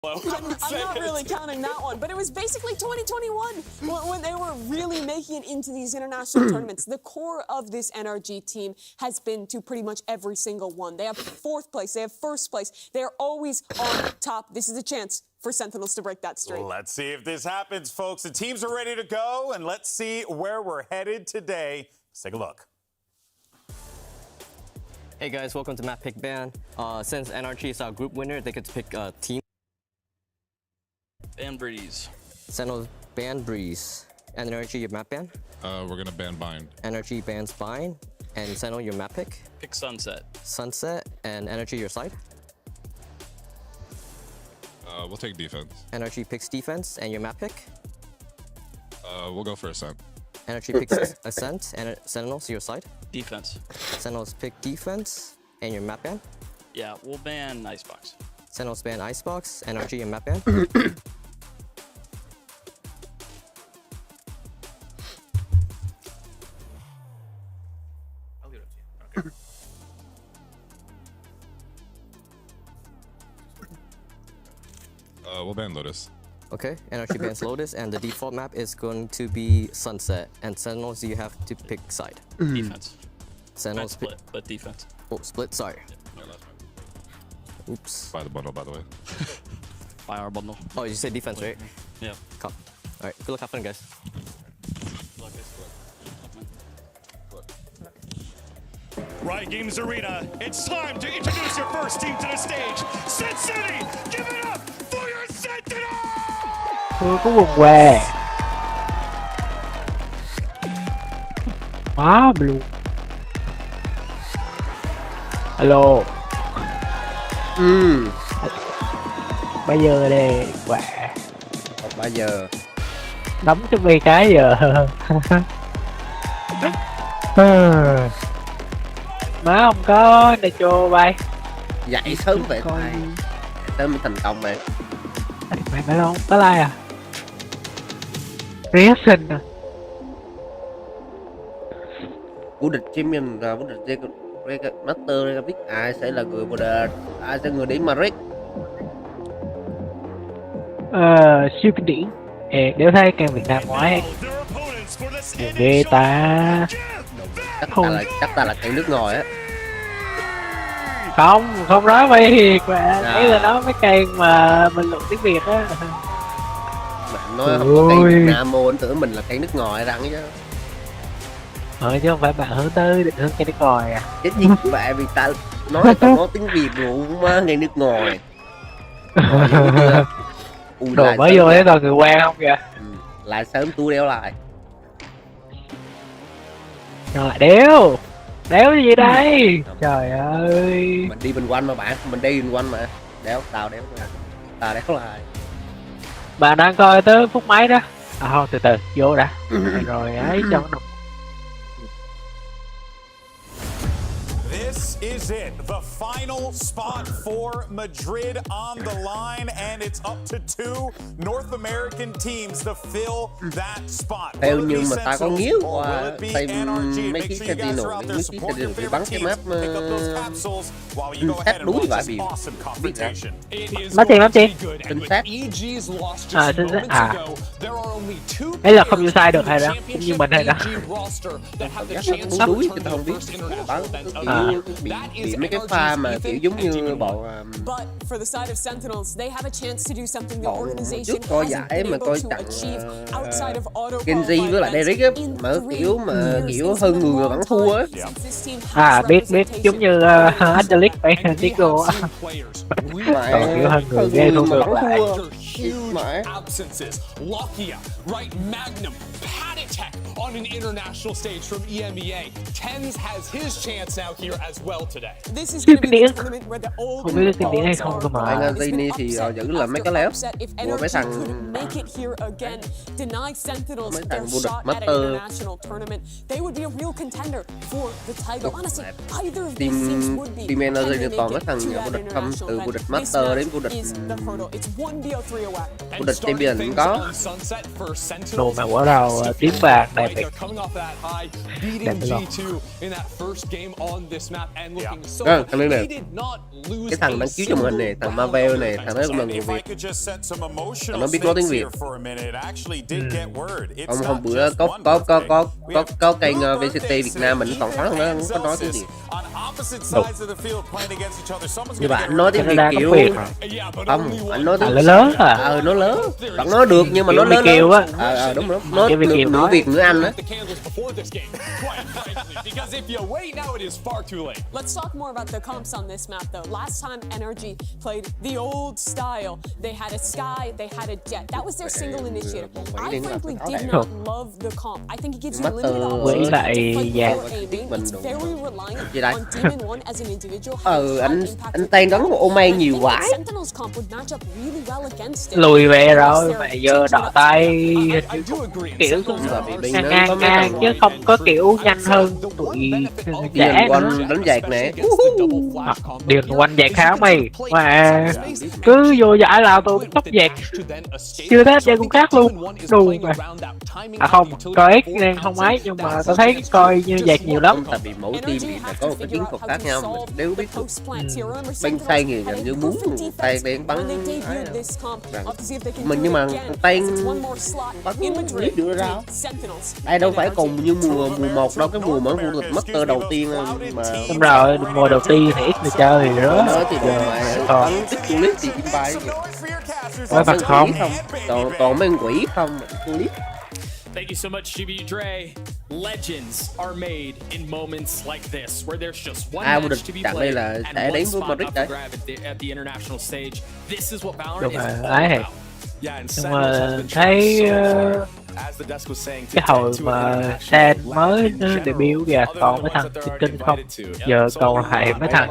I'm not really counting that one, but it was basically 2021 when they were really making it into these international tournaments. The core of this NRG team has been to pretty much every single one. They have fourth place, they have first place. They're always on top. This is a chance for Sentinels to break that streak. Let's see if this happens, folks. The teams are ready to go, and let's see where we're headed today. Let's take a look. Hey guys, welcome to Map Pick Ban. Since NRG is our group winner, they get to pick a team. Ban Breeze. Sentinels ban Breeze. NRG, your map ban. We're gonna ban Bind. NRG bans Bind. And Sentinel, your map pick. Pick Sunset. Sunset. And NRG, your side. We'll take defense. NRG picks defense. And your map pick. We'll go for Ascent. NRG picks Ascent. And Sentinels, your side. Defense. Sentinels pick defense. And your map ban. Yeah, we'll ban Icebox. Sentinels ban Icebox. NRG, your map ban. We'll ban Lotus. Okay, NRG bans Lotus, and the default map is going to be Sunset. And Sentinels, you have to pick side. Defense. Sentinels Split, but defense. Oh, split. Sorry. Yeah, that's fine. Oops. Buy the bundle, by the way. Buy our bundle. Oh, you said defense, right? Yeah. Cop. All right. Good luck, have fun, guys. Riot Games Arena, it's time to introduce your first team to the stage. Sin City, give it up for your Sentinels! Tôi có quần què má luôn. Alo. Bây giờ đây quẹ. Bây giờ Đấm cho mi cái giờ. Má không có để cho bay. dậy sớm vậy thôi. Sớm mới thành công mày. Mày phải không? Tới like à? Reaction à? Vô địch Champion và vô địch Master Reykjavik, ai sẽ là người vô địch? Ai sẽ người đến Madrid? Siêu kinh điển. Nếu thấy càng Việt Nam ngoái ghê ta. Chắc ta là cây nước ngoài á. Không nói Việt mà đấy là nói mấy cây mà mình luận tiếng Việt á. Bạn nói không có cây Việt Nam mô, anh tưởng mình là cây nước ngoài răng chứ. Chứ không phải bạn hướng tới định hướng cây nước ngoài à? Chết gì vậy, vì ta nói tao nói tiếng Việt rồi mà cây nước ngoài. Đồ mới vô đấy toàn người quen không kìa. Lại sớm tôi đeo lại. Rồi lại đéo cái gì đây? Trời ơi. Mình đi bình quanh mà bạn, mình đi bình quanh mà. Tao đéo lại. Bạn đang coi tới phút mấy đó? À không, từ từ vô đã. Rồi ấy cho nó. This is it, the final spot for Madrid on the line, and it's up to two North American teams to fill that spot. Theo như mà ta có nghiếu qua tay mấy cái Sentinel, mấy cái Sentinel thì bắn cái map sát đuối vậy vì biết ra. Mất tiền. Chính xác. Chính xác à. Đấy là không vô sai được hay đó, cũng như mình hay đó. Đuối thì tao không biết. Bắn bị mấy cái pha mà kiểu giống như bọn trước coi giải mà coi trận Genji với lại Derek á, mà kiểu hơn người mà vẫn thua á. À biết giống như Angelic phải Tico á. Kiểu hơn người ghê thua ngược lại. On an international stage from EMEA. Tens has his chance now here as well today. This is going to be a tournament where the old không biết kinh điển hay không cơ mà. Anh Anzini thì giữ là mấy cái léo của mấy thằng vô địch Master. Team NRG toàn mấy thằng vô địch không, từ vô địch Master đến vô địch Vô địch champion cũng có. Đồ mà quả đầu tím vàng đẹp thiệt. Đẹp lắm. Thằng này cái thằng đăng ký cho màn hình này, thằng Marvel này, thằng đó cũng là người Việt. Thằng nó biết nói tiếng Việt. Hôm bữa có kênh VCT Việt Nam mình còn nói, nó không có nói tiếng Việt. Nhưng mà anh nói tiếng Việt kiểu không, anh nói tiếng lớn à? Nó lớn. Bạn nói được nhưng mà nó lớn Kiều á. Đúng rồi, nói được nửa Việt nửa Anh á. Let's talk more about the comps on this map, though. Last time NRG played the old style, they had a Sky, they had a Jet. That was their single initiator. I frankly did not love the comp. I think it gives you limited options to play for aiming. It's very reliant on Demon One as an individual. Anh tan đón ô man nhiều quá. Sentinels comp would match up really well against it. Lùi về rồi, mẹ giờ đỏ tay kiểu ngang chứ không có kiểu nhanh hơn tụi trẻ nữa. Đánh dạc nè. Điền quanh dạc khá mày mà cứ vô giải là tôi tóc dạc chưa thấy chơi cũng khác luôn đù mà. Không coi X nên không ấy, nhưng mà tôi thấy coi như dạc nhiều lắm. Tại vì mỗi team thì có một cái chiến thuật khác nhau, mình nếu biết banh tay người gần như muốn tay đen bắn mình, nhưng mà tay bắn biết được ra. Đây đâu phải cùng như mùa 1 đâu, cái mùa mà vô địch master đầu tiên mà. Đúng rồi, mùa đầu tiên thì ít người chơi thì đó. Thì bắn tích tulip thì chim bay Nói thật không? Toàn mấy quỷ không tulip. Thank you so much, GB Dre. Legends are made in moments like this, where there's just one match to be played and one spot up for grab at the international stage. This is what Valorant is all about. Nhưng mà thấy cái hồi mà Sen mới debut kìa, còn mấy thằng kinh không, giờ còn lại mấy thằng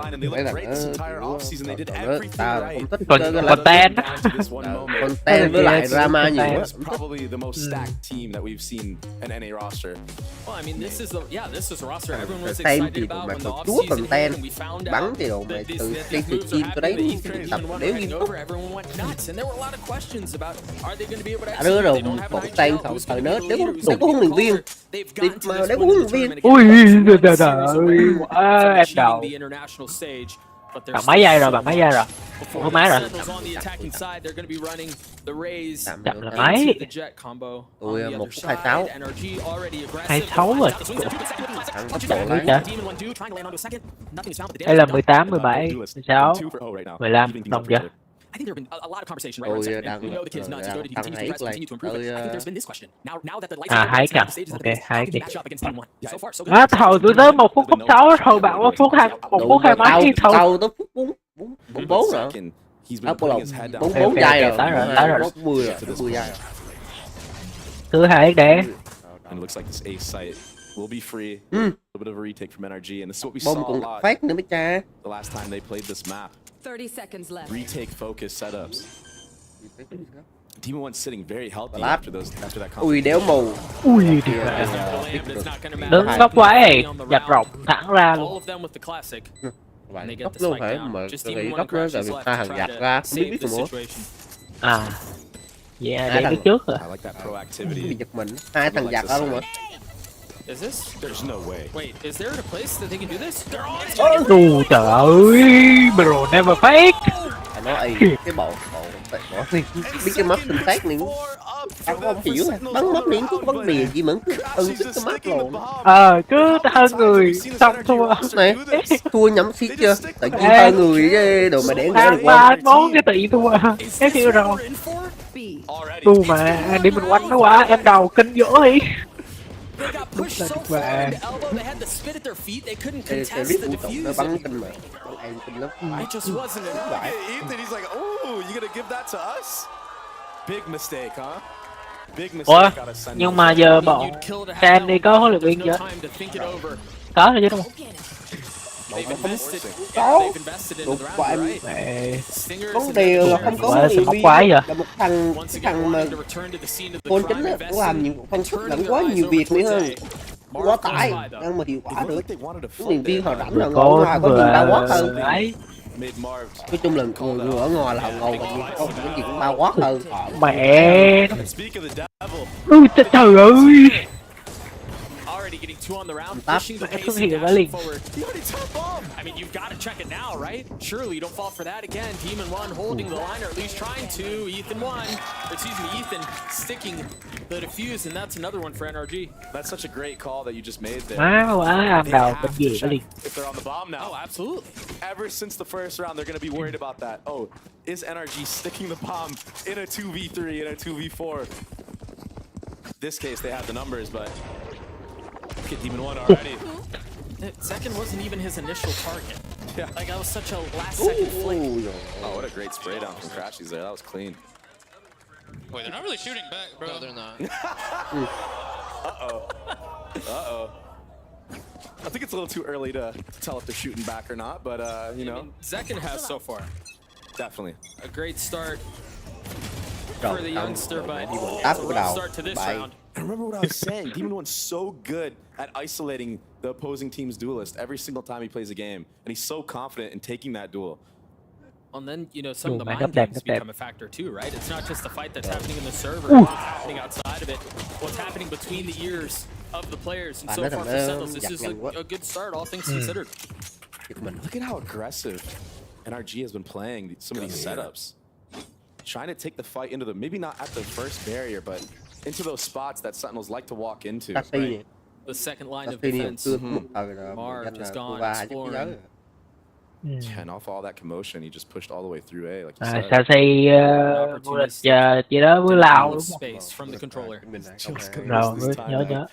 tao không thích content content với lại drama nhiều quá. Tem thì mà còn chúa content, bắn thì đồ mày từ đi từ chim tới đấy tập đéo nghiêm túc. Đứa rồi một tay thời nết đéo có huấn luyện viên, mà đéo có huấn luyện viên. Ui trời ơi, quá em đầu. Bằng mấy giây rồi, không máy rồi. Chậm là mấy. Ui 1.26 26 rồi. thằng tốc độ lái. Đây là 18, 17, 16, 15, đồng chưa? Tôi đang tăng hãy lên hãy cả. Ok, hãy đi. Thôi tôi tới 1 phút 06 thôi bạn, 1 phút 2 mấy thôi. Tao tới phút 44 rồi. Đó có lòng 44 giây rồi. Tới rồi. 10 giây. Thứ hai để. Will be free. A little bit of a retake from NRG, and this is what we Bom saw a cũng lot phát nữa mấy cha. the last time they played this map. 30 seconds left. Retake focus setups. Demon One's sitting very healthy Lát. after that. Ui đéo mù. Ui đứng góc quái giặt rộng thẳng ra luôn. Vậy góc luôn phải mà cái góc đó là việc ta hàng giặt ra không biết nữa. À vậy để biết trước rồi. I like that proactivity. Bị giật mình, 2 thằng giặt ra luôn rồi. Is this? There's no way. Wait, is there a place that they can do this? Ồ trời ơi, bro never fake. Anh nói cái bộ biết cái mắt tinh tác này tao không hiểu bắn mắt điện có vấn đề gì mà ưng thích cái mắt luôn. Cứ hơn người xong thua này thua nhắm xít chưa tự nhiên hơn người với đồ mà để được qua món cái tỷ thua cái kiểu rồi tu mà đi mình quanh nó quá em đầu kinh dỗ đi. They got pushed so far in the elbow, they had to spit at their feet, they couldn't contest the defuse. Bắn kinh mà em kinh lắm. It just wasn't enough. Ethan, he's like, oh, you gonna give that to us? Big mistake, huh? Big Ủa, mistake. nhưng mà giờ bọn Sam đi có huấn luyện viên chưa? Có rồi chứ đúng không? Có đục của em vấn đề là không có huấn luyện viên là một thằng mà con chính á làm nhiều phân tích lẫn quá nhiều việc nữa hơn quá tải nhưng mà hiệu quả được huấn luyện viên họ rảnh là ngồi ngoài có nhìn đau quá hơn. made Marv. Nói chung là người ở ngoài là ngầu và có cái gì cũng bao quát hơn. Mẹ. Speak of the devil. Ui trời ơi. Already getting two on the round, Tap. pushing the Mẹ pace không and hiểu dashing liền. forward. He already top bomb. I mean, you've got to check it now, right? Surely you don't fall for that again. Demon 1 holding the line, or at least trying to. Ethan 1, Ethan sticking the defuse, and that's another one for NRG. That's such a great call that you just made there. Má quá ăn They đầu have bên to gì check liền. if they're on the bomb now. Oh, absolutely. Ever since the first round, they're going to be worried about that. Oh, is NRG sticking the bomb in a 2v3, in a 2v4? This case, they have the numbers, but look at Demon 1 already. Second wasn't even his initial target. Yeah. Like, that was such a last-second flick. Oh, what a great spray down from Crashies there. That was clean. Wait, they're not really shooting back, bro. No, they're not. Uh-oh. Uh-oh. I think it's a little too early to tell if they're shooting back or not, but, you know. Second has so far. Definitely. A great start for the youngster, but it's Tap a vào rough đầu. start to this Bye. round. And remember what I was saying, Demon 1's so good at isolating the opposing team's duelist every single time he plays a game. And he's so confident in taking that duel. And then, you know, some of the Mày mind đắp đẹp, games đắp đẹp. become a factor too, right? It's not just the fight that's happening in the server, what's happening outside of it, what's happening between the ears of the players. And so far for Sentinels, this is a good start, all things considered. Look at how aggressive NRG has been playing some of these setups. Trying to take the fight into the, maybe not at the first barrier, but into those spots that Sentinels like to walk into. Right? The second line of Taxi defense. một thời là Marv danh has là gone Cuba hay chứ exploring. nhớ. Yeah, and off all that commotion, he just pushed all the way through A, like you À, said. sao si vô địch chị đó với Lào đúng không? Space from the controller. Rồi nhớ.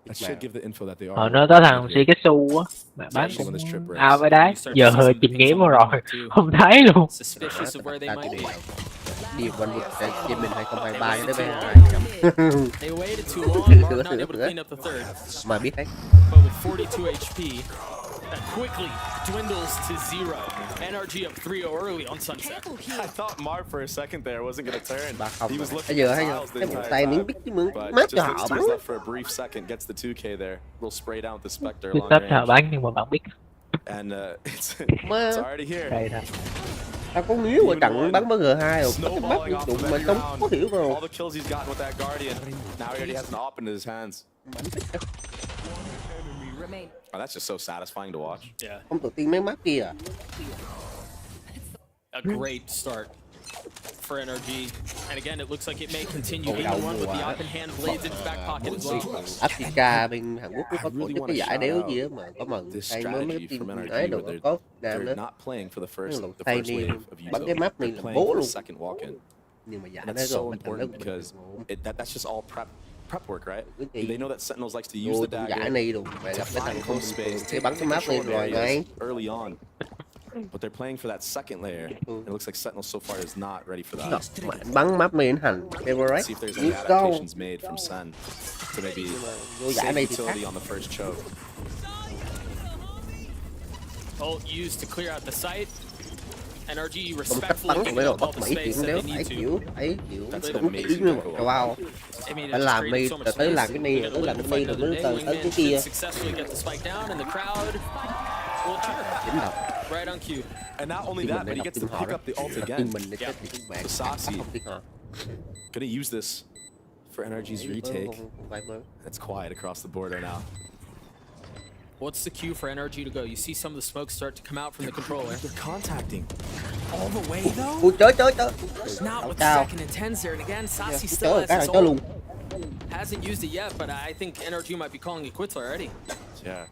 It should give the info that they are. Nó có thằng si cái su á, mà bán cũng ao với đá. Giờ hơi trình nghĩa mà rồi, không thấy luôn. Suspicious of where they might be. Đi quanh trên mình 2023 cho tới bây They waited too long, Marv not able to clean up the third. mà biết đấy. But with 42 HP, that quickly dwindles to 0. NRG up 3-0 early on Sunset. I thought Marv for a second there wasn't going to turn. He was looking Bây giờ for hay tiles the cái một entire tay miếng time. biết cái mướn But mát cho just họ those bắn. tools left for a brief second, gets the 2K there. Little spray down with the Spectre Cứ long sắp thợ range. bán nhưng mà bạn biết. And it's Mà already here. Đây thôi. tao có nghiếu qua trận bắn với G2 rồi có cái mắt Snowballing off đụng the mà back không ground. có hiểu rồi. All the kills he's gotten with that Guardian. Now he already has an op in his hands. Oh, that's just so satisfying to watch. Yeah, Không tự tin mấy mắt kia à. a great start for NRG. And again, it looks like it may continue being the one with the open hand blades in his back pocket as well. Africa bên Hàn Quốc có tổ chức cái giải đéo gì á mà có mừng This tay mới mấy strategy team from ấy NRG đồ where có they're Nam nữa. not playing for the Cái first lục tay wave đi of bắn cái Yuzo. map này They're là playing bố for the luôn. second walk-in. Nhưng mà giải And đấy that's so rồi mình thành important rất because that's just all prep work, right? Cái gì? They know that Sentinels likes to use Vô the giải dagger này đồ mày to gặp cái thằng find không close bình thường space, cái bắn cái map lên short rồi ngay. areas early on. But they're playing for that second layer. It looks like Sentinel so far is not ready for that. Mà anh bắn map này hành favorite. Let's see if there's any Let's go. adaptations made from Sen to maybe vô giải save này thì utility khác. on the first choke. Ult used to clear out the site. NRG Không cách respectfully bắn giving với đồ up all tốc the 7 space chuyện that đéo they phải need to. chịu ấy chịu That's cũng an cái amazing nhưng goal. châu Âu I mean, it phải just làm created đi so much rồi tới space. làm cái này We're rồi tới gonna làm win cái the này fight rồi another tới day. tới cái Wingman kia. should successfully get the spike down, and the crowd will cheer. Chính thật. Right on cue. And not only Team that, mình but he này đọc gets team to họ pick đó. up the ult Team again. mình này Yeah. chết thì bạn Sassi. không biết họ. Gonna use this for NRG's retake. It's quiet across the board right now. What's the cue for NRG to go? You see some of the smoke start to come out from the controller. They're contacting. All the way though? Ui trời. Not Không with sao. second and tens there, and again, Sassi still Trời has cái his này cho luôn. ult. Hasn't used it yet, but I think NRG might be calling it quits already. Yeah.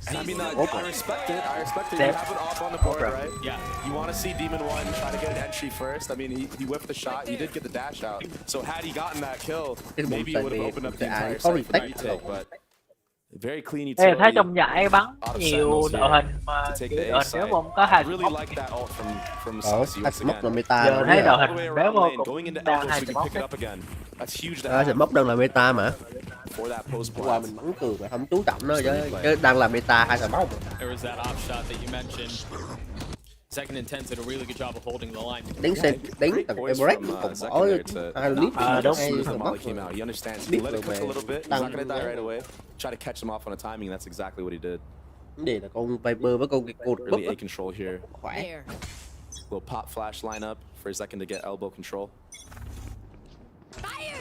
And I mean, I respect it. I respect it. You have it off on the board, right? Yeah. You want to see Demon 1 try to get an entry first. I mean, he whipped the shot. He did get the dash out. So had he gotten that kill, maybe it would have opened up the entire site for the retake. But very clean Ê, thấy utility. trong giải bắn nhiều đội hình mà To take đội the A hình side. nếu mà không có hai I really mốc like that ult from Đó, Sassi hai once mốc là again. meta giờ rồi thấy đấy đội à. All the way hình nếu around mà lane, cũng going into đang elbows hai so we mốc can pick it up again. That's huge to Đó, have thì mốc đang là meta mà. for that post Qua plant. mình bắn cường mà không chú trọng nữa chứ đang là meta hai thằng bóng. There was that op shot that you mentioned. Second and tens did a really good job of holding the line. Đánh sen đánh tầng Everest cũng còn bỏ hai lít đúng. As soon as the hai molly mốc came out, he understands. Biết Let it rồi cook a mà little bit. He's tăng not gonna die lên. right away. Try to catch him off on a timing. That's exactly what he did. Vấn đề là con Viper với con Gecko được Really búp A control here. khỏe. Little pop flash lineup for a second to get elbow control.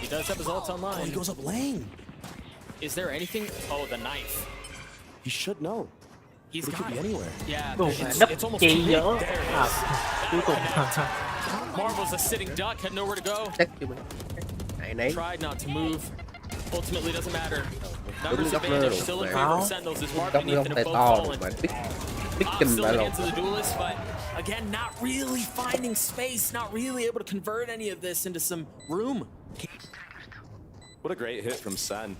He does have his ult online. Oh, he goes up lane. Is there anything? Oh, the knife. He should know. He's It got could be anywhere. Yeah, Đồ it's, nấp it's almost chi too big. dở. There it À, is. cuối cùng. Marvel's a sitting duck, had nowhere to go. Chắc chứ mình. Này Tried not to move. Ultimately doesn't matter. Numbers góc advantage rồi. still in Đó. favor of Sentinels as Marv góc beneath and tay have to both rồi fallen. mà biết kinh Still phải in the luôn. hands of the duelist, but again, not really finding space, not really able to convert any of this into some room. What a great hit from Sen.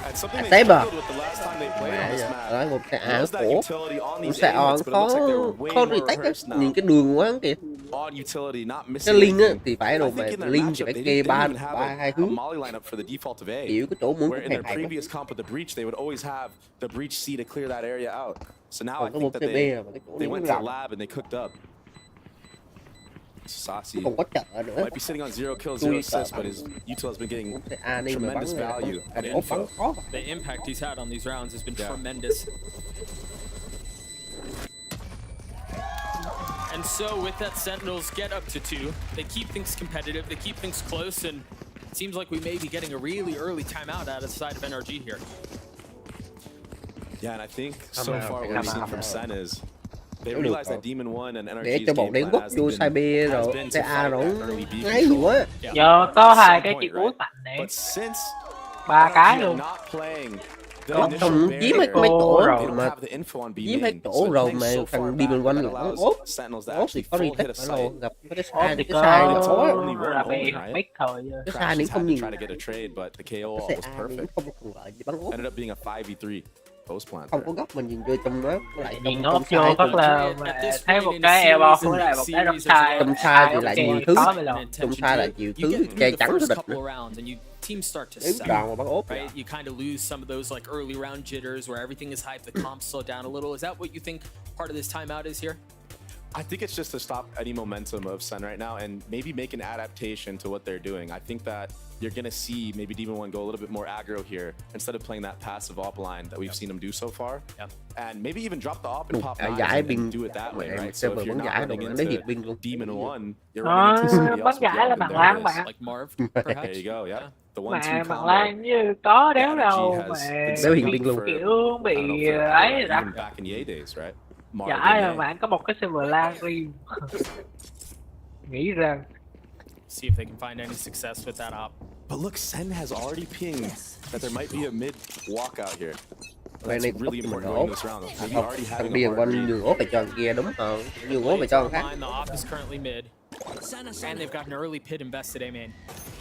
And something Tế they bờ. struggled with the last time they played on this map Đó một cái áo was that cổ. utility on Cũng these sẽ A-hits, but it khó looks like they were way khó more retake á, rehearsed now. nhìn cái đường quá kìa. Odd utility, not Cái missing link á anything. thì phải I rồi think mà in their link matchup, thì phải they kê didn't ba even have hai a hướng. molly lineup for the default of A. Kiểu cái chỗ muốn Where của in thầy their thầy previous comp with the breach, they would always have the breach C to clear that area out. So now I còn có think một that cái B they mà cái chỗ went nó to the rộng, lab and they cooked up. Sassi còn có chợ nữa. might be sitting on 0 kills, 0 assists, but his util has been getting Cũng sẽ A nên mà bắn tremendous này là value thành and ốp bắn info. khó. The impact he's had on these rounds has been Yeah. tremendous. And so with that, Sentinels get up to 2. They keep things competitive, they keep things close, and it seems like we may be getting a really early timeout out of the side of NRG here. Yeah, and I think so Come far out, what we've come seen out. from Sen is they Đúng realize được that Demon 1 and để NRG's cho bọn game đấy plan quất has vô been, sai B has rồi been to cái A fight rồi that early B ngay gì control. quá. Yeah. Giờ có At hai some cái point, chiếc cuối right? mạnh này, But since ba cái NRG are luôn. not playing the Không, initial không, barrier, chiếm hết mấy tổ rồi. they rồi don't mà have the info on B chiếm hết main. tổ So rồi playing mà so far thằng back Demon One that là bắn allows ốp. Sentinels to Ốp thì actually có full retake hit a phải site. luôn, gặp cái Ốp sai thì cái sai có là khó. là bị học biết thôi chứ. Cái Crash sai đến just không had to nhìn. try to get a trade, but the KO Cái ult xe was A đến perfect. không thuận lợi gì bắn ốp. Ended up being a 5v3 post plant. Không có góc mà nhìn vô trong đó với lại Nhìn trong ốp sai vô thì- rất là mà thấy một cái elbow với lại một cái đâm sai. Đâm sai thì lại ok, nhiều thứ. khó mới lòng. Trong sai là nhiều thứ che chắn cho địch nữa. Teams start to Đến settle, đòn mà bắn ốp. right? You kind of lose some of those like early round jitters where everything is hyped, the comps slow down a little. Is that what you think part of this timeout is here? I think it's just to stop any momentum of Sen right now and maybe make an adaptation to what they're doing. I think that you're going to see maybe Demon 1 go a little bit more aggro here instead of playing that passive op line that we've seen him do so far. And maybe even drop the op and pop knives giải and binh do it that way, mẹ right? So server if you're bắn not giải running rồi lấy into hiệp binh luôn. Demon 1, you're Đó, running into somebody bắn else with giải the là op bằng and lan there it bạn. is. Like Marv, There perhaps? you go, yeah. The Mà 1-2 bằng combo. lan như có đéo NRG đâu has mà been Đéo hiền setting binh luôn. for, kiểu bị I don't know, for ấy rồi đó. even back in the A days, right? Marv Giải and là A. bạn có một cái server lan riêng. Nghĩ rằng See if they can find any success with that op. But look, Sen has already pinged that there might be a mid walkout here. Bên That's này really cũng important ốp. going this round. Maybe Không, already thằng having a điền hard quanh read. nhường ốp phải cho thằng kia đúng không? Nhường ốp phải cho thằng khác. Line, the op is currently mid. And they've got an early pit invested A main.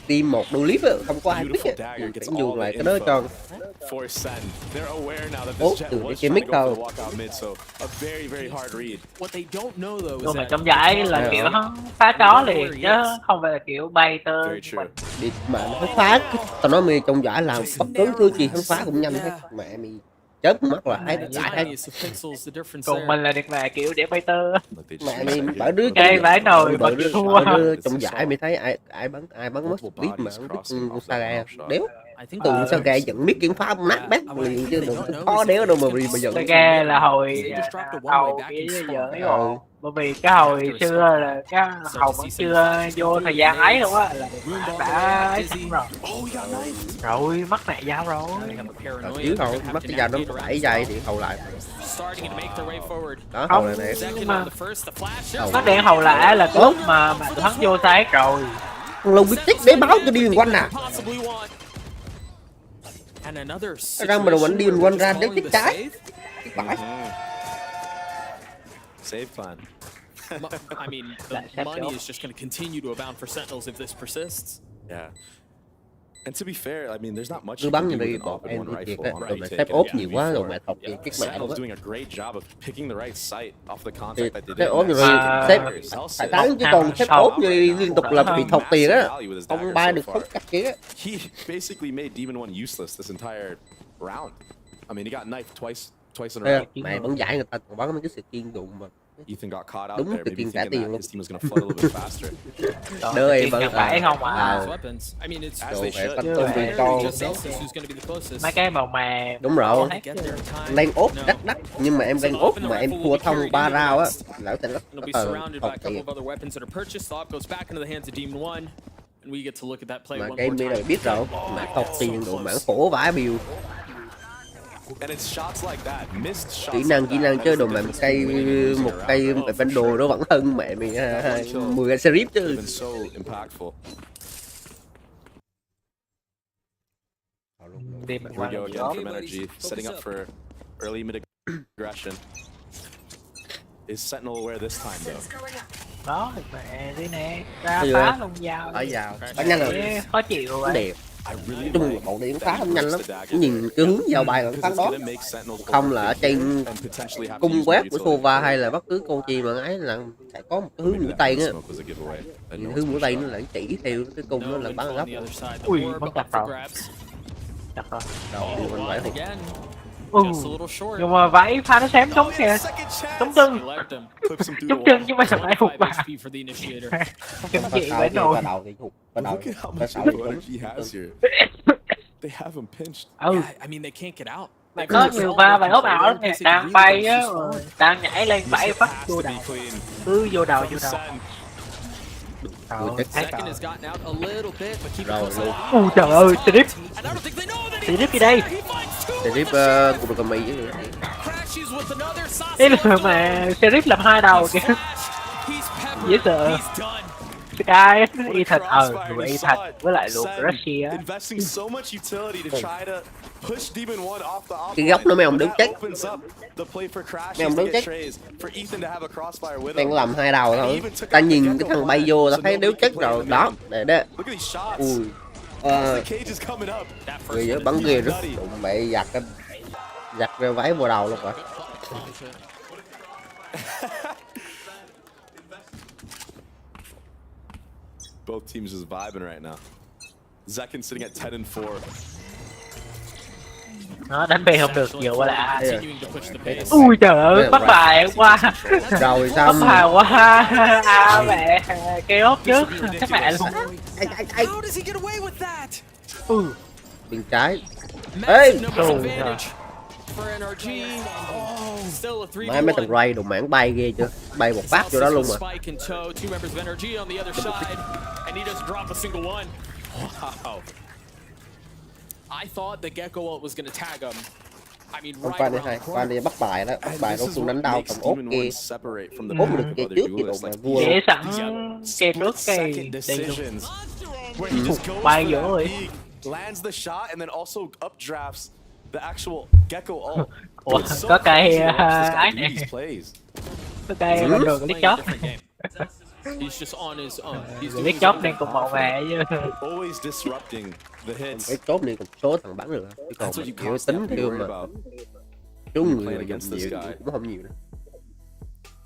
Team một đôi clip á, không có ai biết Beautiful á. dagger gets Phải all nhường lại the cái đó cho. info for Sen. They're aware now that Ốp this jet từ was cái trying mid to go for thôi. the walkout mid, so a very, very hard read. What they don't know though nhưng is mà that trong giải là Dạ. kiểu nó phá chó liền chứ không phải là kiểu bay tơ. Very true. Đi mà nó phá, tao nói mày trong giải làm bất cứ thứ gì hắn phá cũng nhanh hết. Mẹ mày chớp mắt là thấy giải hết. tiniest of pixels, the difference Còn there. mình là được mà kiểu để bay tơ. Look, they just Mẹ use mày that bả here. đứa Cây vãi nồi mà bả đứa, thua. bả đứa trong giải mày thấy ai bắn mất clip mà không biết con Saga đéo. I think Tưởng Saga dẫn biết kiếm phá nát bét liền chứ đừng khó đéo đâu mà vì mà giận. Saga là hồi hầu cái giỡn rồi. Bởi vì cái hồi xưa là cái hầu vẫn chưa vô thời gian ấy luôn á là đã ấy sẵn rồi. Rồi mất mẹ dao rồi. Chứ hầu mất cái dao nó phải dây thì hầu lại. starting to make their way forward. Đó hầu này nè. Second on the first, the flash. Nó đen hầu lạ là tốt mà tụi hắn vô sai rồi. Logistic để báo cho điền quanh à. Possibly want. And another Ra mà đồ vẫn điền quanh ra để tiếp trái. Bãi. Save plan. I mean, the money is just going to continue to abound for Sentinels if this persists. Yeah. And to be fair, I mean, there's not much Cứ you bắn can như do with đi an bọn open em one thì thiệt rifle á, on rồi a mày retake xếp in ốp the nhiều quá rồi 2v4. mày thọc kìa các mẹ Sentinels luôn á. doing a great job of picking the right site off the Thì contact that they xếp did. ốp rồi xếp phải tán chứ còn xếp ốp như liên tục là bị thọc tiền á. Ông bay được không cắt kia. He basically made Demon 1 useless this entire round. I mean, he got knifed twice in a row. Mẹ bắn giải người ta còn bắn mấy cái skin đụng mà Ethan got caught out Đúng there, từ maybe tiền trả thinking tiền that luôn. his team was going to flood a little bit faster. Đỡ em vẫn phải không à? I mean, it's As they should. Tôm tiền cho who's going to be the closest. Mấy cái màu mè. đúng rồi. Get their time. Lane ốp đắt nhưng mà em lane ốp mà em thua thông 3 round á là sẽ rất It'll be là surrounded by a cọc couple tiền. of other weapons that are purchased. The op goes back into the hands of Demon One, and we get to look at that play Mà one game more này time. biết rồi, mã cọc tiền đồ mã khổ vãi build. And it's shots like that, missed shots Kỹ năng chơi đồ mà một cây bản đồ nó vẫn hơn mẹ mình 10 cái serif chứ. been so impactful. Đi mình Here qua we go lần again đó. from NRG, setting up for early mid aggression. Is Sentinel aware this time though? Đó, mẹ đi nè, ra Bây phá giờ luôn vào. Ở vào, bắn nhanh rồi. Ê, khó chịu vậy. Đẹp. Nói chung là bọn điểm phá nhanh lắm. Nhìn cái hướng vào bài là nó phán đó. Không là ở trên cung web của Sova hay là bất cứ con chi mà ấy là sẽ có một cái hướng mũi tên á. Nhìn hướng mũi tên nó lại chỉ theo cái cung nó là bắn gấp. Ui, mất chặt rồi. Chặt rồi. Đầu mình phải thuộc. Nhưng mà vãi pha nó xém trúng kìa. Trúng chân. Trúng chân chứ mà lại hụt vào. Cái gì vậy rồi. Đầu thì hụt. Đầu. Look at how Cái much đầu thì energy he has here. They have him pinched. Ừ. I mean, they can't get out. Mày có nhiều pha bài ốp ảo lắm nè. Đang bay á, đang nhảy lên vãi phát vô đầu. Cứ vô đầu. Second has gotten out a little bit, but keep it Rồi close. luôn. Ui trời ơi, trip. I don't think they know that he Trip gì đây? Serif của được mì chứ. crashes with another Đây là mà Serif làm 2 đầu kìa. Dễ sợ. Sky, Ethan, người Ethan với lại luôn Russia. Investing so much utility to try to push Demon One off the op. Cái góc nó mấy ông đứng chết. Mấy ông đứng chết. chết. Đang làm 2 đầu thôi. Ta nhìn cái thằng bay vô ta thấy đéo chết rồi. Đó, để đó. Ui. Người giới bắn ghê rất đụng mẹ giặt ra váy vào đầu luôn rồi. Both teams just vibing right now. Zekin sitting at 10 and 4. Nó đánh bê không được nhiều quá lạ. Ui trời ơi, bắt bài quá. Rồi Bắt xong. bài quá. À mẹ, cây ốp trước. Chắc mẹ luôn. How does he get away with that? Bên trái. Ê! Mấy thằng Ray đồ mảng bay ghê chưa? Bay một phát vô đó luôn mà. I thought the Gecko ult was going to tag him. I mean, Không right qua đây around hay, qua đây bắt bài đó, bắt bài nó cũng đánh đau thằng ốp kia. Ốp Ốp được kia trước thì đồ mà vua. Để sẵn cây trước cây đây luôn. Bay vô rồi. Lands the shot and then also updrafts the actual Gecko ult. Ủa, có cây ái này. Có cây bên đường lít chót. He's just on his own. Lít chót đang cùng màu mẹ chứ. Always disrupting the hits. Cái chốt này còn số thằng bắn được. Chứ còn mình chịu tính theo mà. Chúng người dùng nhiều cũng không nhiều nữa.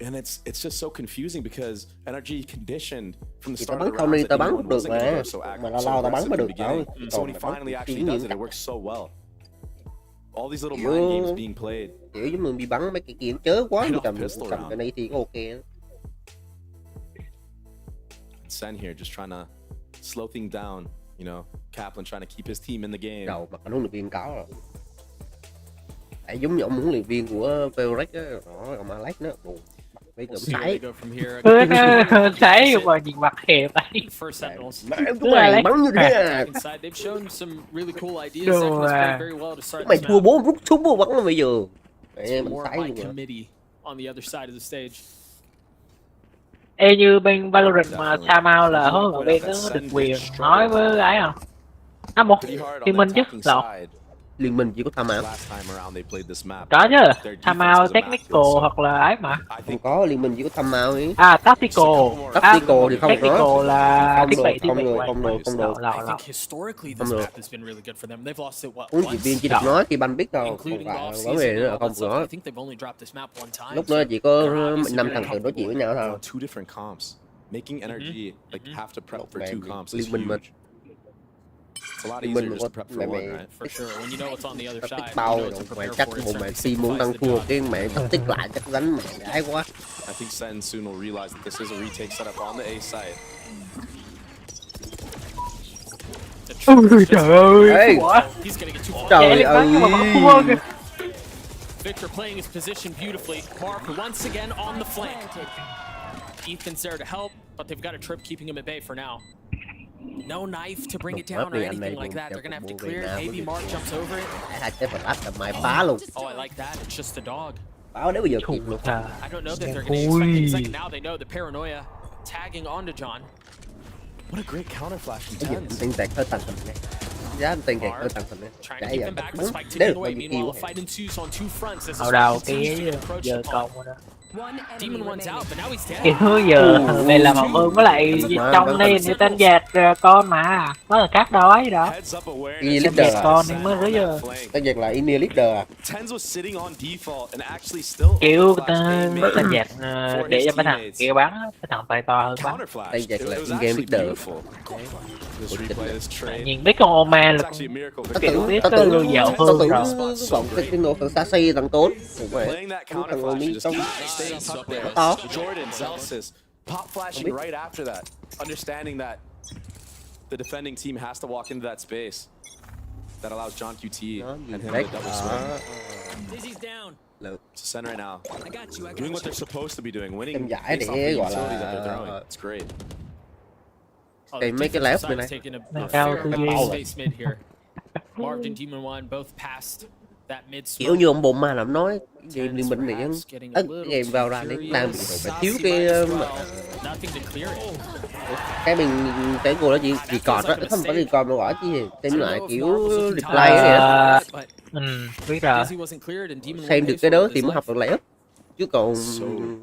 And it's just so confusing because NRG conditioned from the Thì tao start bắn of the không round đi, that tao bắn Demon cũng được wasn't gonna mà. go so Mà lâu tao bắn mới được thôi. So when he finally actually does it, it works so well. All these little mind games being played. Kiểu giống mình bị bắn mấy cái kia chớ quá thì cầm cái này thì ok. Sen here just trying to slow things down, you know. Kaplan trying to keep his team in the game. Đầu mà huấn luyện viên có rồi. Tại giống như ông huấn luyện viên của Valorant á, đó, ông Alex nữa, buồn. Mấy cụm sải. Sải mà nhìn mặt hẹp ấy. Mà em cũng mày bắn như thế à. Mày thua 4 rút súng vô bắn nó bây giờ. Mẹ mình sải luôn rồi. Ê như bên Valorant mà timeout là huấn luyện viên có được quyền nói với gái không? À một thì mình chứ lộn. Liên minh chỉ có timeout. Có chứ, timeout technical hoặc là ấy mà. Không có, liên minh chỉ có timeout ấy. À tactical. Tactical thì không có. Technical là thiết bị không được. Huấn luyện viên chỉ được nói khi banh biết đâu, không phải vấn đề nữa là không có. Lúc đó chỉ có 5 thằng tự đối chịu với nhau thôi. Making NRG like have to prep for 2 comps. Liên minh mình. It's a lot Mình easier just to có prep for mẹ one, right? For sure. When you know what's on the other tích side, bao you know rồi, what to mẹ prepare chắc for in bộ terms mẹ of si muốn đang sacrificing thua the cái mẹ tích tích lại chắc đánh mẹ gái quá. I think Sen soon will realize that this is a retake setup on the A side. Ôi trời ơi, Ê, quá. He's gonna get too far. trời ơi. Victor playing his position beautifully. Mark once again on the flank. Ethan's there to help, but they've got a trip keeping him at bay for now. No knife to bring it down or anything like that. They're gonna have to clear it. Maybe Mark jumps over it. Hai cái flash là mày phá luôn. Oh, I like that. It's just a dog. Báo nếu bây giờ kịp luôn. I don't know that they're gonna expect it. It's like now they know the paranoia tagging onto John. What a great counter flash from Bây giờ Tens. tinh tẹt hơi tàn thần này. Giá anh tinh tẹt hơi tàn thần này. Trying to Cái keep giờ them back, the đúng. spike Đấy taken là away. bao nhiêu Meanwhile, kill. a fight ensues on two fronts. This is Đầu đầu continues to cái approach giờ the còn bomb. rồi đó. Demon one's out, but now he's Cái dead. thứ giờ về là một ương với lại trong đây người tên dạt con mà nó là cát đói đó. Heads up awareness. Ghi Dạt leader à? con nên mới rứa giờ. Cái việc là India leader à? Tens was sitting on default and actually still Kiểu flashed a mấy mid tên dạt for để his cho mấy thằng teammates. kia bắn, cái thằng tay to hơn bắn. Counter flash. Tay giật là It was in-game actually leader. beautiful. Let's replay this trade. Nhìn biết con Oma It's là actually a miracle. Tao kiểu tưởng biết tao cái tưởng lưu dạo tao hơn tưởng rồi. bọn cái nổ thằng Sashi thằng Tốn. Playing that counter Thằng flash Omi and just trong staying tucked there. to. Jordan, Celsius, pop flashing right after that, understanding that the defending team has to walk into that space. That allows John QT and him to Đấy. double swing. Dizzy's down. To center right now. I got you. Doing what they're supposed to be doing, winning Em giải based off để the gọi utilities that they're là throwing. It's great. Cái mấy cái left bên này. Nâng cao tư duy. Marvin, Demon One both passed that mid Kiểu smoke. như ông bồn ma làm nói game liên minh này game vào ra đấy đang bị phải thiếu cái Nothing to clear it. cái mình cái cô đó chỉ cọt đó không phải còn mà gọi chứ gì xem lại kiểu replay này đó Biết rồi. Dizzy wasn't cleared and Demon xem One được pays cái for đó it thì with mới his học life. được layup chứ còn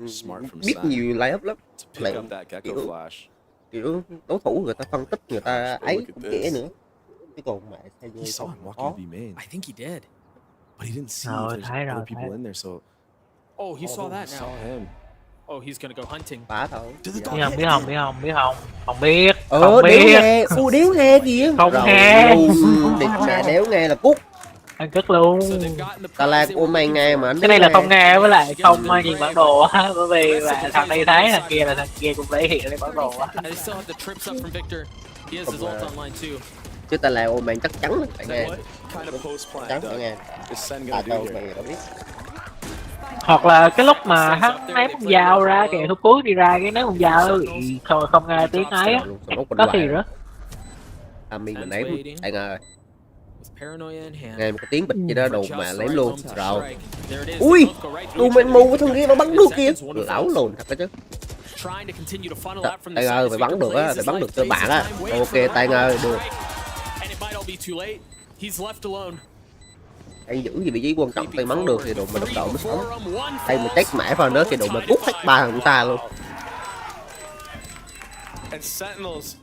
Smart from biết Sen. nhiều layup lắm To pick up that Gecko flash. kiểu đối thủ người ta phân tích người ta ấy kể nữa chứ còn mẹ He saw him walking khó to be main, I think he did. but he didn't see Oh, if there's thấy rồi, other people thấy. in there, so Oh, he saw that he now. saw him. Oh, he's gonna go hunting. phá thôi Biết không? Không biết. đéo nghe đéo nghe kìa Không rồi nghe. luôn địch mẹ đéo nghe là cút Anh cất luôn. So they've gotten the ta la prize they ôm were mày looking nghe for. mà anh Cái này là không nghe với lại không Together nhìn with bản Ray. đồ á, bởi vì là thằng này thấy thằng kia là thằng kia cũng thể hiện lên bản đồ á. And they still have the trips up from Victor. He has his ult online too. chứ ta la ôm mày chắc chắn phải nghe What kind of post chắc plan phải nghe is Sen à gonna do đâu here? mày đâu biết Hoặc là cái lúc mà hắn ném con dao ra kìa, lúc cuối đi ra cái ném con dao thì không nghe tiếng ấy á, có thì đó. mình ném anh ơi With paranoia in hand. nghe một cái tiếng bịch gì đó đồ Just mà the ném right luôn moment to rồi strike. There it is. ui They both go right through đồ each mình other. mù cái thằng kia nó bắn được kia Seconds, one of lão those. lồn thật đó chứ Trying to continue to funnel out from the tay side ơi as phải Victor bắn được á plays phải his bắn life, được cơ plays bản his á time, waiting ok for the tay right ơi moment to được strike. And it might all be too late. He's left alone. anh giữ gì vị trí quan trọng tay bắn được thì đồ mà độc độ mới sống One tay mà check mãi vào đó thì đồ mà cút hết ba thằng ta luôn And Sentinels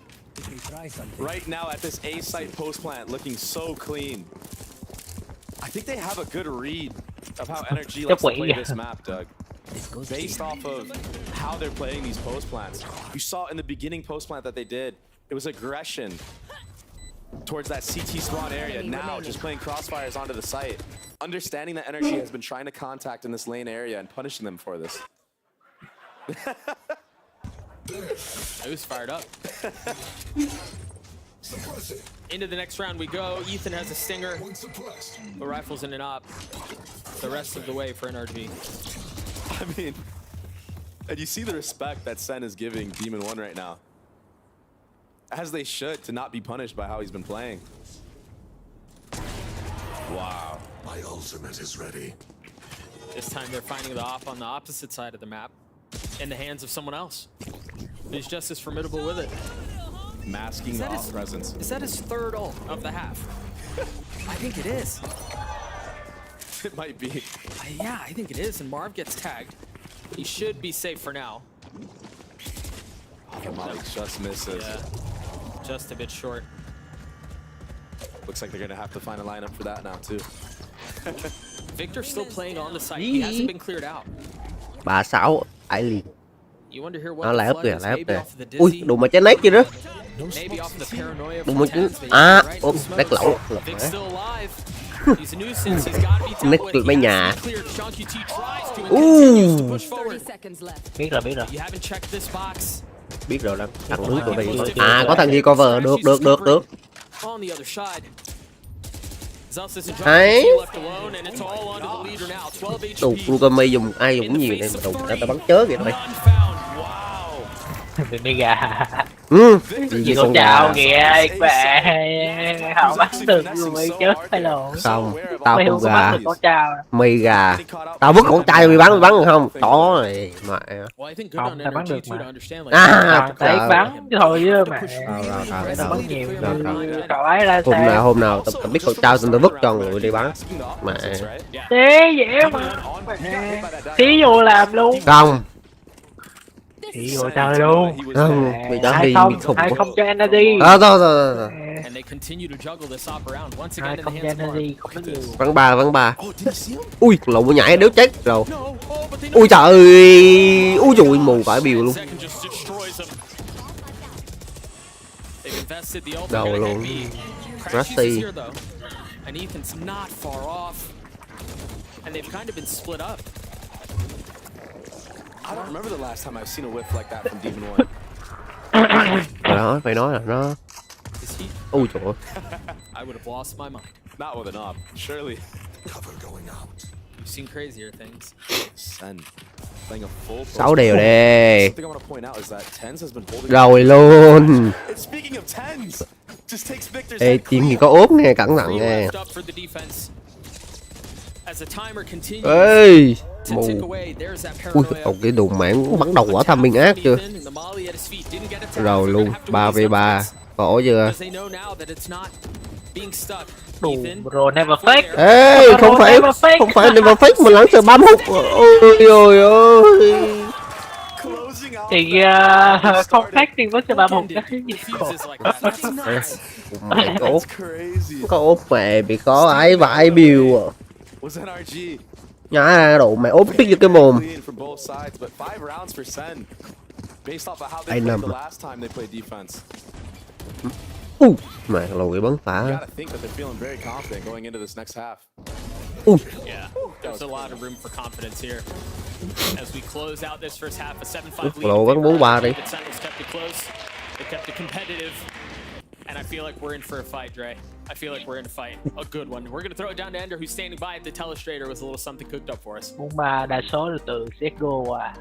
right now at this A site post plant looking so clean. I think they have a good read of how NRG likes to play this map, Doug. Based off of how they're playing these post plants. You saw in the beginning post plant that they did, it was aggression towards that CT spawn area. Now just playing crossfires onto the site. Understanding that NRG has been trying to contact in this lane area and punishing them for this. It was fired up. Into the next round we go. Ethan has a stinger. The rifle's in an op. The rest of the way for NRG. I mean, and you see the respect that Sen is giving Demon One right now. As they should, to not be punished by how he's been playing. Wow. My ultimate is ready. This time they're finding the op on the opposite side of the map. In the hands of someone else. He's just as formidable with it. Masking the off presence. Is that his third ult of the half? I think it is. It might be. Yeah, I think it is. And Marv gets tagged. He should be safe for now. Oh, Molly just misses. Yeah, just a bit short. Looks like they're gonna have to find a lineup for that now too. Victor's still playing on the site. He hasn't been cleared out. 36 ải liền You wonder here nó what the lại ấp flood kìa is, lại ấp maybe kìa off of the ui Dizzy. đồ mà trái nét kia đó Maybe off the paranoia Đúng from rồi chứ. Tens, but À, right, ốp, the đắt smoke. lẩu. Vic's still alive. He's a nuisance. He's got to be Nick dealt with. mấy He nhà. has to be cleared. Sean QT tries to and continues to push forward. Biết rồi, biết rồi. You haven't checked this box. Biết rồi đó. Thằng đứng tụi đây. À, có thằng kia cover. Được. On the other side. Zelsis and John Đấy. QT left alone, and it's all onto the leader now. 12 Đủ, HP. con cơ mây dùng ai dùng nhiều này mà đủ tao bắn chớ kìa thôi. None found. Wow. Đừng đi gà. Gì Con con chào gà. kìa mẹ. Họ bắt được rồi chứ hay lộn. Không, tao Mày con không có bắt gà. được con chào. Mày gà. Tao vứt con trai mày bắn được không? Đó này mà. Well, I think good Không, on ta bắn NRG được too mà. to understand. À, Đấy bắn thôi chứ mà. Rồi. Bắn nhiều. Cậu ấy là Hôm nào tao biết con trai xong tao vứt cho người đi bắn. Mà. Thế dễ mà. Tí vô làm luôn. Không. Tí vô chơi luôn. Không, mày đã đi Không, bị khùng. ai không cho energy. Thôi. And they continue to juggle this op around once Ai again in không the cho hands of Mark. energy không có nhiều. Vắng ba. Ui, lộn nhảy đéo chết rồi. Ui trời ơi. Ui dùi mù vãi biều luôn. Second just destroys him. They've invested the ult. Đầu They're gonna luôn. hit B. Crash Rusty. is here though. And Ethan's not far off. And they've kind of been split up. I don't remember the last time I've seen a whiff like that from Demon One. Đó, phải nói là nó. Is he? Ui trời ơi. I would have lost my mind. Not with an op, surely. Cover going out. You've seen crazier things. Sen playing a full. 6 đều đi. Something I want to point out is that Tens has been holding. Rồi luôn. And speaking of Tens, just takes Victor's Ê, head team gì clean. có ốp nghe, cẩn thận Three nghe. left up for the defense. As the timer continues Ê, to tick mù. away, there's that Ui, paranoia. còn cái đùn mạng bắn đầu quả thăm biên ác chưa? Ethan and the Molly at his feet didn't get it to Rồi him. They're luôn, gonna have to 3v3. win these Có ổ chưa? because they know now that it's not being stuck. Đủ Ethan, rồi never fake. Ê, không phải never fake mà lãng sợ 3 hút. Ôi ơi. Closing out. Thì không phát thì vẫn sẽ 31 cái gì khổ. refuses like that. That's nuts. Mẹ có ốp. Crazy. Có ốp mẹ bị khó ái vãi biều. Was NRG. Nhả ra đồ mẹ ốp biết vô cái mồm. Clean from both sides, but 5 rounds for Sen. Based off of how I they played know. the last time they played defense. Mẹ lùi bắn You phá. gotta think that they're feeling very confident going into this next half. Yeah, there's a lot of room for confidence here. As we close out this first half, a 7-5 lead. Lộ bắn 4-3 đi. But Sentinels kept it close. They kept it competitive. And I feel like we're in for a fight, Dre. I feel like we're in a fight. A good one. We're going to throw it down to Ender, who's standing by at the telestrator with a little something cooked up for us. 43 đa số là từ CSGO qua.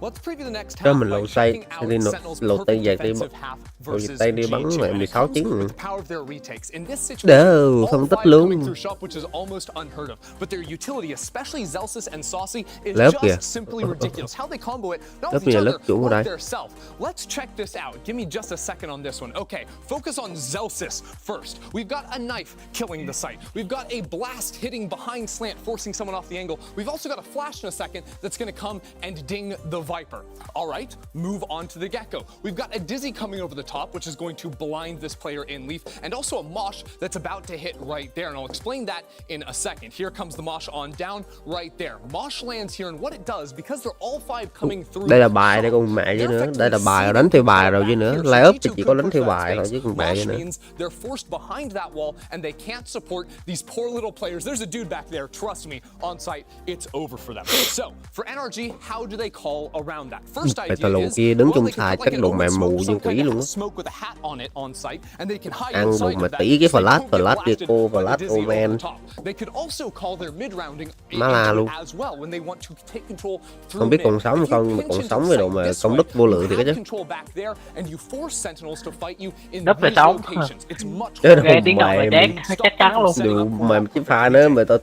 Let's preview the next Cho half mình by lộ tay, checking out đi Sentinel's lộ tay perfect dạt đi, defensive half lộ versus tay đi bắn G2 mẹ when it 16 comes tiếng with rồi. the power of their retakes. In this Đâu, situation, phân all tích five coming luôn. through shop, which is almost unheard of. But their utility, especially Zelsis and Saucy, is Lớp kìa. just simply ridiculous. How they combo it, not Lớp with bây giờ each lớp other, chủ ở with đây. their self. Let's check this out. Give me just a second on this one. Okay, focus on Zelsis first. We've got a knife killing the site. We've got a blast hitting behind slant, forcing someone off the angle. We've also got a flash in a second that's going to come and ding the Viper. All right, move on to the Gecko. We've got a Dizzy coming over the top, which is going to blind this player in Leaf, and also a Mosh that's about to hit right there. And I'll explain that in a second. Here comes the Mosh on down right there. Mosh lands here, and what it does, because they're all five coming through. Đây là bài đây con mẹ chứ nữa. Đây là bài rồi, đánh theo bài rồi chứ nữa. Lay up thì chỉ có đánh theo bài thôi chứ con mẹ chứ nữa. They're forced behind that wall, and they can't support these poor little players. There's a dude back there. Trust me, on site, it's over for them. So for NRG, how do they call around that? First Mẹ idea tao lù is kia đứng well, trong they can xài put chắc like đồ an mẹ open mù smoke, như some quỷ kind luôn of á. smoke with a hat on it on site, and they can hide Ăn inside đùng of mà that tỷ cái so they flash, don't get flash kia blasted cô, by the flash Dizzy over Omen. the top. They could also call their mid rounding Má la luôn. as well when they want to take control through Không biết mid. còn sống If you không, mà pinch còn into sống với độ site mà this công way, đức vô lượng you thì cái have chứ. control back there, and you force Sentinels to fight you in Đất phải these sống. locations. It's much Chứ harder. Nghe tiếng động là mày chắc chắn luôn. được mà chứ pha nữa mà tao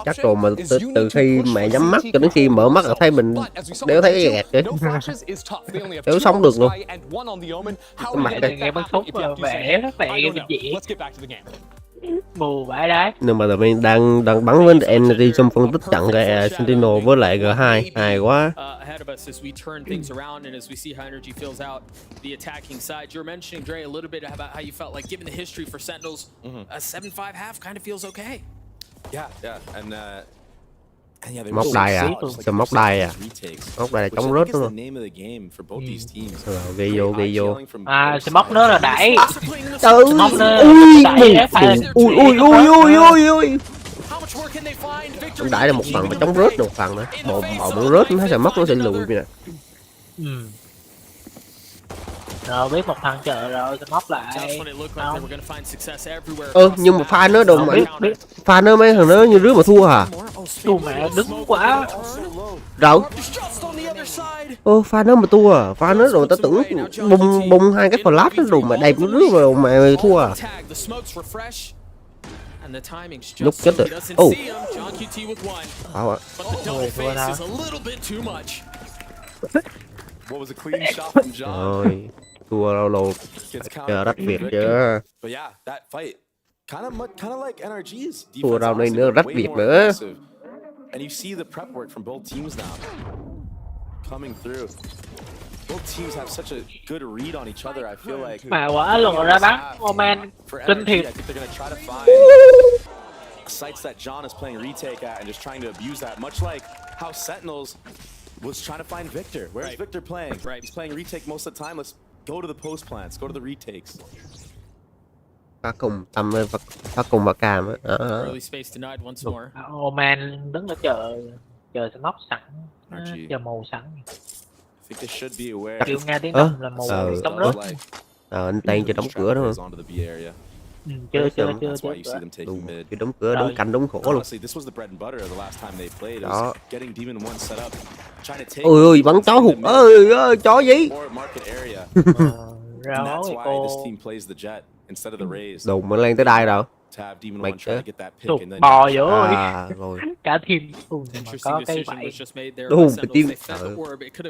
chắc rồi mà từ khi mẹ nhắm mắt cho đến khi mở mắt là thấy mình đéo thấy cái gạt chứ. Đéo sống được luôn. Cái mặt đây. Nghe bắn súng mà mẹ cái gì mù vãi đấy. Nhưng mà tụi mình đang bắn với NRG trong phân tích trận cái Sentinel với lại G2 hài quá. Ahead of us as we turn things around and as we see how NRG fills out the attacking side. You were mentioning, Dre, a little bit about how you felt like given the history for Sentinels, a 7-5 half kind of feels okay. Yeah, and Móc đài à? Sao móc đài à? Móc đài là chống rớt đúng không? Ghi vô. À, smoke nó là đẩy. Trời ui. Chống đẩy là một phần mà chống rớt là một phần nữa. Bộ nó rớt nó sẽ mất nó sẽ lùi nè. Rồi biết một thằng chờ rồi smoke lại. Nhưng mà pha nó đâu mà pha nó mấy thằng nó như rứa mà thua hả? Thua mẹ đứng quá. Đâu? Pha nó mà thua à? Pha nó rồi ta tưởng bung hai cái flash nó đồ mà đẹp nó rứa rồi mà thua à? Lúc chết rồi. Wow ạ. Rồi, thua lâu chờ rách việc chưa? Thua đâu đây nữa rách việc nữa. And you see the prep work from both teams now coming through. Both teams have such a good read on each other. I feel like mà quả lùa ra bắn Omen kinh thiệt. I think they're gonna try to find sites that John is playing retake at and just trying to abuse that, much like how Sentinels was trying to find Victor. Where's Victor playing? He's playing retake most of the time. Let's go to the post plants, go to the retakes. Phá cùng và cam á. Omen đứng ở chờ smoke sẵn, chờ màu sẵn. Kiểu nghe tiếng động là màu trong rớt. Anh Tây chưa đóng cửa đúng không? Chưa đóng cửa đúng canh đúng khổ luôn. Đó. Ôi bắn chó hụt ơi chó gì? Đụng mà lên tới đây đâu? Mày chứ. Bò vô rồi. Rồi. Cả team có cái bẫy. Đúng cái team.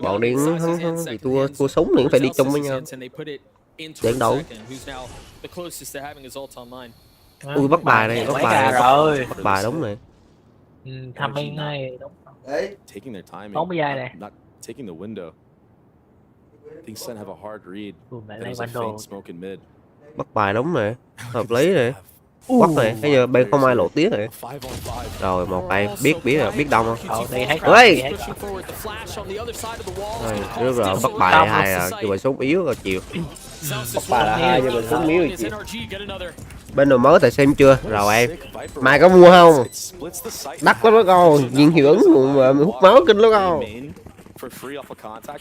Bọn điên thì thua súng thì phải đi chung với nhau. Trận đấu. Ui bắt bài đây, bắt bài rồi. Bắt bài đúng này. Thăm bên này đúng. 40 giây này. Bắt bài đúng này, hợp lý này. Quất này, bây giờ bên không ai lộ tiếng này. Rồi một tay biết đông không? Ơi. Rồi bắt bài hai là kêu bài súng yếu rồi chịu. Bắt bài là hai nhưng mà súng yếu rồi chịu. Bên đồ mới tại xem chưa? Rồi em. Mai có mua không? Đắt quá đó con, nhiên hiệu ứng mà hút máu kinh lắm con.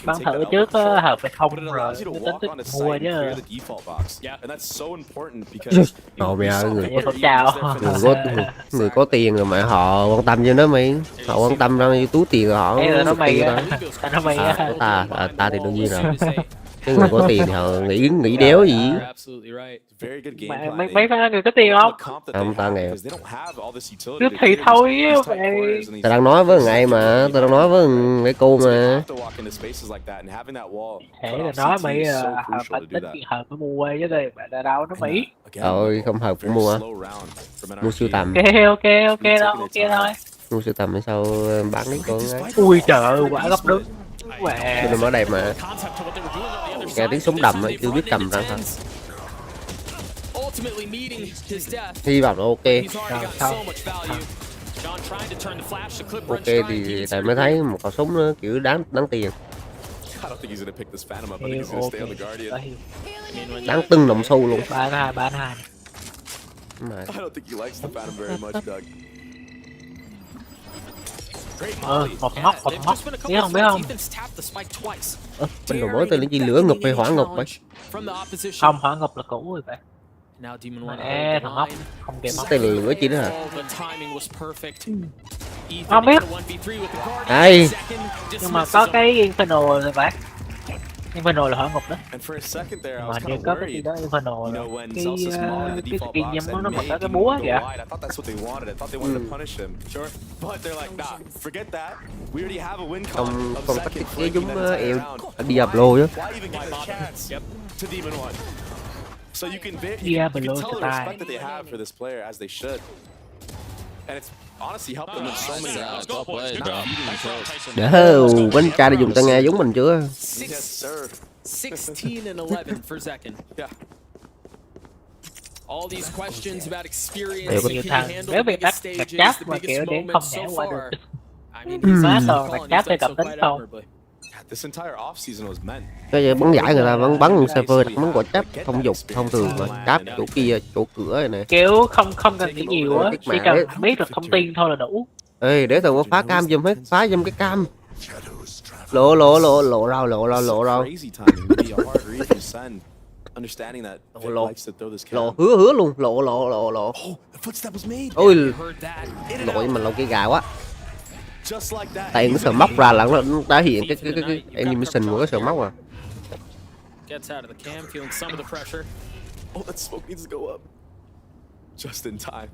Bắn thử trước hợp hay không rồi tính mua chứ. Ồ mẹ ơi, người có tiền rồi mà họ quan tâm cho nó mày. Họ quan tâm ra túi tiền rồi họ nó mày ta thì đương nhiên rồi. Cái người có tiền thì họ nghĩ đéo gì. Mấy người có tiền không? Không, ta nghèo. Thì thôi Tao đang nói với ai mà, tao đang nói với cái cô mà. Thế là nói mày phải tính chuyện hợp với mua chứ đây bạn đã đâu nó Mỹ. Rồi không hợp cũng mua. Mua sưu tầm. Ok đâu, ok thôi. Mua sưu tầm hay sao bán cái con ấy. Ui trời ơi, quả gấp đứng. Cái nó mới đẹp mà. Nghe tiếng súng đầm ấy, chưa biết cầm ra thôi. Hy vọng là ok. Ok thì tại mới thấy một khẩu súng nó kiểu đáng tiền. Đáng tưng đồng xu luôn. 3-2. Một ngóc biết không bên đồ mới tên là gì, lửa ngục hay hỏa ngục vậy? Không, hỏa ngục là cũ rồi bạn. Thằng ngốc không kịp ngốc. Tên là lửa chỉ đó hả? Không biết. Đây. Nhưng mà có cái Infernal rồi bạn. Infernal là hỏa ngục đó. Mà như có cái gì đó Infernal là cái skin nhắm nó có cái búa kìa. Không có cái giống eo Diablo á. Diablo style. Đâu, bên trai đã dùng tay nghe giống mình chưa? 16-11 for Zekken. All these questions about experience, nếu bị bắt chat mà kiểu đến không nhảy qua được. Má toàn là cáp để cặp tính không. This entire off season was meant. Cái bắn giải người ta vẫn bắn server bắn quả chấp thông dụng thông thường mà cáp chỗ kia chỗ cửa này nè. Kiểu không cần nghĩ nhiều á, chỉ cần biết được thông tin thôi là đủ. Ê, để thằng có phá cam giùm hết, phá giùm cái cam. Lộ rau. Lộ hứa luôn, lộ. Ôi, lội mà lộ cái gà quá. Tại cái sờ móc ra là nó đã hiện cái animation của cái sờ móc à. Gets out of the cam, feeling some of the pressure. Oh, that smoke needs to go up. Just in time.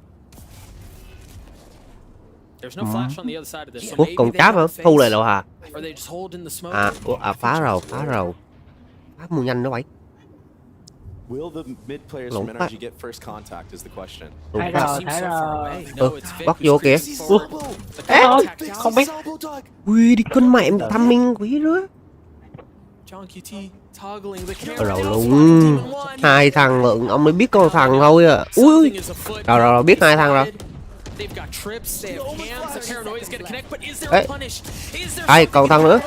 There's no flash on the other side of this. So Ủa, còn cáp hả? Thu lại rồi hả? Are they just holding the smoke? Phá rồi. Phá mua nhanh đó vậy. Will the mid players from NRG get first contact is the question. Thấy rồi. Bắt vô kìa. Không biết. Ui, đi con mẹ thăm minh quỷ nữa. Rồi luôn. Hai thằng lận, ông mới biết con thằng thôi à. Ui. Rồi biết hai thằng rồi. Ai còn thằng nữa.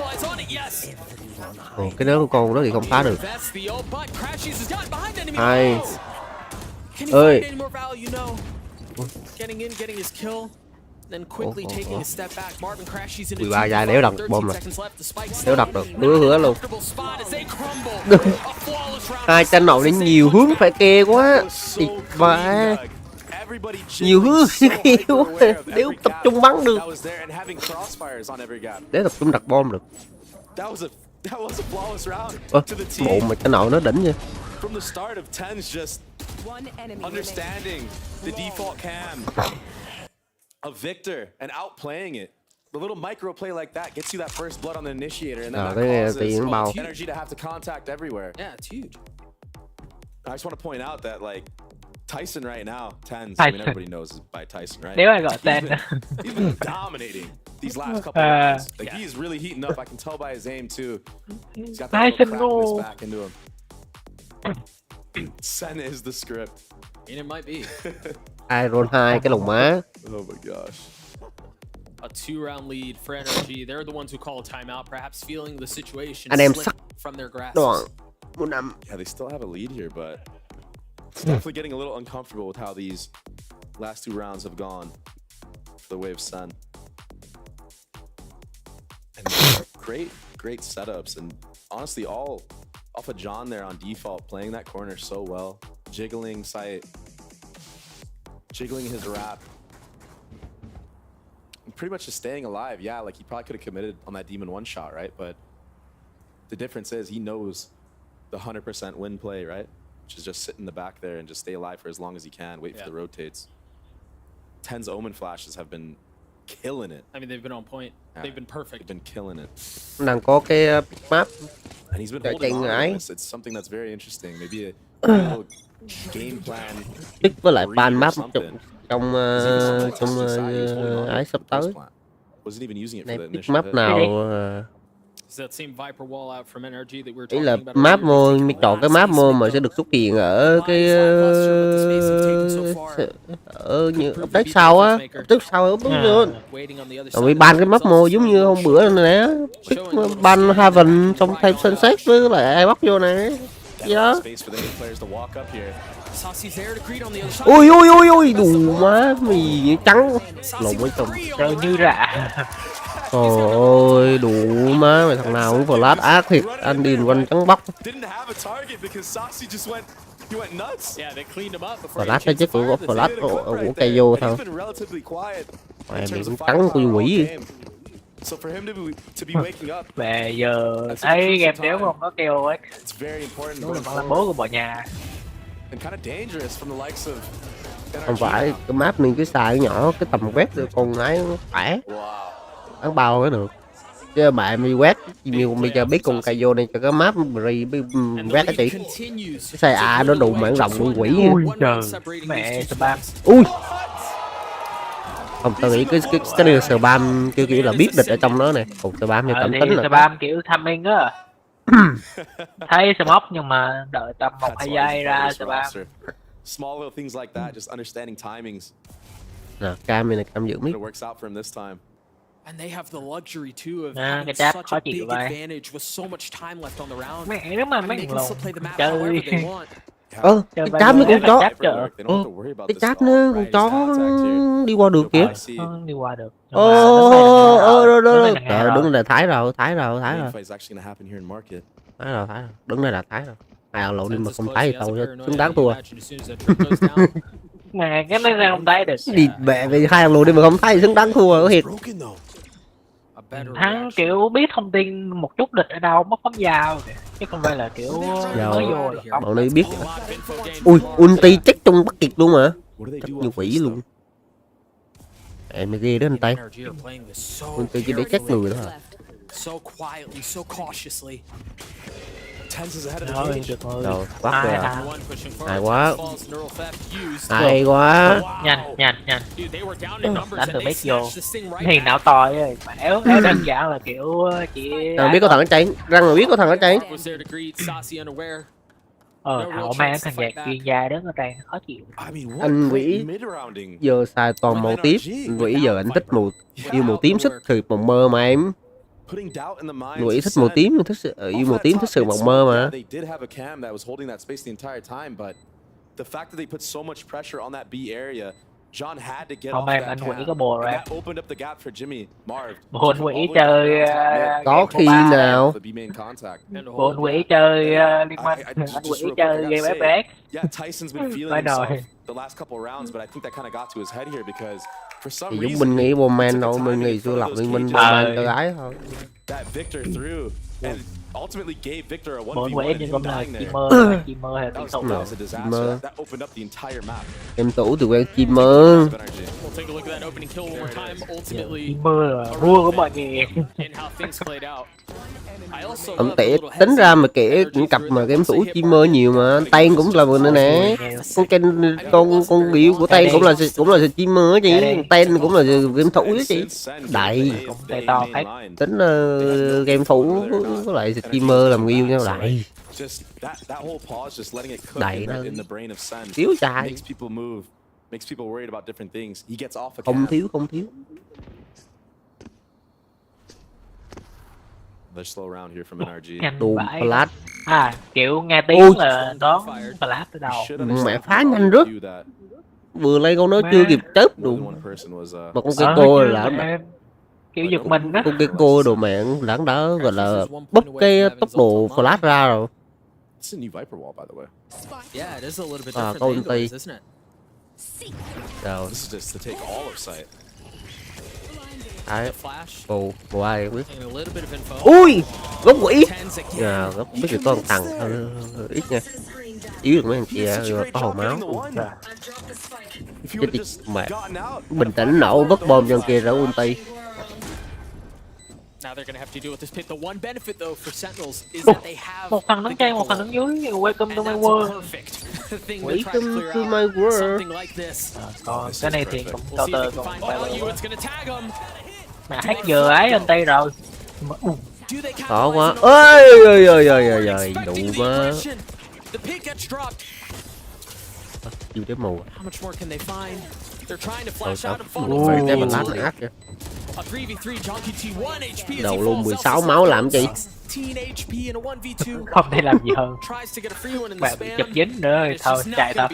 Ồ, cái đó con đó thì không phá được. Ai ơi. Mười ba giây đéo đặt bom rồi. Đéo đặt được. Hứa luôn. Hai chân nậu đến nhiều hướng phải kê quá. Mà nhiều hướng kêu đéo tập trung bắn được. Để tập trung đặt bom được. Bộ mà cái nậu nó đỉnh vậy. From the start of Tens just understanding the default cam of Victor and outplaying it. The little micro play like that gets you that first blood on the initiator, and then that causes energy to have to contact everywhere. Yeah, it's huge. I just want to point out that like Tyson right now, Tens, I mean everybody knows is by Tyson, right? Nếu ai gọi tên. He's been dominating these last couple of rounds. Like he is really heating up. I can tell by his aim too. He's got that little crack in his back into him. Sen is the script. And it might be. Iron 2 cái lồng má. Oh my gosh. A 2-round lead for NRG. They're the ones who call a timeout, perhaps feeling the situation anh em slip sắc from their grasp. Đoạn. Yeah, they still have a lead here, but it's definitely getting a little uncomfortable with how these last 2 rounds have gone for the way of Sen. And great setups, and honestly all off of John there on default, playing that corner so well, jiggling sight, jiggling his wrap, and pretty much just staying alive. Yeah, like he probably could have committed on that Demon 1 shot, right? But the difference is he knows the 100% win play, right? Which is just sit in the back there and just stay alive for as long as he can, wait for the rotates. Ten's Omen flashes have been killing it. I mean, they've been on point. They've been perfect. They've been killing it. Đang có cái map. And he's been holding on to this. It's something that's very interesting. Maybe a little game plan. Tích với lại ban map trong ái sắp tới. Này tích map nào ý là map mode, mình chọn cái map mode mà sẽ được xuất hiện ở cái ở như update sau á, update sau ở rồi ban cái map mode giống như hôm bữa này nè, ban Haven xong thêm Sunset với lại ai bắt vô nè, gì đó. Ui đủ má mì trắng lộn với chồng trời như rạ. Trời ơi đủ má mày thằng nào cũng flash ác thiệt, anh điền quanh trắng bóc. Flash cái chứ của flash của cây vô thôi. Mày bị trắng của quỷ. Về giờ thấy game đéo không có kêu ấy. Đúng là con là bố của bọn nhà. Không phải cái map này cái xài nhỏ cái tầm quét được con ấy nó khỏe. Bán bao cái được. Chứ bạn mi quét nhiều bây giờ biết con cây vô này cho cái map quét cái chị. Cái xài nó đủ mạng rộng con quỷ. Ui trời mẹ spam. Ui. Không tôi nghĩ cái này là spam kiểu là biết địch ở trong đó này, còn spam theo cảm tính là spam kiểu timing á. Thấy smoke nhưng mà đợi tầm 1-2 giây ra spam. Small little things like that, just understanding timings. Nè, cam này cam giữ miết. And they have the luxury too of cái having chat such khó a chịu big vậy. advantage with so much time left on the round. Mẹ nếu mà mấy They thằng can still lùn play the map chơi however they want. Cái chat nó cũng chó. Cái chat nó cũng chó đi qua được kìa. Đi qua được. Rồi. Trời, đứng đây là thái rồi. Thái rồi. Đứng đây là thái rồi. Hai thằng lộn đi mà không thái thì tao xứng đáng thua. Mà cái nó ra không thấy được. Đi mẹ vì hai thằng lộn đi mà không thái thì xứng đáng thua có thiệt. Hắn kiểu biết thông tin một chút địch ở đâu mất phóng dao chứ không phải là kiểu mới vô là không. Bọn này biết. Ui, ulti chết trong bắt kịp luôn mà. Chắc như quỷ luôn. Em này ghê đó anh Tây. Ulti chỉ để chết người đó hả? Rồi, quá kìa. Hay quá. Hay quá. Nhanh. Đánh từ bét vô. Thì não to ấy. Éo đơn giản là kiểu chỉ... biết có thằng ở chạy. Răng mà biết có thằng ở chạy. Thằng mang thằng giặc chuyên gia đứng ở đây khó chịu. Anh Vĩ giờ xài toàn màu tím. Anh Vĩ giờ anh thích yêu màu tím thích sự mộng mơ mà em. Người thích màu tím, yêu màu tím thích sự mộng mơ mà. Không em anh Quỷ có bồ rồi. Bộ anh Quỷ chơi có khi nào bộ anh Quỷ chơi liên minh, anh Quỷ chơi game FPS. Phải rồi. Thì giống mình nghĩ Woman đâu, mình nghĩ xưa lập liên minh Woman cho gái thôi. Bộ anh Quỷ nhưng cũng là chim mơ hay tiểu tủ. Em tủ từ quen chim mơ. Chim mơ là vua của mọi người. Ông tệ tính ra mà kể những cặp mà game thủ chim mơ nhiều mà Tan cũng là vừa nữa nè. Con biểu của Tan cũng là chim mơ chứ. Tan cũng là game thủ chứ. Đại tính game thủ với lại chim mơ làm yêu nhau đại. Đại nó thiếu trai. Không thiếu. Đùm flash. Kiểu nghe tiếng là đón flash từ đầu. Mẹ phá nhanh rất. Vừa lấy con nó chưa kịp chớp đủ. Mà con cái cô là kiểu giật mình đó. Con cái cô đồ mẹ lãng đã gọi là búp cái tốc độ flash ra rồi. Câu ulti. Rồi. Đấy, cô ai biết. Ui, gốc quỷ. Gốc biết được có thằng ít nha. Yếu được mấy thằng kia rồi có hồ máu. Chết đi mẹ. Bình tĩnh nổ vứt bom cho kia ra ulti. Một thằng đứng trên, một thằng đứng dưới. Welcome to my world. Welcome to my world. Còn cái này thì cũng cao tơ còn mà hát giờ ấy anh tay rồi. Khó quá. Ơi đủ mà. Chịu đếm mù. Phải cái mình lát này ác kìa. Đầu luôn 16 máu làm gì? Không thể làm gì hơn. Bạn bị chụp dính nữa rồi thôi chạy thôi.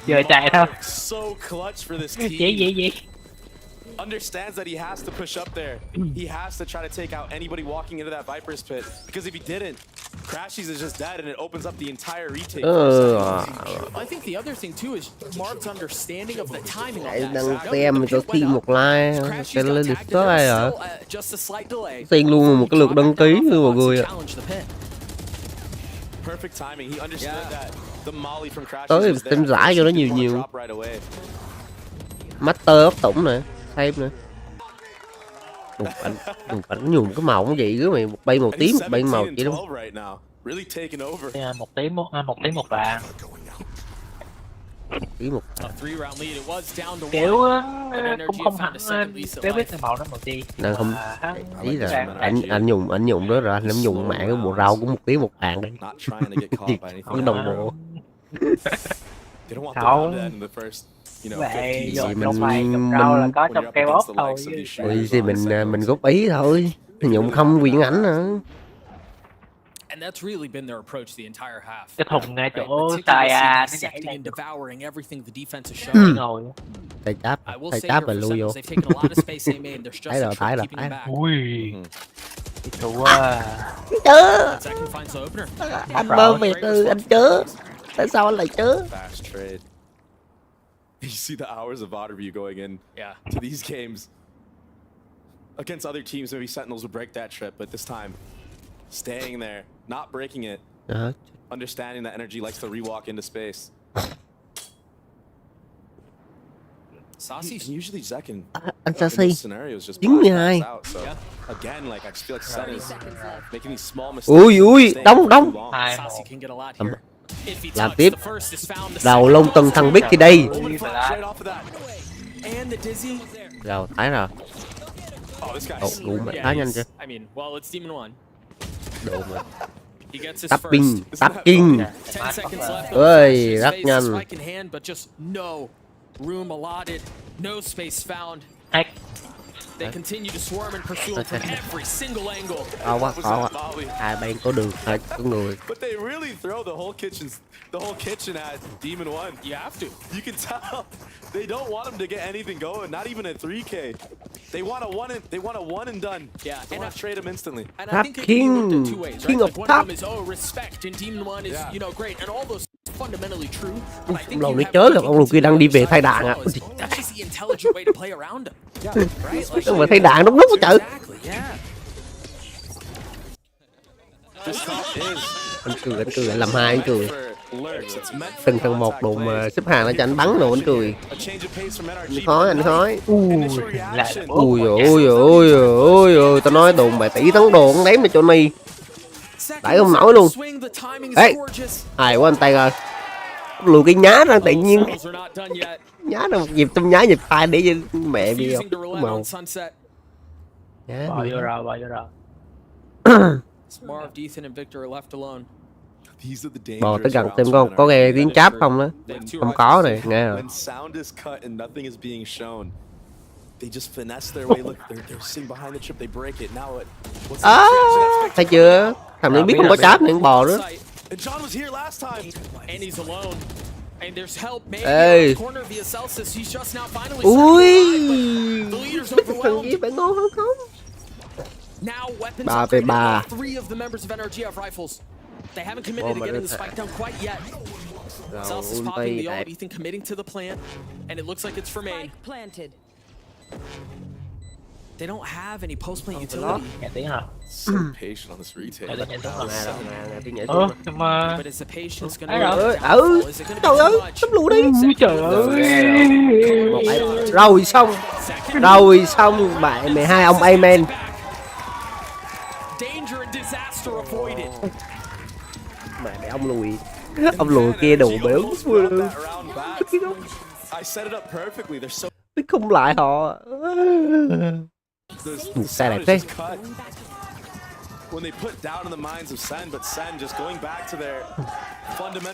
Giờ chạy thôi. Gì. Understands that he has to push up there. He has to try to take out anybody walking into that Viper's pit. Because if he didn't, Crashies is just dead and it opens up the entire retake. I think the other thing too is Marv's understanding of the timing of that. Đang xem cho team một like cái lên được số ai rồi. Tiền luôn một cái lượt đăng ký mọi người ạ. Tới xem giải cho nó nhiều. Master ốc tổng nè, thêm nè. Đừng phải nhùm cái màu cũng vậy cứ mày, một bay màu tím, một bay màu chỉ đâu. Một tím một vàng. Kiểu cũng không hẳn béo biết màu nó màu gì. Nên không ý là anh nhùng đó rồi, anh nhùng mạng cái bộ rau cũng một tí một vàng đây. Cái đồng bộ. Không. Vậy dồn trong mày trong rau là có trong cây bóp thôi. Ôi thì mình góp ý thôi. Nhụng không quyền ảnh nữa. And that's really been their approach the entire half. Cái thùng ngay chỗ tài nó nhảy lên devouring everything the defense is showing. ngồi. Tay cháp là lui vô. Thái rồi. Ui. Thua à. Chớ. Anh bơ việc anh chớ. Tại sao anh lại chớ? Fast trade. You see the hours of otter view going in to these games. Against other teams, maybe Sentinels would break that trip, but this time, staying there, not breaking it, understanding that NRG likes to rewalk into space. Sasi's usually second. Anh Sasi. 92. Again, like I just feel like Sen is making these small mistakes. Ui, đóng. Sasi can get a lot here. Làm tiếp. Đầu lông từng thằng biết thì đây. Rồi, Thái rồi. Đủ mà Thái nhanh chưa? Đồ mà. Tapping. Ơi, rất nhanh. They continue to swarm and pursue him from every single angle. Khó quá. Hai bên có đường, hai có người. But they really throw the whole kitchen at Demon One. You have to. You can tell they don't want him to get anything going, not even at 3K. They want a one and done. Yeah, they want to trade him instantly. And I think it can be looked at two ways, right? Like one of them is respect, and Demon One is great, and all those fundamentally true. But I think Lâu nó chớ gặp ông lùn kia đang đi về thay đạn à. That's just the intelligent way to play around him. Yeah, right? Mà thay đạn đúng lúc quá trời. Anh cười làm hai anh cười. Từng thằng một đụng mà xếp hàng nó cho anh bắn đồ anh cười. Anh khói. Ui, tao nói đụng 7 tỷ tấn đồ anh đếm mà cho ni. Đẩy không nổi luôn. Ê, hài quá anh tay rồi. Lùi cái nhá ra tự nhiên. Nhá ra một nhịp trong nhá nhịp hai để cho mẹ đi không màu. Bỏ vô rồi. Bò tới gần xem có nghe tiếng cháp không đó. Không có này, nghe rồi. Thấy chưa? Thằng này biết không có cháp nên bò nữa. Ê. Ui. Thằng gì phải ngon hơn không? 3v3. They haven't committed to getting the spike down quite yet. Cells is popping the ult, Ethan committing to the plant, and it looks like it's for main. They don't have any post-plant utility. So patient on this retake. But is the patience gonna be trời ơi, tấm lù đi. Trời ơi. Rồi xong mẹ hai ông Amen. Danger and disaster avoided. Mẹ ông lùi kia đủ béo. Biết không lại họ. Sai đẹp thế.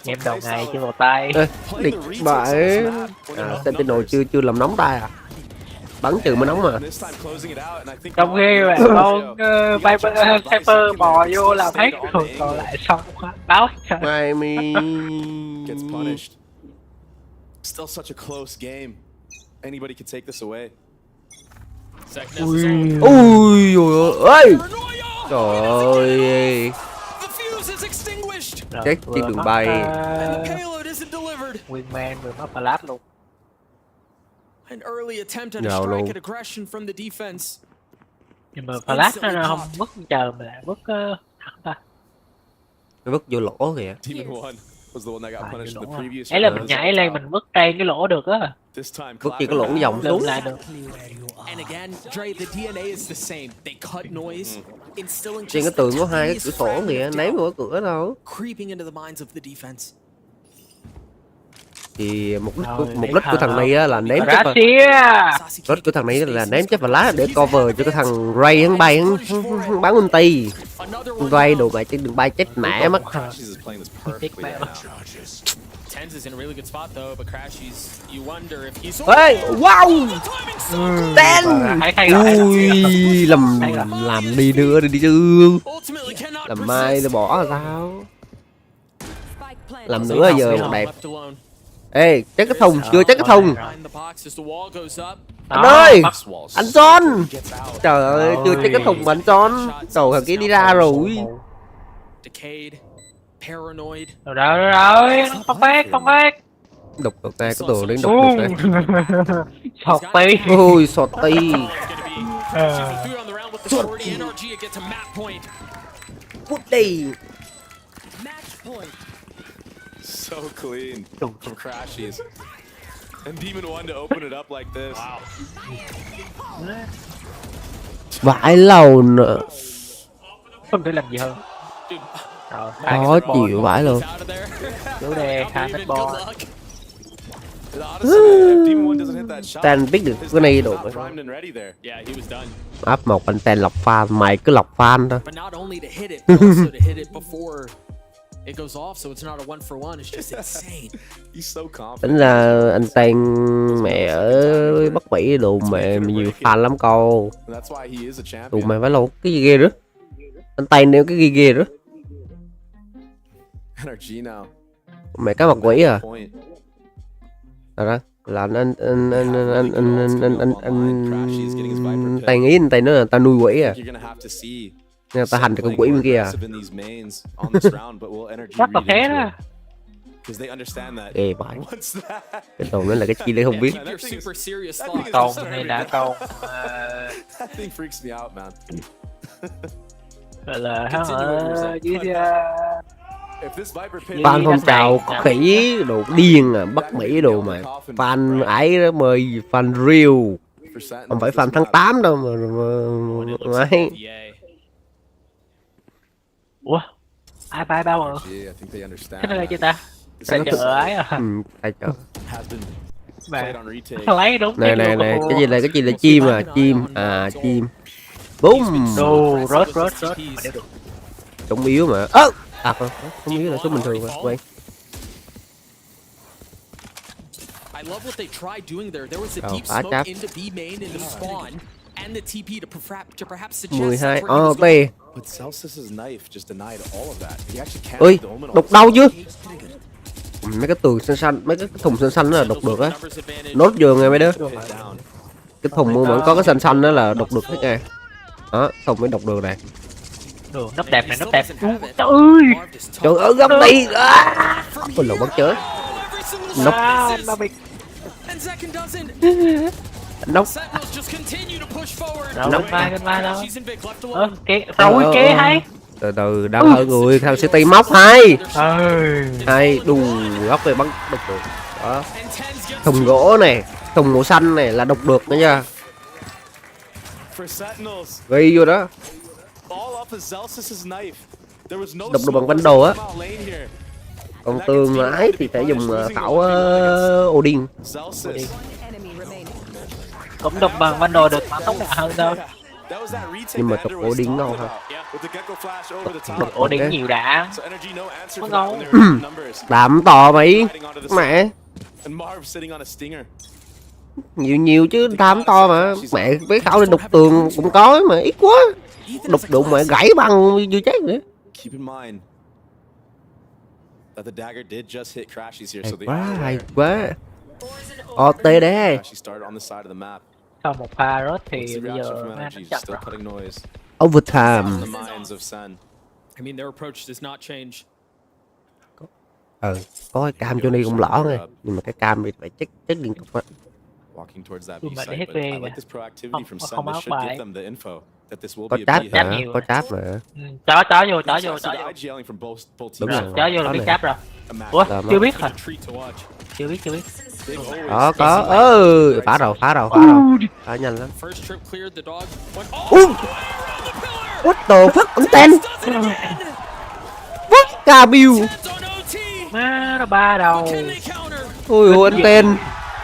Em đầu ngày chưa một tay. Địch bại. Sentinel chưa làm nóng tay à? Bắn trừ mới nóng mà. Trong khi mà con Viper bò vô làm hết rồi còn lại xong báo. Gets punished. Still such a close game. Anybody can take this away. Ui ơi. Trời ơi. Chết trên đường bay. Nguyen vừa mất flash luôn. An early attempt at a strike at aggression from the defense. Nhưng mà flash nó không mất chờ mà lại mất thẳng ta. Nó mất vô lỗ kìa. Ấy là mình nhảy lên mình mất trên cái lỗ được á. Mất chỉ có lỗ vòng xuống. Lại được. Trên cái tường có hai cái cửa sổ kìa, ném vào cửa đâu. Thì mục đích của thằng này là ném chất vào đích của thằng này là ném chất vào lá để cover cho cái thằng Ray hắn bay hắn bắn ulti. Ray đồ mẹ trên đường bay chết mẹ mất. Tens is in a really good spot though, but Crashies, you wonder if he's. Ê, wow. Ten. Ui, làm đi nữa đi chứ. Làm mai tôi bỏ là sao? Làm nữa giờ một đẹp. Ê, chắc cái thùng, chưa chắc cái thùng. Anh ơi, anh John. Trời ơi, chưa chắc cái thùng mà anh John. Trời thằng kia đi ra rồi. Rồi, không phát. Đục ra cái tường đến đục được đấy. Sọt tí. Ôi, sọt tí. Cút đi. So clean from Crashies. And Demon One to open it up like this. Wow. Vãi lầu nữa. Không thể làm gì hơn. Khó chịu vãi luôn. Đủ đề, hai hết ball. Ten biết được cái này đủ rồi. Áp một anh Ten lọc fan, mày cứ lọc fan thôi. Tính ra anh Ten mẹ ở Bắc Mỹ đồ mẹ nhiều fan lắm câu. Đồ mày phải lâu cái gì ghê nữa. Anh Ten nêu cái gì ghê nữa. Mẹ cái mặt quỷ à? Đó là anh Tay nghĩ anh Tay nói là tao nuôi quỷ à? Nên tao hành được con quỷ bên kia à? Chắc là thế đó. Ê bãi. Cái tồn nó là cái chi đấy không biết. Tồn này đã tồn gọi là hắn ở dưới fan phong trào khỉ đồ điên à, Bắc Mỹ đồ mà fan ấy đó mời fan real, không phải fan tháng 8 đâu mà ấy. Ủa ai bay bao mà cái này chưa ta tài trợ ấy à? Tài trợ mà lấy đúng này cái gì là chim à, chim boom đồ rớt mà đều được trúng yếu mà không yếu là số bình thường rồi quay. I love what they tried doing there. There was a deep smoke into B main in the spawn and the TP to perhaps suggest 12 OP. But Celsius's knife just denied all of that. He actually can't ơi đục đâu chứ? Mấy cái tường xanh mấy cái thùng xanh đó là đục được á. Nốt giường này mấy đứa. Cái thùng mà có cái xanh đó là đục được hết nha. Đó, thùng mới đục được này. Đồ nắp đẹp này, nắp đẹp. Trời ơi gấp đi. Ôi lộn bắt chới. Nóc. Nóc. Nóc vai đâu. Rồi kế hay. Từ từ đau hơn người, thằng City móc hay. Hay đù góc về bắn đục được. Đó. Thùng gỗ này, thùng gỗ xanh này là đục được nữa nha. Ghi vô đó. Đục được bằng bánh đồ á. Còn tường ấy thì phải dùng pháo Odin. Cũng đục bằng bánh đồ được mà tốc độ hơn đâu. Nhưng mà đục Odin ngon ha. Đục Odin nhiều đã. Nó ngon. Đạm to mày. Mẹ. Nhiều chứ đám to mà. Mẹ với khảo lên đục tường cũng có mà ít quá. Đục đụng mà gãy băng như chết nữa. Hay quá. OT đấy. Sau một pha rớt thì bây giờ nó chậm rồi. Overtime. I mean, their approach does not change. Có cái cam cho đi cũng lỏ rồi, nhưng mà cái cam thì phải chết liên tục á. Mà để hết về không áo bài. Có chat mà, có chat mà. Chó vô. Đúng rồi. Chó vô là biết chat rồi. Ủa, chưa biết hả? Chưa biết. Đó có, phá rồi. Phá nhanh lắm. What the fuck, anh Ten. What Cabiu. Má nó ba đầu. Ôi anh Ten.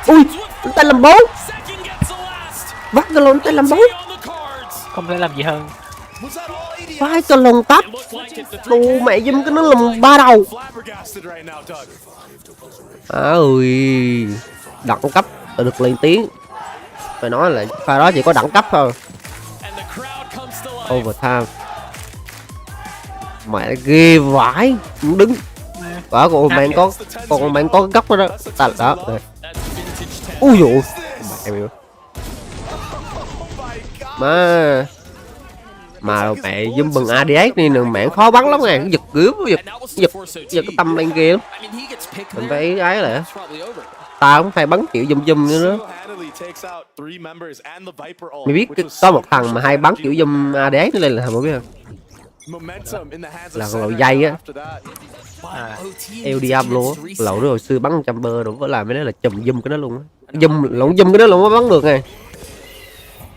Ui, anh Ten làm 4. Bắt cái lon Ten làm 4. Không thể làm gì hơn. Phải cho lồng tắp. Đồ mẹ dùm cái nó lồng ba đầu. Ơi, đẳng cấp được lên tiếng. Phải nói là pha đó chỉ có đẳng cấp thôi. Overtime. Mẹ ghê vãi, đứng. Quả con bạn có góc đó đó. Đó. Ui dụ. Mẹ mà mẹ zoom bằng ADS đi nè, mẹ khó bắn lắm nè, giật cái tâm lên kia lắm. Mình phải ấy lại tao cũng phải bắn kiểu zoom nữa đó. Mày biết có một thằng mà hay bắn kiểu zoom ADS lên là không biết không? Là con lậu dây á. Eo đi âm luôn á. Lậu đó hồi xưa bắn trăm bơ đủ có làm cái đó là chùm zoom cái đó luôn á. Zoom cái đó luôn mới bắn được này.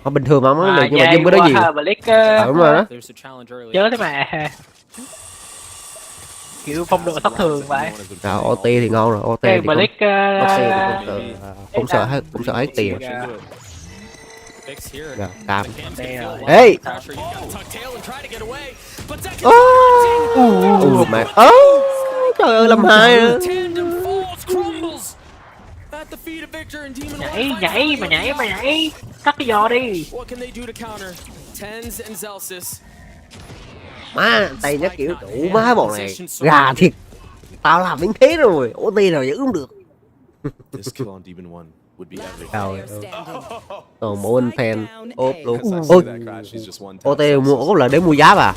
Họ bình thường mà bắn được nhưng mà zoom cái đó gì? Đúng rồi đó. Chớ thế mà. Kiểu phong độ thất thường vậy. Rồi OT thì ngon rồi, OT thì cũng sợ hết tiền. Rồi, cam. Ê! Mẹ. Trời ơi làm hai nữa. Nhảy. Cắt cái giò đi. Má, tay nó kiểu đủ má bọn này. Gà thiệt. Tao làm đến thế rồi. OT rồi vẫn được. Còn mỗi anh fan ốp luôn. Ôi, OT mua ốp là để mua giá bà.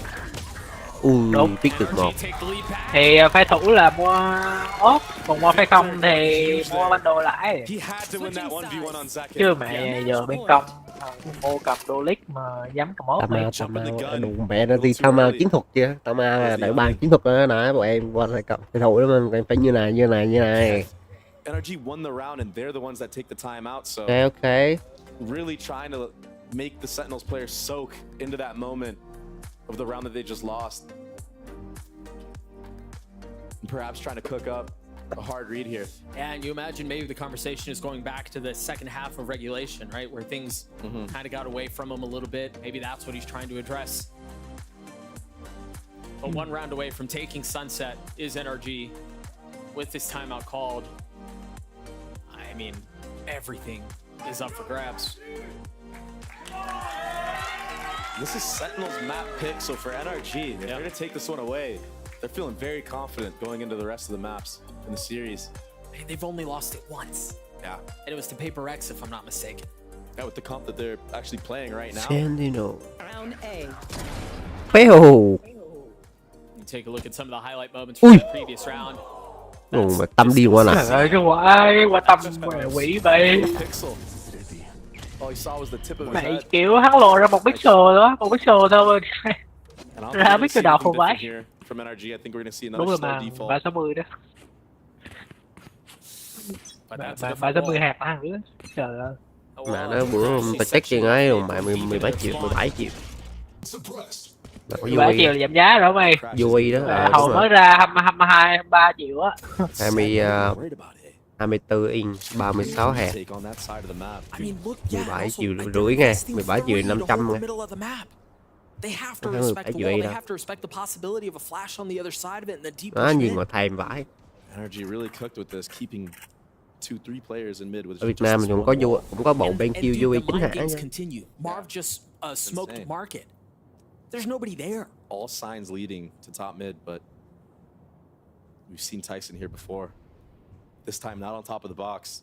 Đúng. Biết được một. Thì phái thủ là mua ốp, còn mua phái không thì mua ban đồ lại. Chứ mẹ giờ bên công mua cầm đô lít mà dám cầm ốp này. Đủ mẹ nó đi tham chiến thuật chưa? Tham đại bàng chiến thuật đó nè, bọn em qua lại cầm phái thủ đó mình phải như này. NRG won the round and they're the ones that take the time out, so okay. Really trying to make the Sentinels players soak into that moment of the round that they just lost. And perhaps trying to cook up a hard read here. And you imagine maybe the conversation is going back to the second half of regulation, right? Where things kind of got away from him a little bit. Maybe that's what he's trying to address. But one round away from taking Sunset is NRG with this timeout called. I mean, everything is up for grabs. This is Sentinel's map pick, so for NRG, they're going to take this one away. They're feeling very confident going into the rest of the maps in the series. Hey, they've only lost it once. Yeah. And it was to Paper X, if I'm not mistaken. Yeah, with the comp that they're actually playing right now. Sentinel. Round A. You take a look at some of the highlight moments from the previous round. Mà tâm đi qua nè. Trời ơi, quả tâm quỷ vậy. Mày kiểu hắn lộ ra một pixel đó, một pixel thôi. Ra pixel đầu không phải. Đúng rồi mà, 360 đó. 360 hạt ăn nữa. Trời ơi. Mà nó bữa ta check trên ấy rồi mà 17 triệu. 17 triệu là giảm giá rồi mày. Vui đó. Hồi mới ra 22, 23 triệu á. 24 inch, 36 hạt. 17 triệu rưỡi nghe, 17 triệu 500 nghe. They have to respect the wall. They have to respect the possibility of a flash on the other side of it and the deep push. Nhìn ngồi thèm vãi. NRG really cooked with this, keeping 2-3 players in mid with. Ở Việt Nam mình cũng có bộ bên kêu vui chính hãng. Marv just smoked the market. There's nobody there. All signs leading to top mid, but we've seen Tyson here before. This time not on top of the box.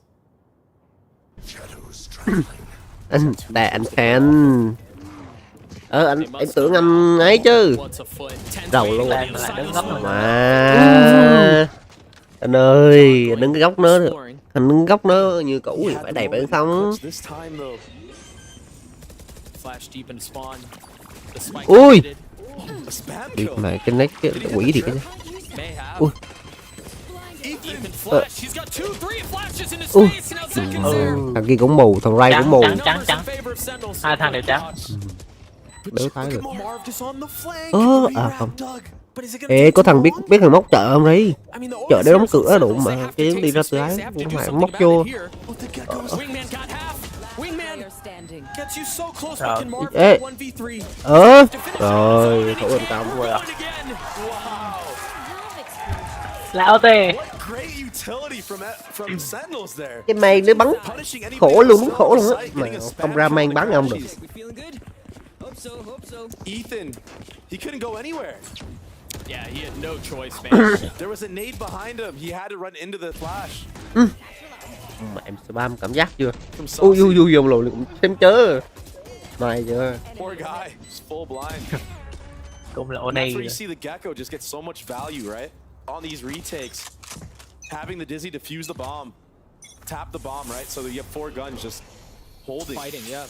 anh khen. Em tưởng anh ấy chứ. Đầu luôn. Mà anh ơi, đứng cái góc nó, anh đứng góc nó như cũ thì phải đẹp hay không? Ui, điệp mà cái nét cái quỷ thiệt chứ. Ui. Thằng kia cũng mù, thằng Ray cũng mù. Trắng. Hai thằng đều trắng. Đéo thấy được. Không. Ê, có thằng biết thằng móc chợ không đấy? Chợ để đóng cửa đủ mà cái đi ra từ ấy cũng phải móc vô. Gets you so close, Rồi. but can Marv Ê. 1v3? Rồi thủ thành công rồi. Là OT. Great utility from Sentinels there. Cái main nó bắn khổ luôn, đúng khổ luôn á. Mà không ra main bắn không được. Ethan, he couldn't go anywhere. Yeah, he had no choice, man. There was a nade behind him. He had to run into the flash. Mà em spam cảm giác chưa? Ui dòng lùi cũng xem chớ. Mày chưa? Poor guy, just full blind. Cũng là That's OT. where you see the Gecko just get so much value, right? On these retakes, having the Dizzy defuse the bomb, tap the bomb, right? So that you have 4 guns just holding. Fighting, yeah.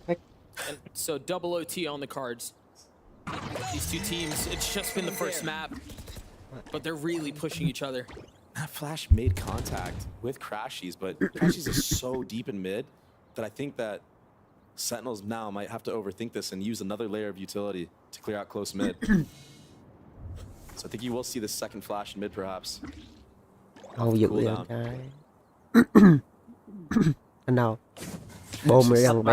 And so double OT on the cards. These two teams, it's just been the first map, but they're really pushing each other. That flash made contact with Crashies, but Crashies is so deep in mid that I think that Sentinels now might have to overthink this and use another layer of utility to clear out close mid. So I think you will see the second flash in mid, perhaps. Không dựng lên cái. Anh nào? Bom ở gần B.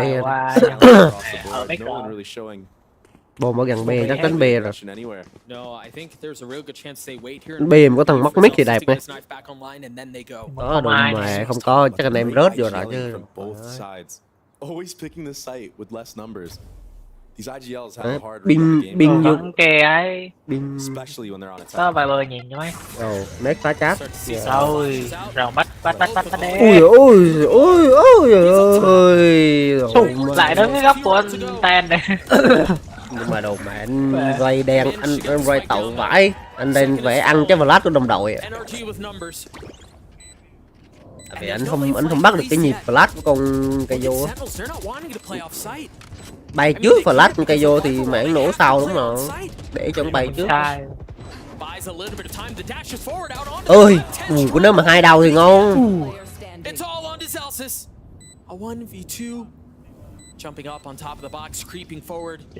No one really showing. Bom ở gần B, chắc đánh B rồi. Anywhere. No, I think there's a real good chance they wait here. B mà có thằng móc mic thì đẹp này. Đó Không đụng ai. mà không có, chắc anh em rớt vô rồi chứ. From both sides. Always picking the site with less numbers. These IGLs have a hard Binh vô. Vẫn kè ấy. Binh. especially when they're on attack. Có vài bờ nhìn cho mấy. Rồi, nét phá cháp. Rồi, rồi bắt đế. Ui ơi. Lại đến cái góc của anh Ten này. Nhưng mà đồ mà anh ray đen, anh ray tậu vãi. Anh đang vẽ ăn cái flash của đồng đội. Vì anh không bắt được cái nhịp flash của con cây vô. Bay trước flash con cây vô thì mảng nổ sau đúng rồi. Để cho nó bay trước. Ơi, của nó mà 2 đầu thì ngon.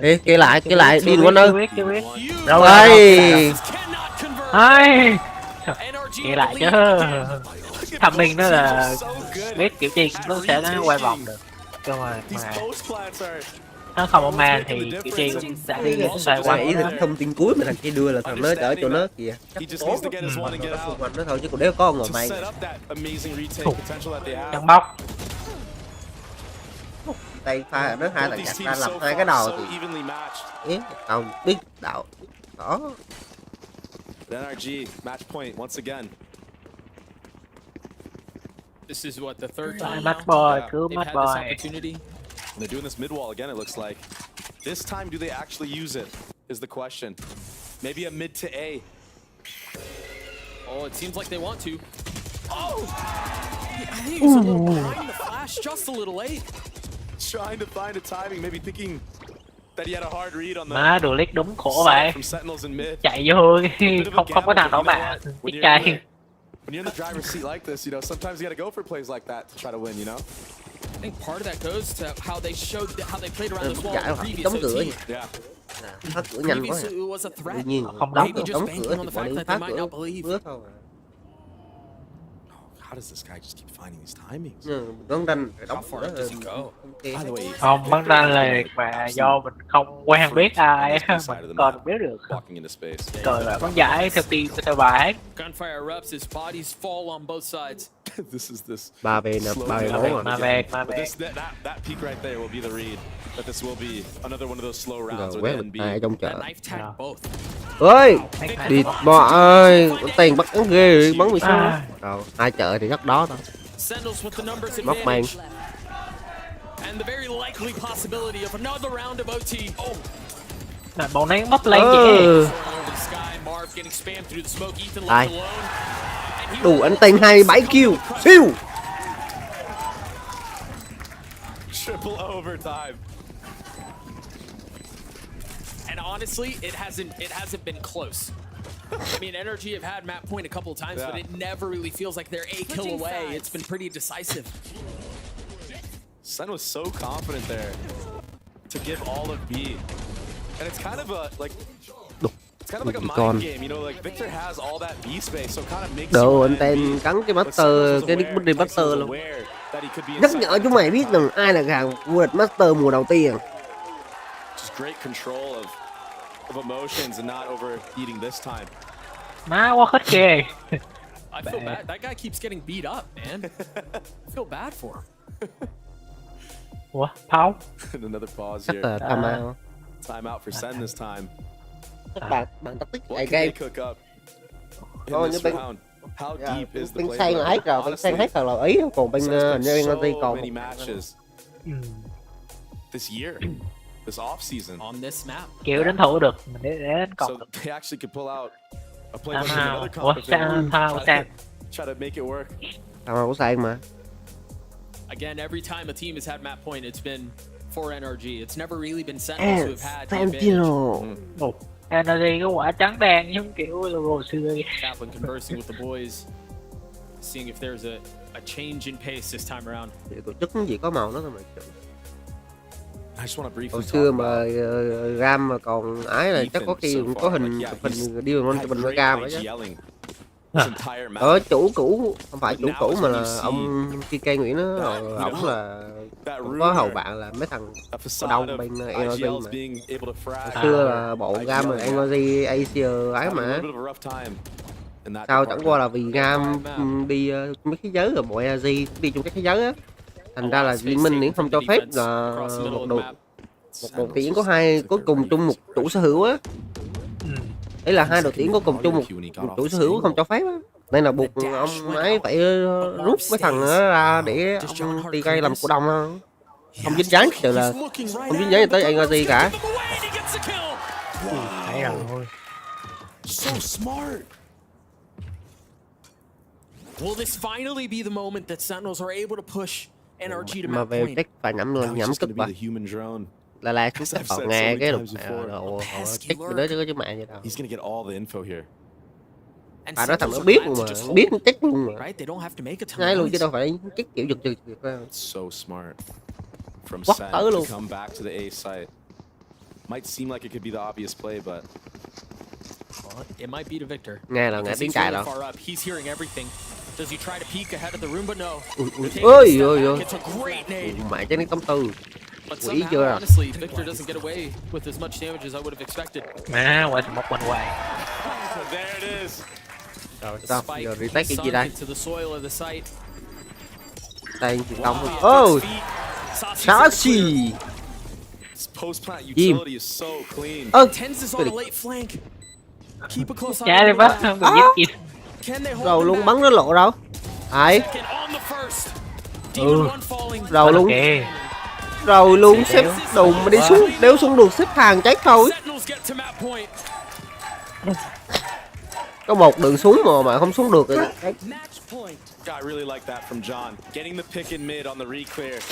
Ê, kê lại, đi luôn ơi. Đâu đây. Ai. Kê lại chứ. Thằng mình nó là biết kiểu gì nó sẽ nó quay vòng được. Cơ mà nó không có man thì kiểu gì cũng sẽ đi xoay Qua quanh. ý thì thông tin cuối mà thằng kia đưa là thằng nó ở chỗ nó kìa. Xung quanh nó thôi chứ còn đéo có ngồi mày. Chẳng bóc. Đây pha nó 2 thằng chặt ra làm 2 cái đầu thì ý không biết đạo đó. NRG match point once again. This is what the third time Match boy, cứ they've match had boy. this opportunity. They're doing this mid wall again, it looks like. This time, do they actually use it? Is the question. Maybe a mid to A. Oh, it seems like they want to. Oh! I think he was a little behind the flash, just a little late. Trying to find a timing, maybe thinking that he had a hard read on the Má đồ liếc đúng khổ vậy. from Sentinels in mid. Chạy vô không có thằng nổ bạn. Biết cay. When you're in the driver's seat like this, you know, sometimes you gotta go for plays like that to try to win, you know? I think part of that goes to how they showed how they played around this wall Chạy in rồi, previous đóng cửa OT. nhỉ. Yeah. Phá cửa nhanh quá. Previously, it was a Tự threat. nhiên Không đóng Maybe được. just đóng banking cửa on thì the bọn fact đi that phá they might cửa not believe. bước thôi. How does this guy just keep finding these timings? Đón ranh rồi đóng How far cửa. does he go? By the way, Không bắn ra là mà do mình không quen biết ai còn biết được. walking into space. Rồi là bắn giải theo team theo bài. Gunfire erupts, his bodies fall on both sides. This is this. 3B nè, 3B slow 4 down rồi. Mà again. về, mà But về. that peak right there will be the read. That this will be another one of those slow rounds Rồi where quét the được NB. ai trong That chợ. knife tag both. Ơi, đi bò ơi, con tiền bắt bắn ghê, bắn bị sao? Rồi, 2 chợ thì rất đó thôi. Sentinels with the numbers Móc mang. advantage. And the very likely possibility of another round of OT. Oh, Là bọn nó bóc lên dễ. over the sky, Marv getting spammed through the smoke. Ethan Ai? left alone. And he Đủ anh tên 27 kill, siêu. Triple overtime. And honestly, it hasn't been close. I mean, NRG have had map point a couple of times, but it never really feels like they're a kill away. It's been pretty decisive. Sen was so confident there to give all of B. And it's kind of a like it's kind of like a Con. mind game, you know, like Victor has all that B space, so it kind of makes Đồ you anh wanna tên be. cắn cái But butter, Sentinels was cái aware, body Tyson butter was luôn. aware Nhắc nhở chúng mày biết rằng ai là gà vô địch Master mùa đầu tiên. Má quá khích kìa. I feel bad. That guy keeps getting beat up, man. I feel bad for him. Ủa, pháo. Another pause Chắc here. là time out. Time out for Sen this time. Bạn tactic What ai can they game. cook up Thôi in như this bên round? How deep is the bên play? sang là hết rồi, bên sang hết rồi là ý, còn bên NRG còn many matches this year, this off season. On this map. Kiểu đánh thủ được, mình để đánh cọc So được. they actually could pull out a play from Nào, another ủa competition. sang. Try to make it work. Tao có sang mà. Again, every time a team has had map point, it's been for NRG. It's never really been Sentinels who have had the advantage. NRG cái quả trắng đen giống kiểu logo xưa vậy. Kaplan conversing with the boys, seeing if there's a change in pace this time around. Thì tổ chức gì có màu nó thôi mà. I just want to briefly Hồi xưa talk mà about Ram mà còn ái là chắc có khi cũng có hình chụp hình đi bằng chụp hình với Ram vậy chứ. Chủ cũ không phải chủ cũ mà là ông TK Nguyễn đó, rồi ổng là có hầu bạn là mấy thằng có đông bên NRG mà. Hồi xưa là bộ Ram mà NRG Asia ấy mà. Sao chẳng qua là vì Ram đi mấy cái giới rồi bộ NRG đi chung các thế giới á. Thành ra là Liên minh cũng không cho phép là một đội tuyển có hai cuối cùng chung một chủ sở hữu á. Đấy là hai đội tuyển có cùng chung một chủ sở hữu không cho phép á. Nên là buộc ông ấy phải rút mấy thằng đó ra để ông đi gây làm cổ đông đó. Không dính dáng từ là không dính dáng tới NRG cả. Thấy rồi. So smart. Will this finally be the moment that Sentinels are able to push NRG to Mà map về point? chắc phải nhắm cực vào. Là chúng ta họ nghe cái đồ check bên đó chứ mạng vậy đâu. He's gonna get all the info here. Bà đó thằng nó biết luôn mà, biết check luôn mà. Right, they don't have to make a ton Ngay of luôn chứ noise. đâu phải check kiểu giật. So smart. From Quắt Sen tới to luôn. come back to the A site. Might seem like it could be the obvious play, but It might be to Victor. Nghe là nghe Because tiếng he's cài really đâu. far up. He's hearing everything. Does he try to peek ahead of the room? But no. Ôi ôi. It's a great nade. Mẹ chứ nó tấm tư. But Quỷ somehow, chưa? honestly, Victor doesn't get away with as much damage as I would have expected. Má quay một quanh quay. there it is. Rồi sao? Spike Giờ retake cái gì sunk đây? into the soil of the site. Đây truyền thông. Ôi. Sashi. Post plant Im. utility is so clean. Tens is on a late flank. Keep a close eye Chạy đi on bắt the không map. được giết gì. Can they hold Rồi them luôn back? bắn nó lộ đâu. Ai? Second on the first. Demon one falling. Rồi luôn. Rồi luôn xếp đùng mà đi xuống, nếu xuống được xếp hàng cháy thôi. Sentinels get to map point. Có một đường xuống mà không xuống được rồi. Match point. I really like that from John. Getting the pick in mid on the reclear.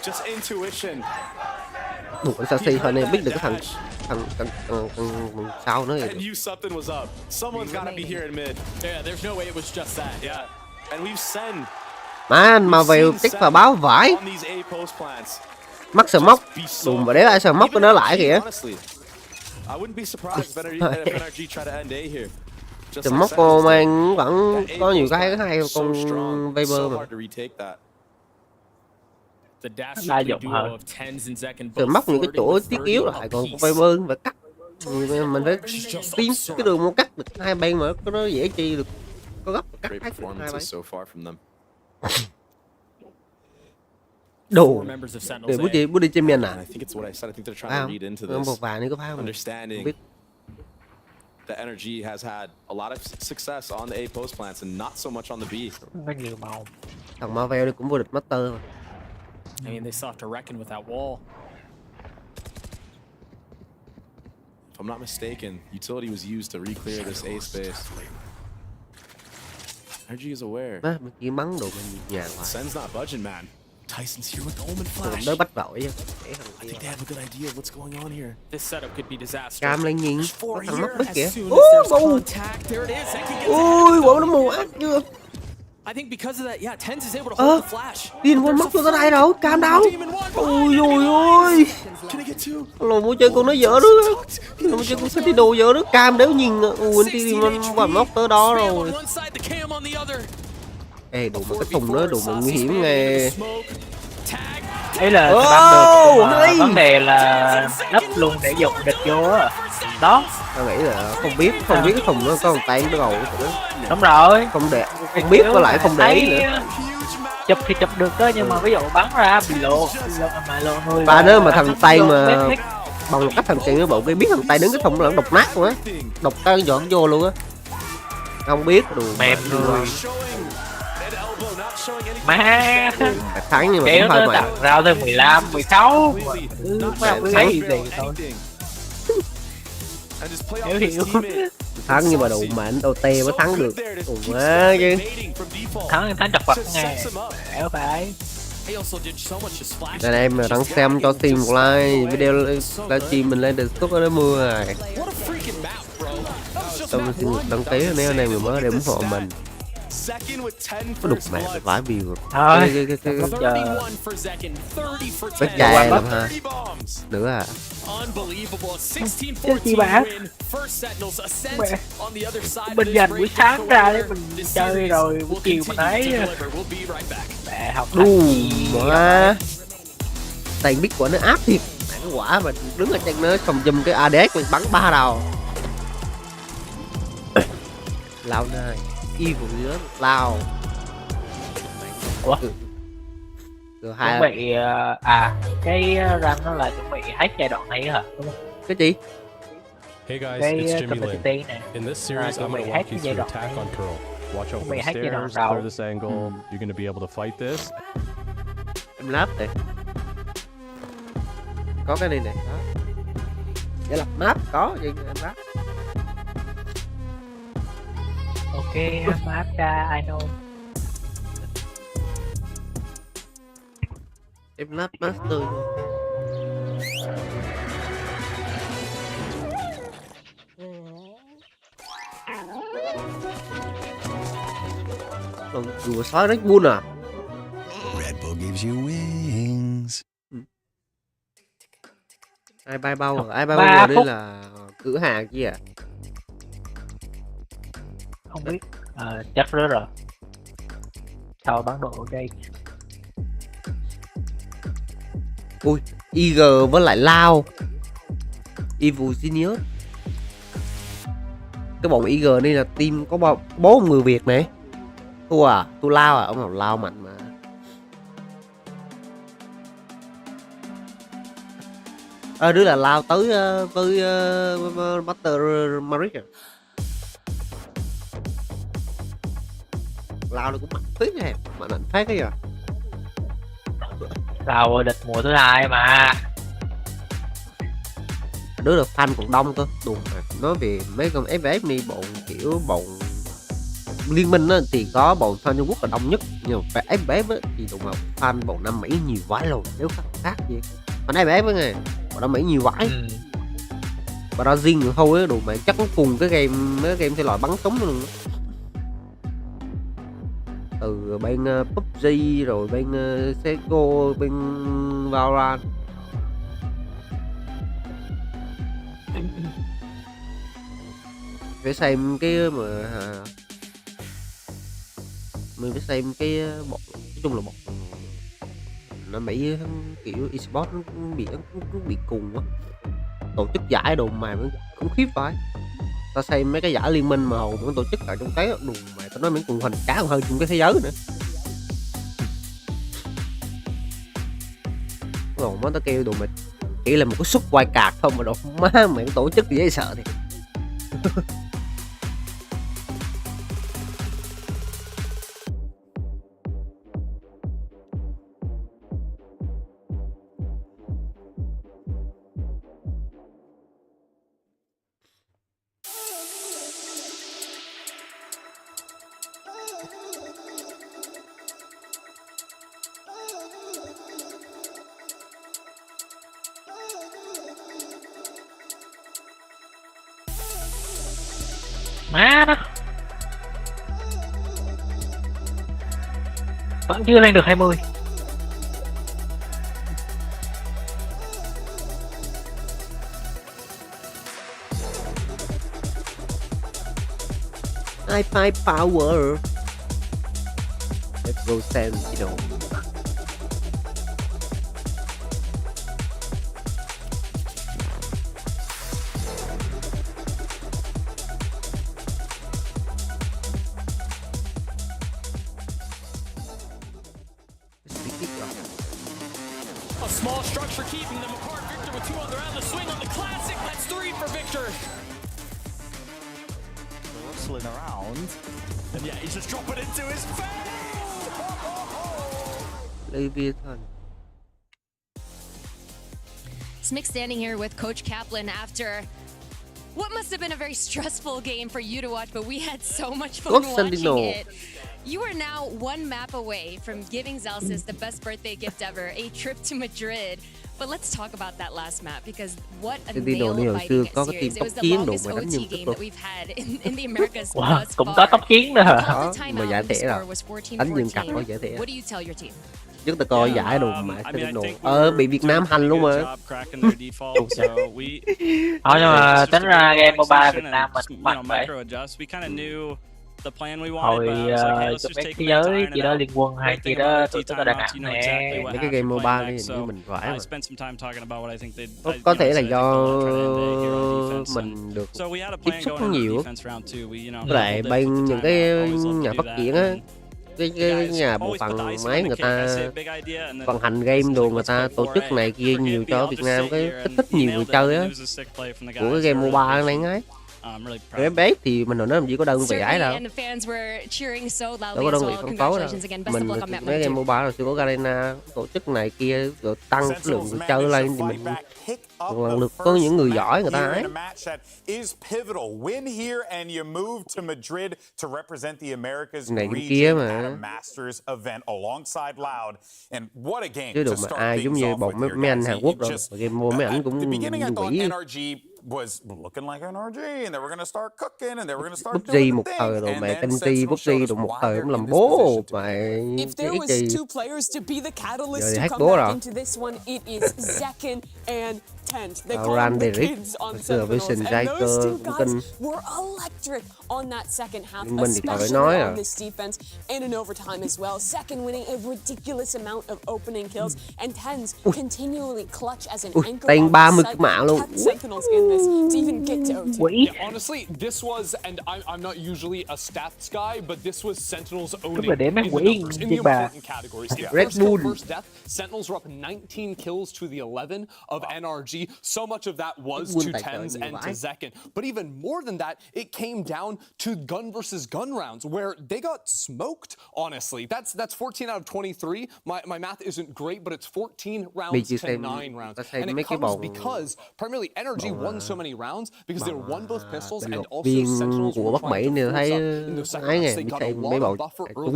Just intuition. Đủ Sashi thôi nên biết được cái thằng sao nữa And you something was up. Someone's gotta be here in mid. Yeah, there's no way it was just that. Yeah. And we've sent. Má anh mà về tích và báo vải. On these A post plants. Mắc sờ móc. Đùm mà để ai sờ móc cái đó lại kìa. Honestly, I wouldn't be surprised if NRG try to end A here. Sờ móc cô mang vẫn có nhiều cái hay con Viper mà. Đa dụng hơn. Sờ móc những cái chỗ thiết yếu lại còn con Viper phải cắt. Mình phải tiến cái đường mua cắt được hai bên mà có nó dễ chi được. Có gấp cắt hai bên. Đồ để bút đi trên miền à? Một vài nữa có phải không? Biết. The NRG has had a lot of success on the A post plants and not so much on the B. Có nhiều màu. Thằng Marvel đây cũng vô địch Master mà. I mean, they still have to reckon with that wall. If I'm not mistaken, utility was used to reclear this A space. NRG is aware. Mình chỉ bắn đồ mình nhà lại. Sen's not budging, man. Tyson's here with the Omen flash. Đỡ bắt vội chứ. I think they have a good idea of what's going on here. This setup could be disastrous. Cam lên nhìn. Có thằng mắc biết kìa. Ui, bộ nó mù ác chưa? I think because of that, yeah, Tens is able to hold the flash. Điên quân móc vô tới đây đâu, Cam đâu? Ôi ôi ôi. Lò mua chơi con nó dở đứa. Lò mua chơi con Sentinel dở đứa. Cam nếu nhìn Nguyen Demon và móc tới đó rồi. Ê, đụng mà cái thùng đó đụng mà nguy hiểm nghe. Ấy là bắn được, mà vấn đề là nấp luôn để dùng địch vô á. Đó. Tao nghĩ là không biết cái thùng nó có một tay nó gầu. Đúng rồi. Không biết với lại không để ý nữa. Chụp thì chụp được đó, nhưng mà ví dụ bắn ra bị lộ người. Và nếu mà thằng tay mà bằng một cách thằng chị nó bộ cái biết thằng tay đứng cái thùng là nó độc nát luôn á, độc tay dọn vô luôn á. Không biết đồ mềm người. Má thắng nhưng mà kéo cũng hơi nó rao tới 15, 16. Mấy thấy gì thôi. Hiểu. Thắng nhưng mà đủ mạnh OT mới thắng được. Quá chứ. Thắng chặt vật nghe. Phải phải. Nên em đang xem cho team một like video livestream mình lên được suốt nó mưa rồi. Xong xin đăng ký nếu anh em người mới để ủng hộ mình. Có đục mẹ vãi view thôi. Bết chạy làm ha nữa à. Chứ gì bạn mình dành buổi sáng ra để mình chơi rồi buổi chiều mình ấy mẹ học đù mà tay biết quả nó áp thiệt mẹ quả mà đứng ở trên nó không chùm cái ADS mình bắn 3 đầu lao này evil nữa lao chuẩn bị cái run nó là chuẩn bị hết giai đoạn này hả đúng không? Cái gì? Hey guys, cái it's Jimmy Lin. này. In this series, I'm going to walk you through attack on Pearl. Watch out for the stairs, clear this angle. You're going to be able to fight this. Em lắp này. Có cái này nè. Để lập map có nhưng em lắp. Ok, map ra, I know. Em lắp master. Rùa sói Red Bull à? Red Bull gives you wings. Ai bay bao rồi? Ai bay bao rồi đây là cửa hàng chi à? Không biết. Chắc rồi. Sau bán đồ đây. Ui, IG với lại Lao. Evil Genius. Cái bọn IG đây là team có 4 người Việt này. Thua à? Thua Lao à? Ông nào Lao mạnh mà. Đứa là Lao tới với Master Maric à. Lao nó cũng mạnh phết nè, mạnh phết cái gì à. Lao địch mùa thứ 2 mà. Đứa là fan còn đông cơ, đùm mà. Nói về mấy con FF đi bọn kiểu bọn liên minh á thì có bọn fan Trung Quốc là đông nhất, nhưng mà FF á thì đụng vào fan bọn Nam Mỹ nhiều vãi luôn, nếu khác gì. Fan FF á nghe, bọn Nam Mỹ nhiều vãi. Brazil nữa thôi á, đùm mà chắc cũng cùng cái game thể loại bắn súng luôn. Từ bên PUBG rồi bên CSGO, bên Valorant. Phải xem cái mà mình phải xem cái bọn, nói chung là bọn nó Mỹ kiểu esports nó bị cùng quá, tổ chức giải đồ mà cũng khiếp phải. Ta xem mấy cái giải liên minh mà hầu vẫn tổ chức tại trong cái đùm mà tao nói mấy cùng hoành tráng hơn trong cái thế giới nữa. Rồi mới tao kêu đồ mệt chỉ là một cái suất quay card thôi mà đồ má mày tổ chức gì dễ sợ thì. Má đó. Vẫn chưa lên được 20. iPad Power. Let's go Sentinel. A small structure keeping them apart. Victor with 2 on the round. The swing on the classic. That's 3 for Victor. Rustling around. And yeah, he's just dropping into his face. Leviathan. Smick standing here with Coach Kaplan after what must have been a very stressful game for you to watch, but we had so much fun watching it. You are now 1 map away from giving Zelsis the best birthday gift ever, a trip to Madrid. But let's talk about that last map, because what a nail-biting series. It was the longest OT game that we've had in the Americas thus cũng far. có tóc chiến nữa hả? Đó, mà giải thể rồi. Đánh nhưng cặp có giải thể. What do you tell your team? Trước ta coi giải đồ mà bị Việt Nam hành luôn mà. Thôi nhưng mà tính ra game mobile Việt Nam mình mạnh vậy. Hồi chụp mấy thế giới gì đó Liên Quân hay gì đó tụi tôi Đà Nẵng nè. Mấy cái game mobile này như mình phải mà. Có thể là do mình được tiếp xúc nhiều. Với lại bên những cái nhà phát triển á, cái nhà bộ phận máy người ta vận hành game đồ, người ta tổ chức này kia nhiều cho Việt Nam cái kích thích nhiều người chơi á của cái game mobile này ngay. Cái bé thì mình nói làm gì có đơn vị giải đâu, đâu có đơn vị phân phối đâu. Mình mấy game mobile là chưa có Garena tổ chức này kia rồi tăng cái lượng người chơi lên thì mình lần lượt có những người giỏi người ta ấy. Này cái kia mà chứ đừng mà ai giống như bọn mấy anh Hàn Quốc rồi game mua mấy ảnh cũng quỷ. PUBG một thời rồi mẹ canh ti PUBG rồi một thời cũng làm bố mày cái gì giờ hack bố rồi. Valorant, Địch, Reykjavik, Vietcombak were electric on that second half, mình thì phải especially nói on this defense and in overtime as well. Second winning a ridiculous amount of opening kills, and Tens continually clutch as an anchor tên on 30 the cái mã luôn. kept Sentinels in this to even get to OT. Honestly, this was, and I'm not usually a stats guy, but this was Sentinels owning Đúng là để mấy in the quỷ numbers, in the important categories. Red Bull. First death, Sentinels were up 19 kills to the 11 of NRG. So much of that was to Tens and to Zekken. But even more than that, it came down to gun versus gun rounds where they got smoked, honestly. That's 14 out of 23. My math isn't great, but it's 14 rounds to 9 rounds. And it comes because primarily NRG won so many rounds because they won both pistols and also Sentinels của Bắc Mỹ này thấy ấy nghe bị xem mấy bầu Trung Quốc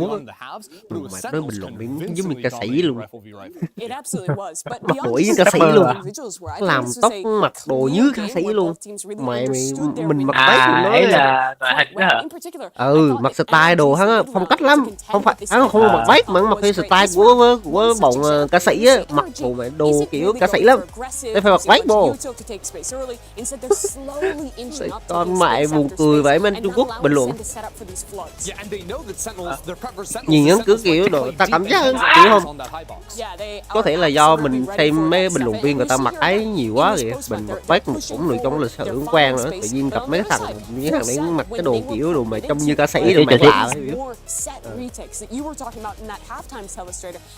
mà nói bình luận biến giống như ca sĩ luôn. Mặt mũi ca sĩ luôn, làm tóc mặc đồ như ca sĩ luôn. Mày mình mặc váy của nó ấy là loại hình đó hả? Mặc style đồ hắn phong cách lắm, không phải hắn không mặc váy mà mặc cái style của bọn ca sĩ á, mặc đồ mày đồ kiểu ca sĩ lắm, đây phải mặc váy bộ. Con mẹ buồn cười vậy bên Trung Quốc bình luận. Nhìn hắn cứ kiểu đồ ta cảm giác hiểu không? Có thể là do mình xem mấy bình luận viên người ta mặc ấy nhiều quá kìa, mình mặc váy cũng được trong lịch sử cũng quen nữa, tự nhiên gặp mấy thằng đấy mặc cái đồ kiểu đồ mà trông như ca sĩ đồ mẹ lạ.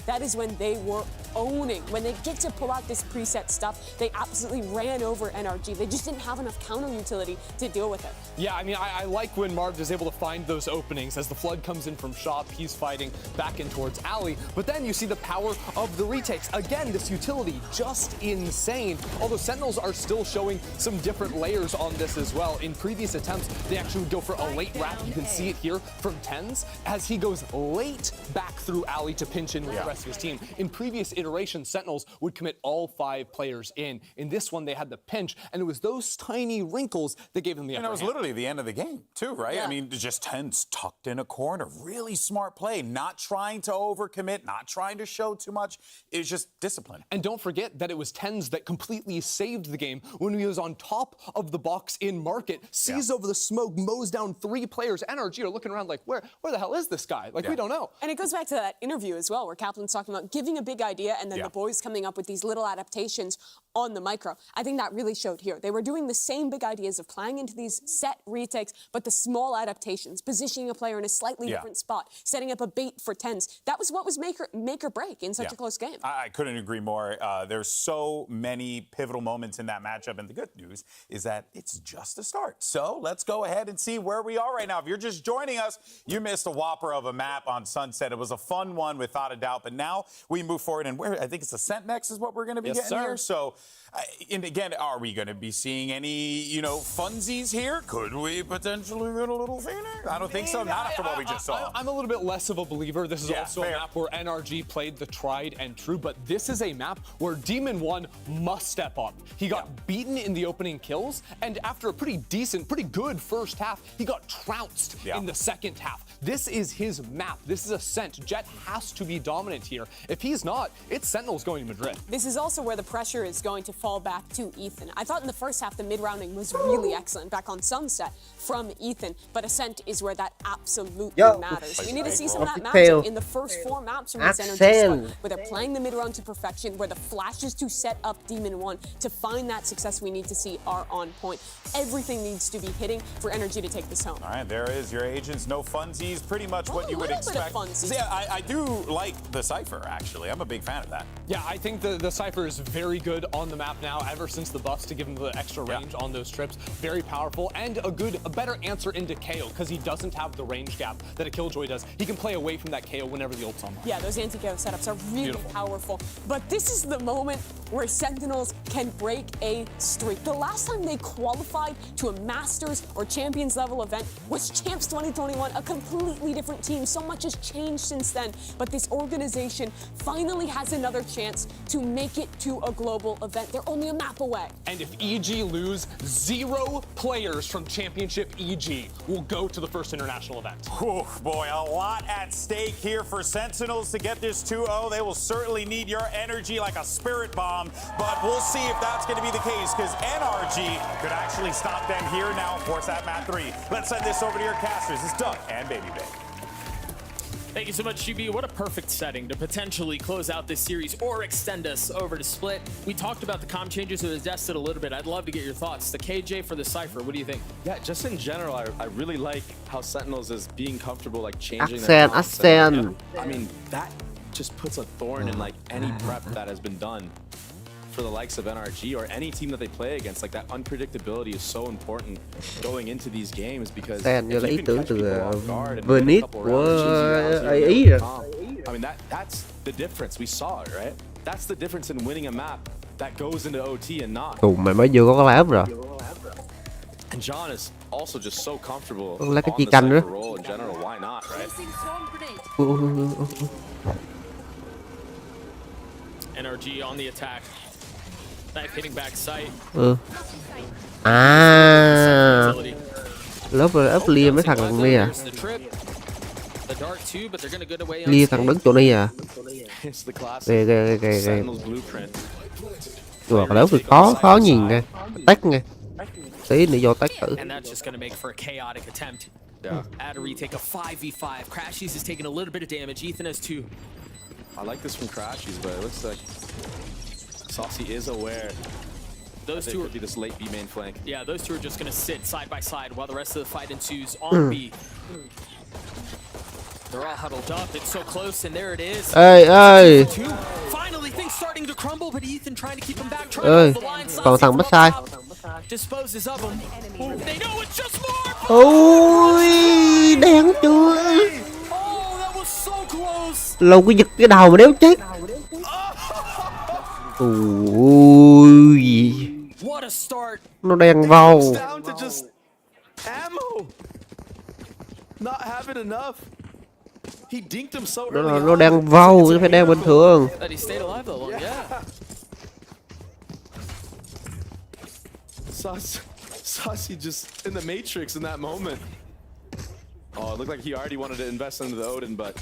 That is when they were owning. When they get to pull out this preset stuff, they absolutely ran over NRG. They just didn't have enough counter utility to deal with it. Yeah, I mean, I like when Marv is able to find those openings. As the flood comes in from shop, he's fighting back in towards alley. But then you see the power of the retakes. Again, this utility just insane. Although Sentinels are still showing some different layers on this as well. In previous attempts, they actually would go for a late wrap. You can see it here from Tens as he goes late back through alley to pinch in with the rest of his team. In previous iterations, Sentinels would commit all 5 players in. In this one, they had the pinch, and it was those tiny wrinkles that gave them the upper hand. And it was literally the end of the game, too, right? I mean, just Tens tucked in a corner. Really smart play. Not trying to overcommit, not trying to show too much. It was just discipline. And don't forget that it was Tens that completely saved the game when he was on top of the box in market, sees over the smoke, mows goes down 3 players. NRG are looking around like, where the hell is this guy? Like, we don't know. And it goes back to that interview as well, where Kaplan's talking about giving a big idea and then the boys coming up with these little adaptations on the micro. I think that really showed here. They were doing the same big ideas of playing into these set retakes, but the small adaptations, positioning a player in a slightly different spot, setting up a bait for 10s. That was what was make or break in such a close game. I couldn't agree more. There's so many pivotal moments in that matchup, and the good news is that it's just a start. So let's go ahead and see where we are right now. If you're just joining us, you missed a whopper of a map on Sunset. It was a fun one without a doubt, but now we move forward, and I think it's the Sent next is what we're going to be getting here. So, and again, are we going to be seeing any, funsies here? Could we potentially get a little Phoenix? I don't think so. Not after what we just saw. I'm a little bit less of a believer. This is also a map where NRG played the tried and true, but this is a map where Demon 1 must step up. He got beaten in the opening kills, and after a pretty good first half, he got trounced in the second half. This is his map. This is a Sent. Jet has to be dominant here. If he's not, it's Sentinels going to Madrid. This is also where the pressure is going to fall back to Ethan. I thought in the first half, the mid-rounding was really excellent back on Sunset from Ethan, but Ascent is where that absolutely matters. We need to see some of that magic in the first 4 maps from this NRG squad, where they're playing the mid-round to perfection, where the flashes to set up Demon 1 to find that success we need to see are on point. Everything needs to be hitting for NRG to take this home. All right, there is your agents. No funsies, pretty much what you would expect. Yeah, I do like the Cypher, actually. I'm a big fan of that. Yeah, I think the Cypher is very good on the map now, ever since the buffs to give him the extra range on those trips. Very powerful, and a better answer into KO, because he doesn't have the range gap that a Killjoy does. He can play away from that KO whenever the ult's on. Yeah, those anti-KO setups are really powerful. But this is the moment where Sentinels can break a streak. The last time they qualified to a Masters or Champions level event was Champs 2021, a completely different team. So much has changed since then, but this organization finally has another chance to make it to a global event. They're only a map away. And if EG lose, 0 players from Championship EG will go to the first international event. Whew, boy, a lot at stake here for Sentinels to get this 2-0. They will certainly need your energy like a spirit bomb, but we'll see if that's going to be the case, because NRG could actually stop them here now and force that map 3. Let's send this over to your casters. It's Doug and Baby Bay. Thank you so much, GB. What a perfect setting to potentially close out this series or extend us over to Split. We talked about the comm changes to the Destin a little bit. I'd love to get your thoughts. The KJ for the Cypher, what do you think? Yeah, just in general, I really like how Sentinels is being comfortable, like changing their Accent. I mean, that just puts a thorn in like any prep that has been done for the likes of NRG or any team that they play against. Like, that unpredictability is so important going into these games, because Sen như là ý tưởng từ Venice của Ý rồi. I mean, that's the difference. We saw it, right? That's the difference in winning a map that goes into OT and not. Mày mới vừa có cái lám rồi. And John is also just so comfortable Lấy cái on chi the canh nữa. Cypher role in general. Why not, right? NRG on the attack. Knife hitting back sight. Lớp rồi ấp lia mấy thằng thằng này à. Lia thằng đứng chỗ này à. Ghê. Rồi lớp thì khó nhìn nghe. Tách nghe. Tí nữa vô tách thử. And that's just going to make for a chaotic attempt. At a retake of 5v5. Crashies is taking a little bit of damage. Ethan has 2. I like this from Crashies, but it looks like Saucy is aware. Those two could be this late B main flank. Yeah, those two are just going to sit side by side while the rest of the fight ensues on B. They're all huddled up. It's so close, and there it is. Ê. Finally, things starting to crumble, but Ethan trying to keep them back. Còn thằng bắt sai. Disposes of them. They know it's just more. Ôi, đen chưa? Oh, that was so close. Lâu cái giật cái đầu mà đéo chết. Ôi. What a start. Nó đen vào. Not having enough. He dinked him so early. Nó đang vào, chứ phải đang bình thường. That he stayed alive though. Yeah. Saucy just in the Matrix in that moment. Oh, it looked like he already wanted to invest into the Odin, but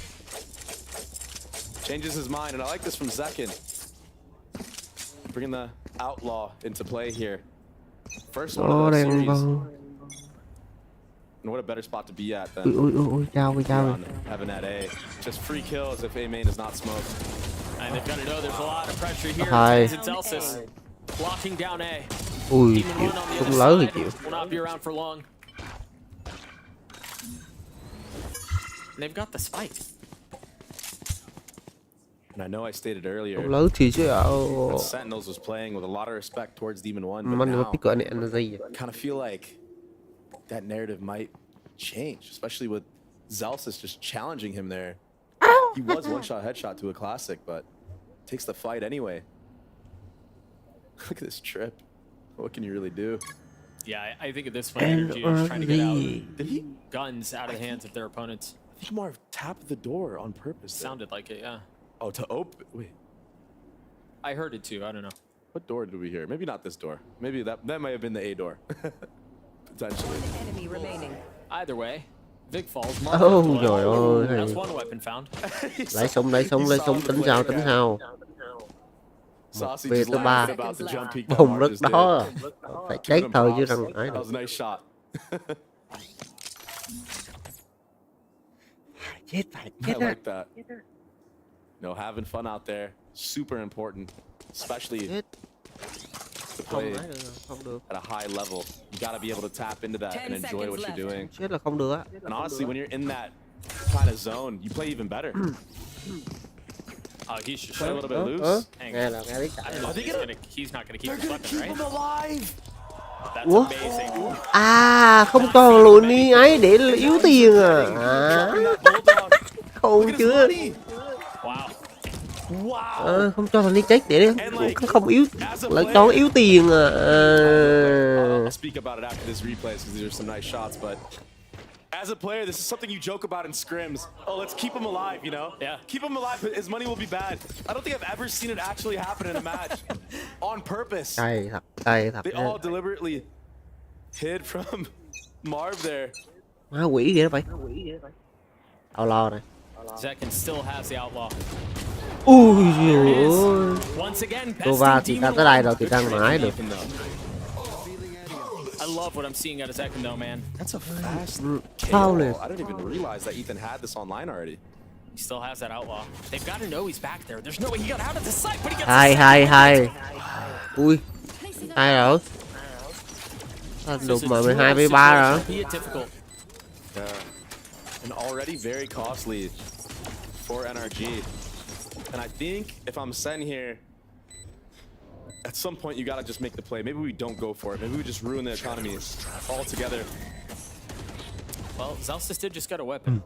changes his mind, and I like this from Zekin. Bringing the Outlaw into play here. First one of the series. And what a better spot to be at than Ui, chao rồi. having that A. Just free kills if A main is not smoked. And they've got to know there's a lot of pressure here. Hai. It's Elsis blocking down A. Ui, Demon One on the cũng other lớn thì side chịu. will not be around for long. And they've got the spike. And I know I stated earlier Cũng lớn thì chứ ạ. that Sentinels was playing with a lot of respect towards Demon One, but Mình now mà biết gọi này NRG. I kind of feel like that narrative might change, especially with Zelsis just challenging him there. He was one-shot headshot to a classic, but takes the fight anyway. Look at this trip. What can you really do? Yeah, I think at this point, NRG is trying to get out guns out of the hands of their opponents. I think Marv tapped the door on purpose. Sounded like it, yeah. Oh, to open? Wait. I heard it too. I don't know. What door did we hear? Maybe not this door. Maybe that might have been the A door. Potentially. Enemy remaining. Either way, Vic falls. Oh, trời ơi. That's one weapon found. Lấy súng, tính sao. Một về tới ba. Vùng đất đó. Phải chết thôi chứ rằng ai That was a nice shot. Chết I á. like that. No, having fun out there, super important, especially to play at a high level. You got to be able to tap into that and enjoy what you're doing. Chết là không được á. And honestly, when you're in that kind of zone, you play even better. He's just Play a little bit loose. Nghe là nghe biết I don't know if he's not going to keep the weapon, right? Alive. That's Ủa? amazing. À, không còn lùi đi ấy để yếu tiền à. Không chưa. Wow. Không cho thằng đi chết để không yếu, lại cho yếu tiền à. I'll speak about it after this replay because these are some nice shots, but as a player, this is something you joke about in scrims. Oh, let's keep him alive, you know? Yeah. Keep him alive, his money will be bad. I don't think I've ever seen it actually happen in a match. On purpose. Cay thật. They all deliberately hid from Marv there. Má quỷ vậy đó vậy. Outlaw này. Zekin still has the outlaw. Ui giời ơi. Once again, Nova thì ta tới đây rồi thì đang mãi được. I love what I'm seeing out of Zekin though, man. That's a fast Foul. KO. I didn't even realize that Ethan had this online already. He still has that outlaw. They've got to know he's back there. There's no way he got out of the site, but he gets Hai. Ui. Hai rồi. Đụng mà 12 với 3 rồi. Yeah. And already very costly for NRG. And I think if I'm Sen here, at some point you gotta just make the play. Maybe we don't go for it. Maybe we just ruin the economy altogether. Well, Zelsis did just get a weapon.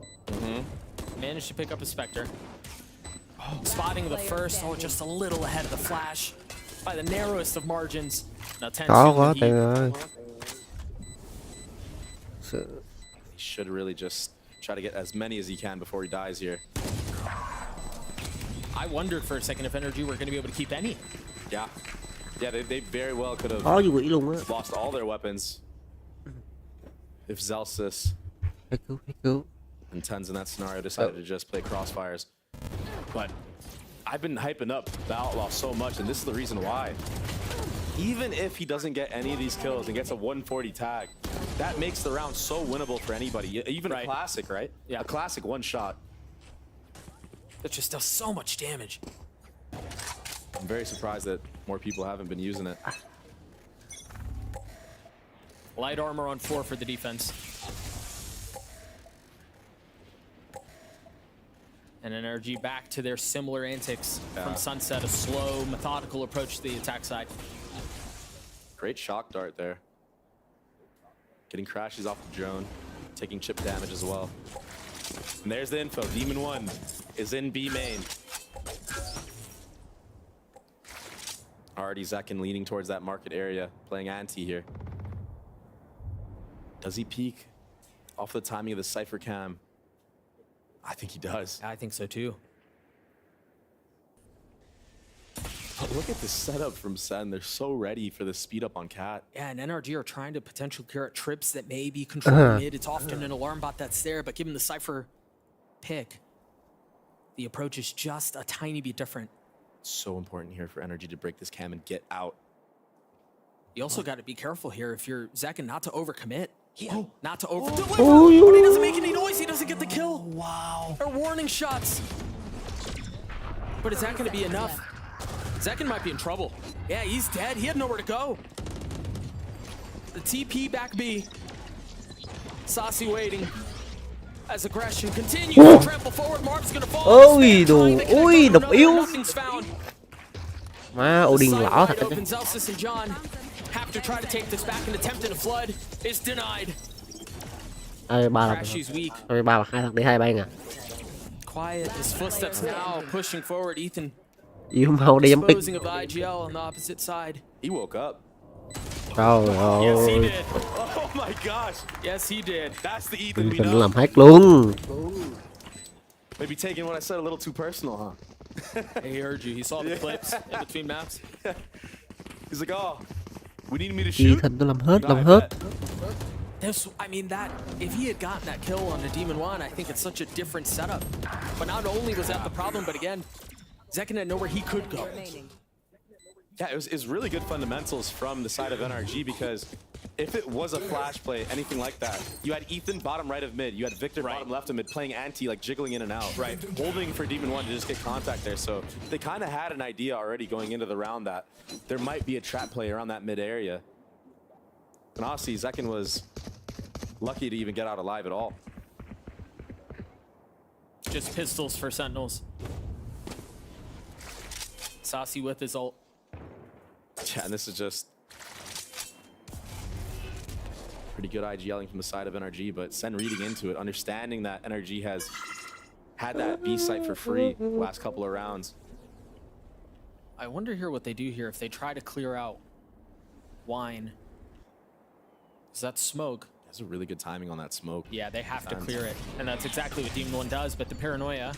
Managed to pick up a Spectre. Spotting the first, just a little ahead of the flash by the narrowest of margins. Now 10 Có quá tiền rồi. He should really just try to get as many as he can before he dies here. I wondered for a second if NRG were going to be able to keep any. Yeah. Yeah, they very well could have Có gì quỷ luôn á. lost all their weapons if Zelsis Phải cứu. and Tens in that scenario decided to just play crossfires. But I've been hyping up the Outlaw so much, and this is the reason why. Even if he doesn't get any of these kills and gets a 140 tag, that makes the round so winnable for anybody. Even a classic, right? Yeah. A classic one shot. That just does so much damage. I'm very surprised that more people haven't been using it. Light armor on 4 for the defense. And NRG back to their similar antics from Sunset, a slow, methodical approach to the attack side. Great shock dart there. Getting crashes off the drone, taking chip damage as well. And there's the info. Demon One is in B main. Already Zekin leaning towards that market area, playing anti here. Does he peek off the timing of the Cypher cam? I think he does. I think so too. But look at the setup from Sen. They're so ready for the speed up on Cat. Yeah, and NRG are trying to potentially clear out trips that may be controlling mid. It's often an alarm bot that's there, but given the Cypher pick, the approach is just a tiny bit different. So important here for NRG to break this cam and get out. You also got to be careful here if you're Zekin not to overcommit. Not to over deliver, but he doesn't make any noise. He doesn't get the kill. Wow. They're warning shots. But is that going to be enough? Zekin might be in trouble. Yeah, he's dead. He had nowhere to go. The TP back B. Saucy waiting. As aggression continues to trample forward, Mark's going to fall. Ôi đồ, ôi độc yếu. Má Odin lỏ thật đấy. Zelsis and John have to try to take this back and attempt in a flood is denied. Ba là hai thằng đi hai bay nè. Quiet, his footsteps now pushing forward. Ethan Yêu mau đi pick. disposing of the IGL on the opposite side. He woke up. Trời ơi. Yes, he did. Oh my gosh. Yes, he did. That's the Ethan we Mình know. làm hack luôn. Maybe taking what I said a little too personal, huh? He heard you. He saw the clips in between maps. He's like, oh, we need me to shoot. Ethan tôi làm hết. I mean, that if he had gotten that kill on the Demon One, I think it's such a different setup. But not only was that the problem, but again, Zekin had nowhere he could go. Yeah, it was really good fundamentals from the side of NRG, because if it was a flash play, anything like that, you had Ethan bottom right of mid, you had Victor bottom left of mid playing anti, like jiggling in and out, right? Holding for Demon One to just get contact there. So they kind of had an idea already going into the round that there might be a trap play around that mid area. And honestly, Zekin was lucky to even get out alive at all. Just pistols for Sentinels. Saucy with his ult. Yeah, and this is just pretty good IGLing from the side of NRG, but Sen reading into it, understanding that NRG has had that B site for free last couple of rounds. I wonder here what they do here if they try to clear out Wine. Is that smoke? That's a really good timing on that smoke. Yeah, they have to clear it, and that's exactly what Demon One does, but the paranoia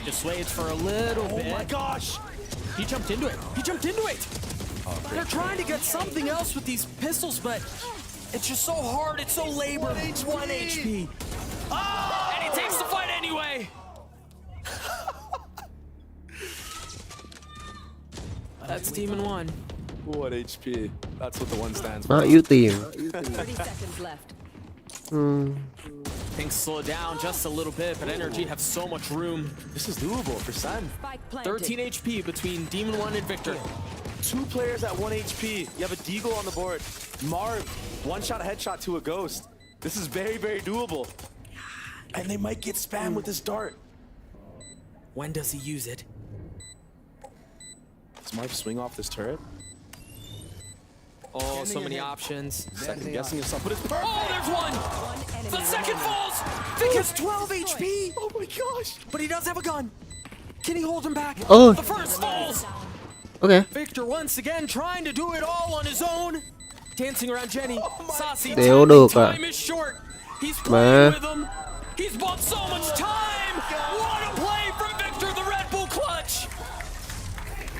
dissuades for a little bit. Oh my gosh! He jumped into it. He jumped into it. They're trying to get something else with these pistols, but it's just so hard. It's so labored. 1 HP. Oh! And he takes the fight anyway. That's Demon One. 1 HP. That's what the one stands for. Nó yếu tiền. 30 seconds left. Things slow down just a little bit, but NRG have so much room. This is doable for Sen. 13 HP between Demon One and Victor. 2 players at 1 HP. You have a Deagle on the board. Marv, one-shot headshot to a Ghost. This is very, very doable. And they might get spammed with this dart. When does he use it? Does Marv swing off this turret? Oh, so many options. Second guessing himself, but it's perfect. Oh, there's one! The second falls! Vic has 12 HP! Oh my gosh! But he does have a gun. Can he hold him back? Oh. The first falls! Okay. Victor once again trying to do it all on his own. Dancing around Jenny. Saucy. Đéo được à. Time is short. He's playing with him. He's bought so much time. What a play from Victor, the Red Bull clutch.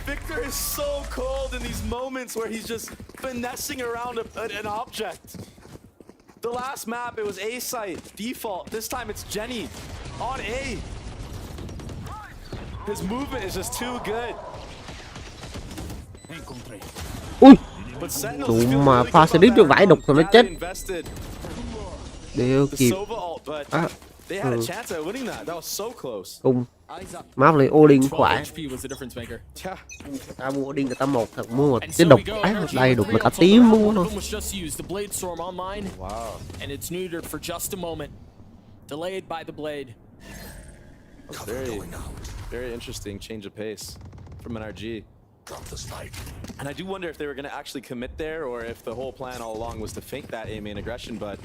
Victor is so cold in these moments where he's just finessing around an object. The last map, it was A site, default. This time it's Jenny on A. His movement is just too good. Ui. But Sentinels Tụi feel mà really pha good sẽ đít cho about vãi đục rồi nó chết. invested. Đéo The kịp. Sova ult, but they had a chance at winning that. That was so close. Cùng. Map này Odin 12 khỏe. HP was the difference maker. Ta mua Odin người ta một thật mua một cái đục đây đục mà cả tím mua luôn. Was just used the blade storm online. Wow. And it's neutered for just a moment. Delayed by the blade. Very, very interesting change of pace from NRG. And I do wonder if they were going to actually commit there, or if the whole plan all along was to fake that A main aggression. But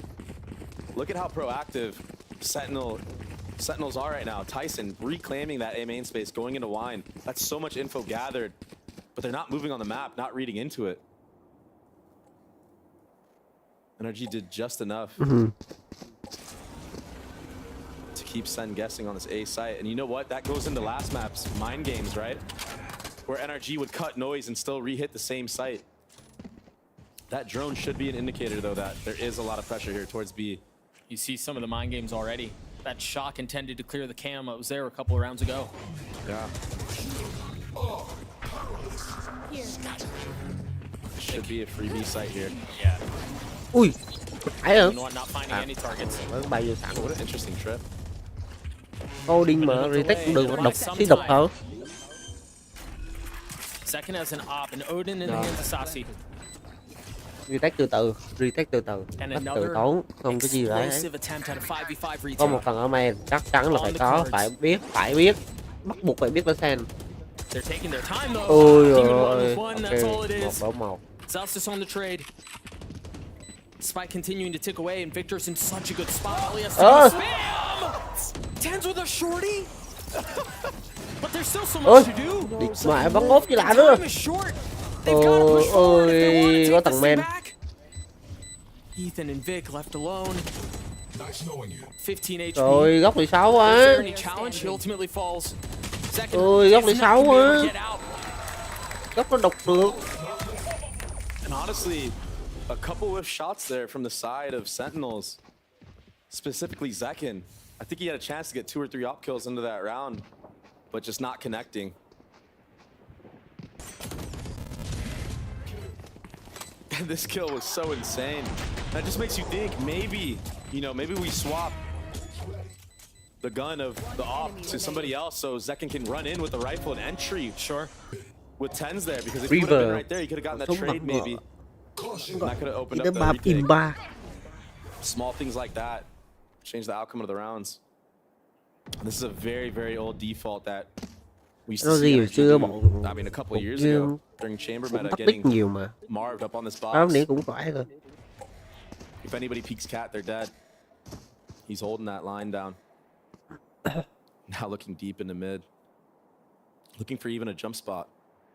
look at how proactive Sentinels are right now. Tyson reclaiming that A main space, going into Wine. That's so much info gathered, but they're not moving on the map, not reading into it. NRG did just enough to keep Sen guessing on this A site. And you know what? That goes into last map's mind games, right? Where NRG would cut noise and still re-hit the same site. That drone should be an indicator, though, that there is a lot of pressure here towards B. You see some of the mind games already. That shock intended to clear the cam. It was there a couple of rounds ago. Yeah. Should be a free B site here. Yeah. Ui. Phải không? Not finding any targets. Vẫn bay vô sẵn. What an interesting trip. Coding mà retake cũng đừng độc xí độc thôi. Second as an op and Odin in the hands of Sasi. Retake từ từ, retake từ từ. Bắt từ tốn, không có gì đấy. Có một thằng ở main chắc chắn là phải có, phải biết, bắt buộc phải biết lên sen. Ôi ơi, ok, 1-1. Zelsis on the trade. Spike continuing to tick away and Victor's in such a good spot. All he has to do is spam! Tens with a shorty. But there's still so much to do. Địch mẹ bắn ốp chứ lạ nữa. Ôi, có thằng men. Ethan and Vic left alone. 15 HP. Rồi, góc 16 quá. Ôi, góc 16 quá. Góc nó độc được. And honestly, a couple of shots there from the side of Sentinels, specifically Zekin. I think he had a chance to get 2 or 3 op kills into that round, but just not connecting. And this kill was so insane. That just makes you think maybe, maybe we swap the gun of the op to somebody else so Zekin can run in with the rifle and entry. Sure. With 10s there, because if he would have been right there, he could have gotten that trade maybe. That could have opened up the retake. Small things like that change the outcome of the rounds. And this is a very, very old default that we used to see NRG do, I mean, a couple of years ago during chamber meta, getting marved up on this box. If anybody peeks cat, they're dead. He's holding that line down. Now looking deep into mid. Looking for even a jump spot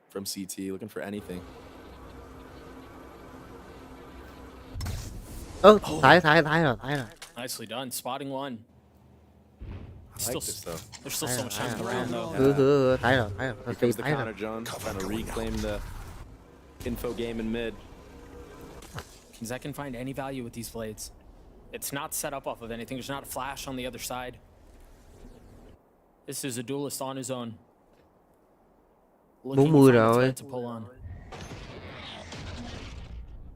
from CT, looking for anything. Thái rồi. Nicely done, spotting one. I like this though. There's still so much time in the round though. Thái rồi. Here comes the counter Jones, trying to reclaim the info game in mid. Can Zekin find any value with these blades? It's not set up off of anything. There's not a flash on the other side. This is a duelist on his own. 40 rồi.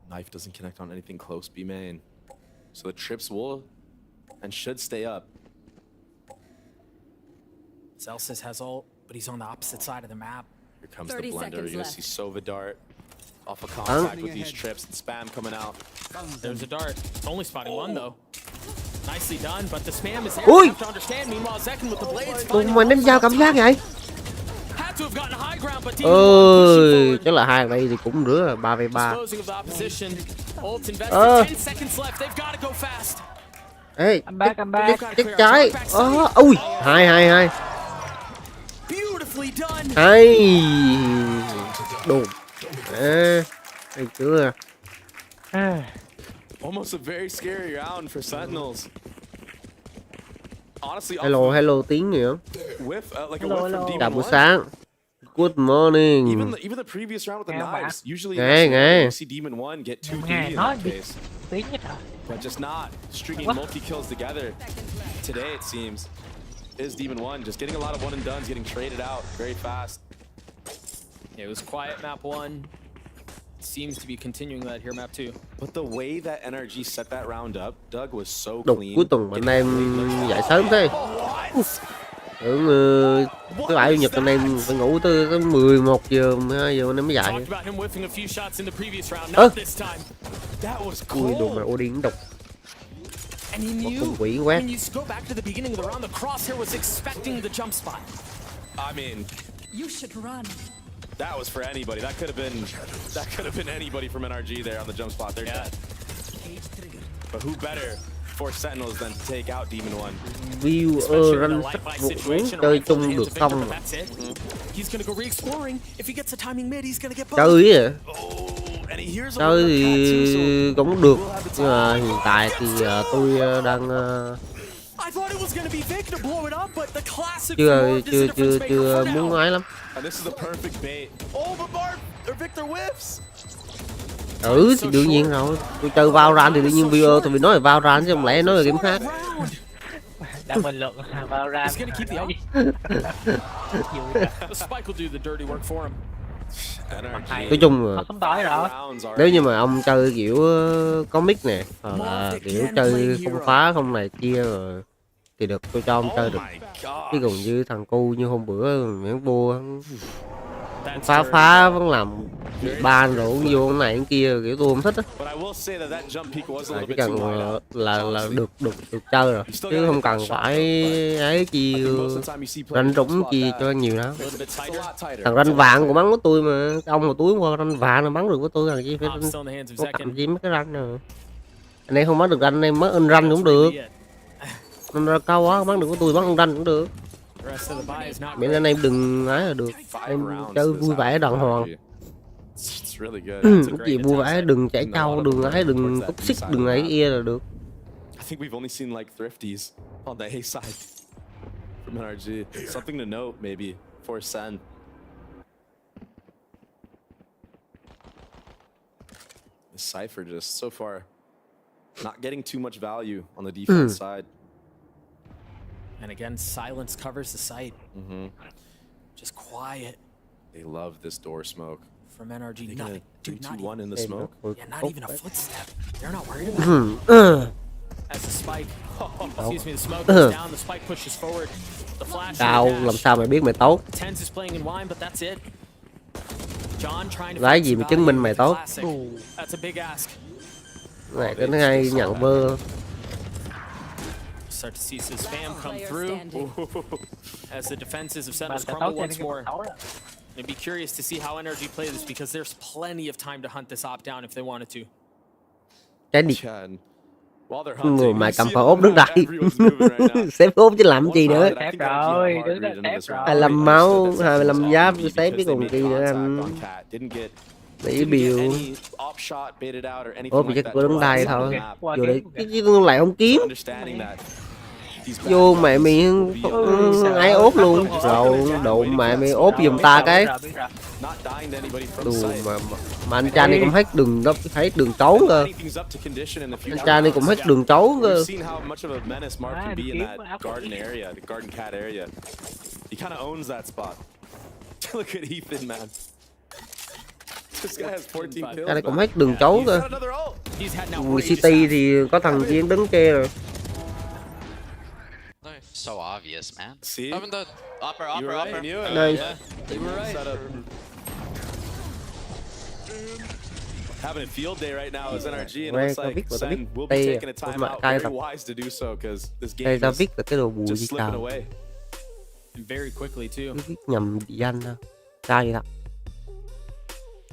Knife doesn't connect on anything close B main. So the trips will and should stay up. Zelsis has ult, but he's on the opposite side of the map. Here comes the blender. You're gonna see Sova dart off of contact with these trips and spam coming out. There's a dart. Only spotting one though. Nicely done, but the spam is there. You have to understand. Meanwhile, Zekin with the blades. Mà đánh sao cảm giác vậy? Ôi, chắc là hai đây thì cũng rửa rồi, 3v3. Ê, chết trái. Ui, 2-2-2. Hay. Đùm. Hay chưa? Almost a very scary round for Sentinels. Honestly, hello tiếng gì không? Chào buổi sáng. Good morning. Even the previous round with the knives. Usually you see Demon 1 get 2 DD in that case. But just not stringing multi-kills together. Today it seems is Demon 1 just getting a lot of one and dones, getting traded out very fast. Yeah, it was quiet map 1. Seems to be continuing that here map 2. But the way that NRG set that round up, Doug, was so clean. Cuối tuần anh em dậy sớm thế. Tưởng thứ bảy chủ nhật anh em phải ngủ tới 11 giờ 12 giờ anh em mới dậy. Ui đồ mà Odin độc. And he knew when you go back to the beginning of the round, the crosshair was expecting the jump spot. I mean, you should run. That was for anybody. That could have been anybody from NRG there on the jump spot. They're dead. But who better for Sentinels than to take out Demon 1? View run sách một muốn chơi chung được không? Chơi à? Chơi thì cũng được, nhưng mà hiện tại thì tôi đang chưa muốn nói lắm. Thì đương nhiên rồi. Tôi chơi Valorant thì đương nhiên video tôi nói là Valorant chứ không lẽ nói là game khác. Đang bình luận Valorant. Nói chung là nếu như mà ông chơi kiểu có mic nè, hoặc là kiểu chơi không phá không này kia rồi thì được, tôi cho ông chơi được. Chứ còn như thằng cu như hôm bữa miếng bua phá vẫn làm bị ban rồi uống vô cái này cái kia, kiểu tôi không thích á. Chỉ cần là được chơi rồi, chứ không cần phải ấy chi ranh trúng chi cho nhiều đó. Thằng ranh vàng cũng bắn với tôi mà, ông mà túi qua ranh vàng là bắn được với tôi làm chi phải có cầm gì mấy cái ranh rồi. Anh em không bắn được ranh, anh em mới ân ranh cũng được. Nên ra cao quá bắn được với tôi, bắn ân ranh cũng được. Miễn anh em đừng ấy là được, em chơi vui vẻ đàng hoàng. Cái gì vui vẻ, đừng chảy trâu, đừng ấy, đừng toxic, đừng ấy kia là được. I think we've only seen like thrifties on the A side from NRG. Something to note maybe for Sen. The Cypher just so far not getting too much value on the defense side. And again, silence covers the site. Just quiet. They love this door smoke. From NRG, nothing. Dude, 2-1 in the smoke. Yeah, not even a footstep. They're not worried about it. As the spike, excuse me, the smoke goes down, the spike pushes forward. The flash. Tao làm sao mày biết mày tốt? Tens is playing in wine, but that's it. John trying to Lấy gì mà chứng minh mày tốt? That's a big ask. Này cái hay nhận bơ. Start to see some spam come through as the defenses of Sentinels crumble once more. I'd be curious to see how NRG play this because there's plenty of time to hunt this op down if they wanted to. Cái đi. Người mà cầm phở ốp đứng đây. Xếp ốp chứ làm gì nữa. Xếp rồi, đứng đây xếp rồi. 25 máu, 25 giáp xếp chứ còn gì nữa anh. Để biểu ốp thì chắc có đứng đây thôi. Vô đấy chứ lại không kiếm. Vô mẹ mày ai ốp luôn rồi, đụng mẹ mày ốp giùm ta cái đù mà anh cha này cũng hết đường đó, hết đường trốn cơ. Anh cha này cũng hết đường trốn cơ. Cha này cũng hết đường trốn cơ. Người City thì có thằng Chiến đứng kia rồi. So obvious, man. See? Having the upper. Nice. You were right. Having a field day right now as NRG, and it looks like Sen will be taking a time out. Very wise to do so because this game is just slipping away. And very quickly too. Nhầm danh thôi. Sai vậy thật.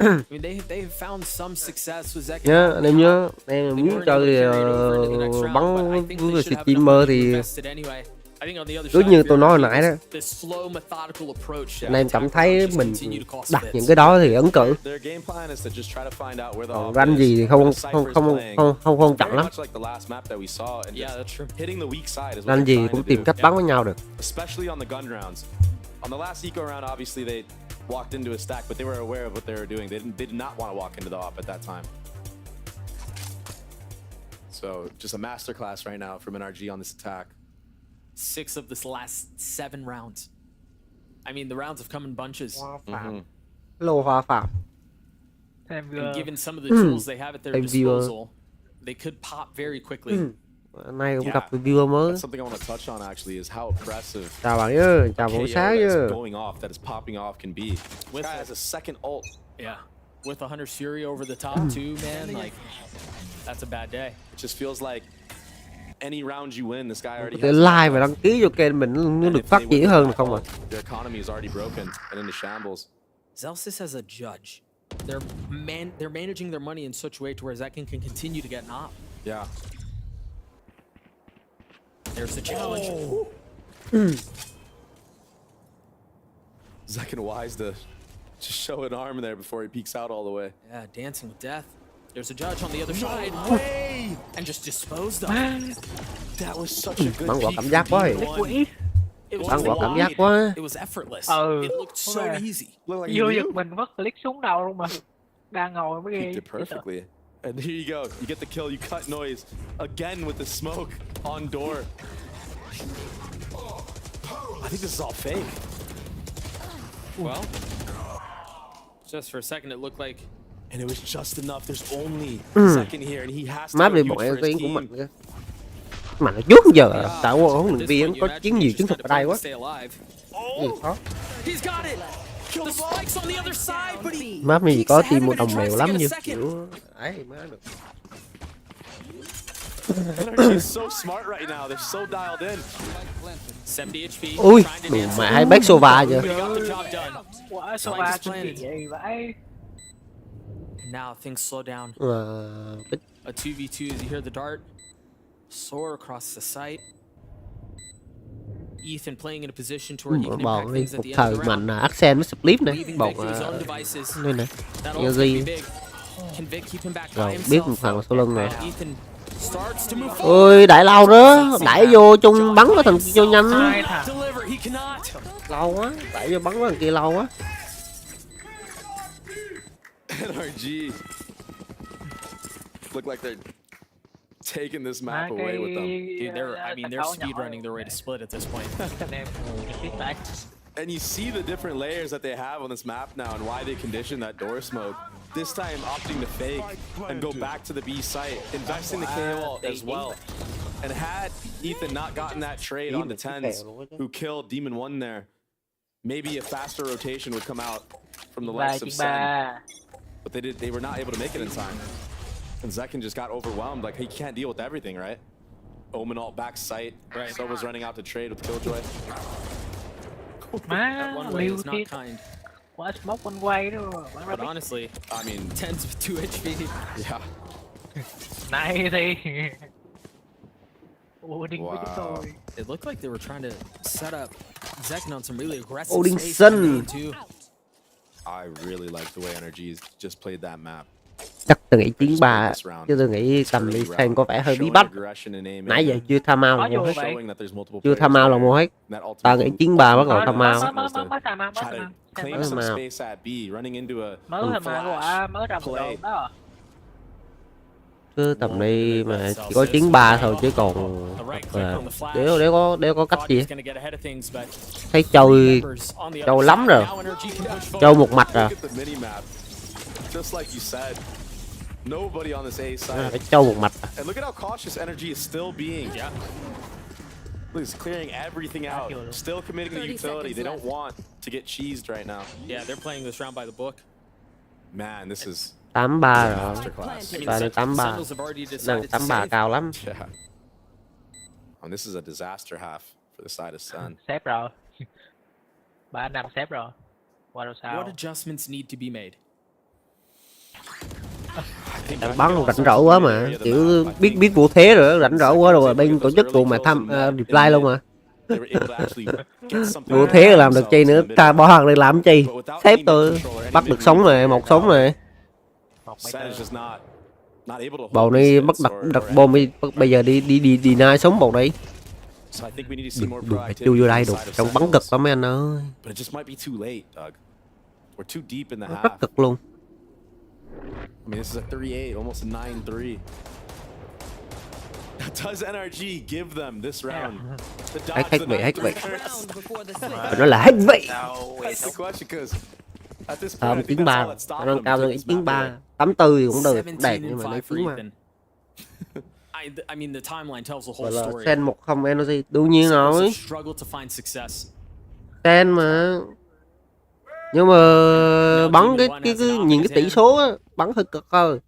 I mean, they have found some success with Zek. Nhớ anh em nhớ, em muốn chơi bắn với streamer thì cứ như tôi nói hồi nãy đó, anh em cảm thấy mình đặt những cái đó thì ấn cử. Còn ranh gì thì không chặn lắm. Ranh gì cũng tìm cách bắn với nhau được. Walked into a stack, but they were aware of what they were doing. They did not want to walk into the op at that time. So just a masterclass right now from NRG on this attack. 6 of this last 7 rounds. I mean, the rounds have come in bunches. Lô hoa phạm. And given some of the tools they have at their disposal, they could pop very quickly. Nay cũng gặp reviewer mới. Something I want to touch on actually is how impressive. Chào bạn nhé, chào buổi sáng nhé. Going off that is popping off can be. With has a second ult. Yeah, with the Hunter's Fury over the top too, man. Like that's a bad day. It just feels like any round you win, this guy already. Để like và đăng ký cho kênh mình nó được phát triển hơn được không ạ? Their economy is already broken and into shambles. Zelsis as a judge, they're managing their money in such a way to where Zekin can continue to get an op. Yeah. There's the challenge. Zekin wise to just show an arm there before he peeks out all the way. Yeah, dancing with death. There's a judge on the other side. And just disposed of. That was such a good bắn quả cảm giác quá. Bắn quả cảm giác quá. It was effortless. It looked so easy. Vô giật mình vất click xuống đầu luôn mà. Đang ngồi mới ghê. Perfectly. And here you go. You get the kill, you cut noise. Again with the smoke on door. I think this is all fake. Well, Just for a second, it looked like. And it was just enough. There's only a second here, and he has to Map go đi huge bọn for em his cũng mạnh team. kìa. Mạnh là trước giờ tạo huấn luyện viên có chiến nhiều chiến thuật ở đây quá. Khó. Map này chỉ có team một đồng đều lắm như kiểu ấy mới được. Ui, đủ mẹ hai back Sova chưa? Quả Sova chuyện gì vậy? Now things slow down. A 2v2 as you hear the dart soar across the site. Ethan playing in a position to where he can impact things at the end of the round. Mạnh là Axel với Split này, bọn đây này, NRG. Rồi biết một thằng sau lưng này. Ôi đại lao đó, đẩy vô chung bắn cái thằng kia cho nhanh. Lâu quá, đẩy vô bắn cái thằng kia lâu quá. NRG look like they're taking this map away with them. Dude, they're speedrunning their way to split at this point. And you see the different layers that they have on this map now and why they condition that door smoke. This time opting to fake and go back to the B site, investing the KO as well. And had Ethan not gotten that trade on the 10s who killed Demon 1 there, maybe a faster rotation would come out from the likes of Sen. But they were not able to make it in time. And Zekin just got overwhelmed, like he can't deal with everything, right? Omen ult back sight, right? So was running out to trade with Killjoy. Má, liêu thiết. Quá smoke quanh quay đó. But honestly, I mean, 10s with 2 HP. Yeah. Này thì. Wow. It looked like they were trying to set up Zekin on some really aggressive Odinson. I really like the way NRG just played that map. Chắc tôi nghĩ 9-3 chứ tôi nghĩ tầm đi xem có vẻ hơi bí bách. Nãy giờ chưa tham ao là mua hết. Chưa tham ao là mua hết. Ta nghĩ 9-3 bắt đầu tham ao. Mới ra một đầu đó. Cứ tầm đi mà chỉ có 9-3 thôi chứ còn để có cách gì. Thấy trâu lắm rồi. Trâu một mạch rồi. Just like you said, nobody on this A side. And look at how cautious NRG is still being. Yeah. He's clearing everything out. Still committing the utility. They don't want to get cheesed right now. Yeah, they're playing this round by the book. Man, this is 8-3 rồi. Và 8-3. Đang 8-3 cao lắm. Yeah. This is a disaster half for the side of Sun. Xếp rồi. 3 năm xếp rồi. Qua đâu sao? What adjustments need to be made? Đang bắn rảnh rỗi quá mà, kiểu biết vụ thế rồi, rảnh rỗi quá rồi bên tổ chức cùng mà reply luôn mà. Vụ thế làm được chi nữa, ta bỏ hàng đây làm chi? Xếp tôi bắt được sống này, một sống này. Bầu này bắt đặt bom bây giờ đi nai sống bầu đây. Đừng phải chui vô đây được, trong bắn cực lắm mấy anh ơi. Rất cực luôn. I mean, this is a 3-8, almost a 9-3. Does NRG give them this round? Hết vị. Nó là hết vị. Không, 9-3. Nó cao hơn 9-3. 8-4 thì cũng được, đẹp nhưng mà nó 9-3. I mean, the timeline tells the Gọi whole là story. Sen 1-0 energy, đương nhiên rồi. Sen mà. Nhưng mà bắn cái nhìn cái tỷ số á, bắn hơi cực thôi.